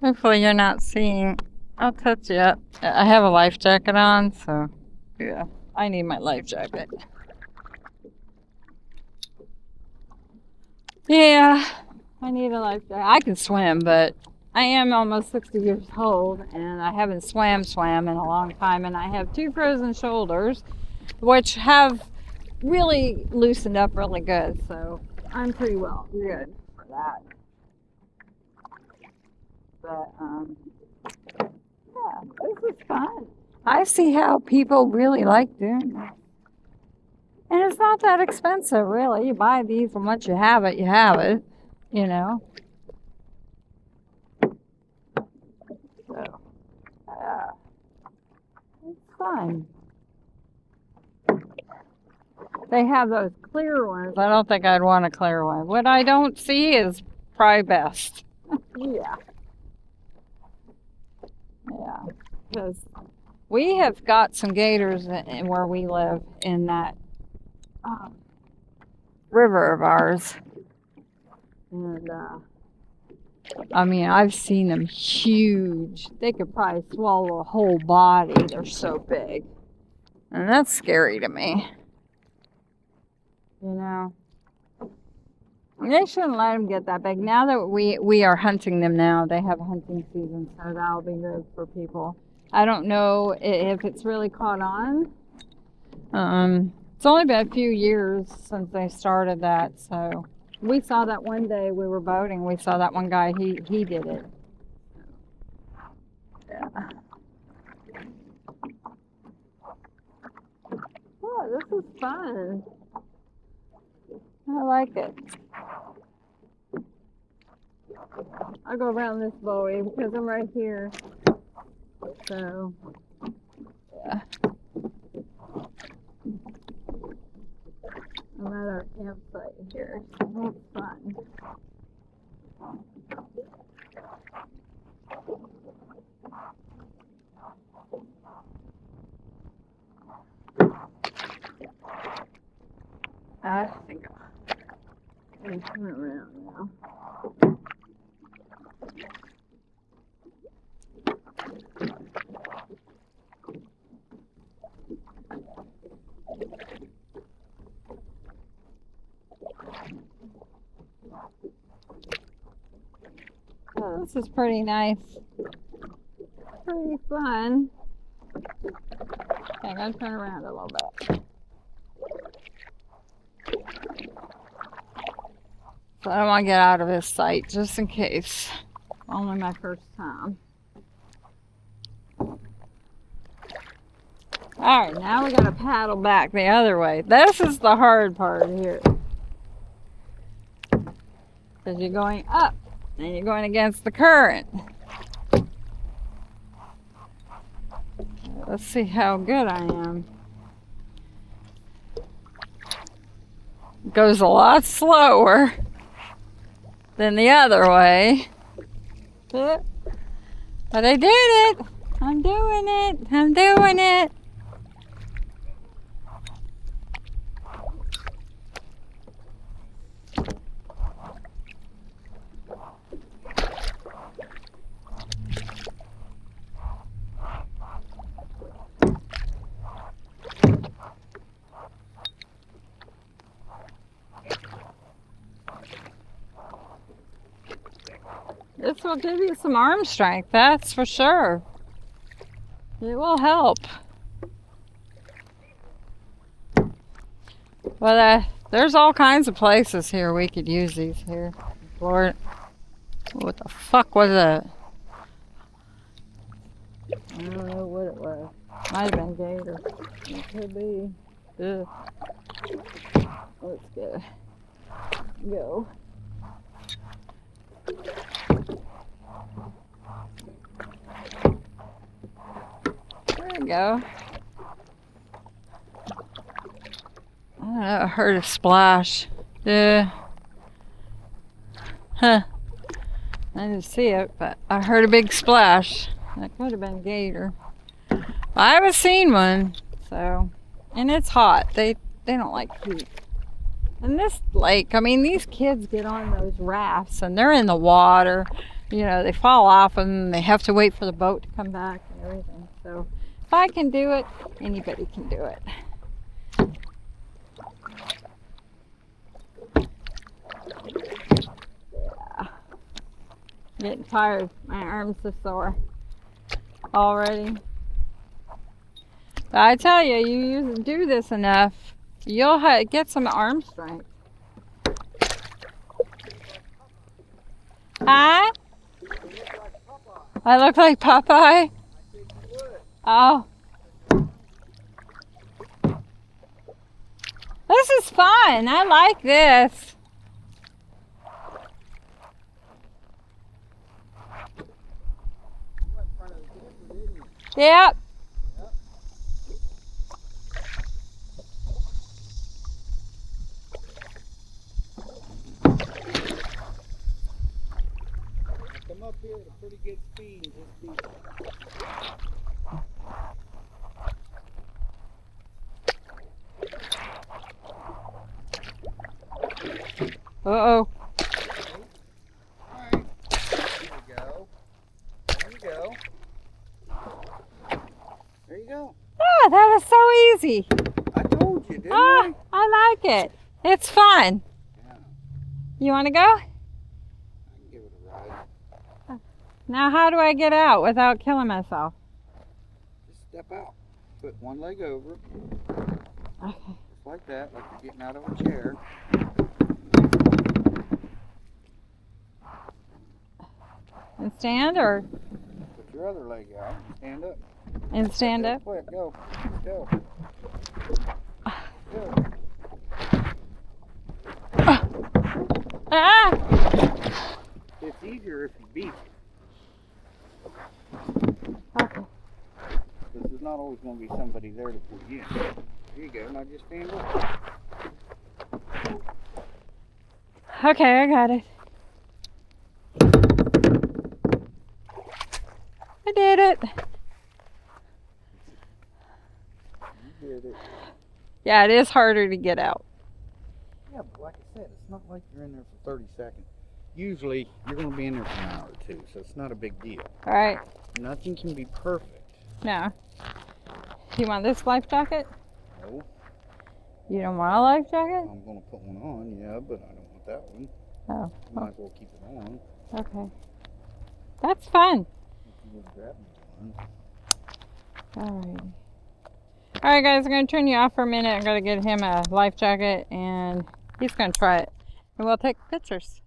Hopefully you're not seeing. I'll touch you up. I have a life jacket on, so yeah, I need my life jacket. Yeah, I need a life jacket. I can swim, but I am almost 60 years old, and I haven't swam in a long time, and I have 2 frozen shoulders, which have really loosened up really good, so I'm pretty well good for that. But, yeah, this is fun. I see how people really like doing this. And it's not that expensive, really. You buy these, and once you have it, you know. So, yeah, it's fun. They have those clear ones. I don't think I'd want a clear one. What I don't see is probably best. Yeah. Yeah. Because we have got some gators where we live in that river of ours. And, I mean, I've seen them huge. They could probably swallow a whole body. They're so big. And that's scary to me. You know? They shouldn't let them get that big. Now that we are hunting them now, they have a hunting season, so that'll be good for people. I don't know if it's really caught on. It's only been a few years since they started that, so we saw that one day we were boating. We saw that one guy, he did it. Yeah. Oh, this is fun. I like it. I'll go around this buoy because I'm right here. So, yeah. I'm at our campsite here. So that's fun. I think I'm coming around now. This is pretty nice. Pretty fun. Okay, I'm gonna turn around a little bit. So I don't want to get out of his sight, just in case. Only my first time. Alright, now we gotta paddle back the other way. This is the hard part here. Because you're going up and you're going against the current. Let's see how good I am. It goes a lot slower than the other way. But I did it. I'm doing it. I'm doing it. This will give you some arm strength, that's for sure. It will help. Well, there's all kinds of places here we could use these here. Lord, what the fuck was that? I don't know what it was. Might have been gator. It could be. Ugh. Let's go. There we go. I don't know, I heard a splash. Huh. I didn't see it, but I heard a big splash. That could have been gator. I haven't seen one, so. And it's hot. They don't like heat. And this lake, I mean, these kids get on those rafts and they're in the water. You know, they fall off and they have to wait for the boat to come back and everything. So if I can do it, anybody can do it. Yeah. Getting tired. My arms are sore already. But I tell you, you do this enough, you'll get some arm strength. Huh? I look like Popeye? Oh. This is fun. I like this. Yep. Come up here at a pretty good speed and just Uh-oh. Alright. There you go. There you go. There you go. Ah, that was so easy. I told you, didn't I? I like it. It's fun. Yeah. You want to go? I can give it a ride. Now how do I get out without killing myself? Just step out. Put one leg over. Okay. Just like that, like you're getting out of a chair. And stand or? Put your other leg out. Stand up. And stand up? Quick, go. Go. Go. Ah! It's easier if you beat. Okay. Because there's not always going to be somebody there to pull you in. There you go. Now just stand up. Okay, I got it. I did it. You did it. Yeah, it is harder to get out. Yeah, but like I said, it's not like you're in there for 30 seconds. Usually, you're going to be in there for an hour or two, so it's not a big deal. All right. Nothing can be perfect. No. You want this life jacket? No. You don't want a life jacket? I'm going to put one on, yeah, but I don't want that one. Oh. Might as well keep it on. Okay. That's fun. Alright. Alright guys, I'm going to turn you off for a minute. I'm going to get him a life jacket and he's going to try it. And we'll take pictures.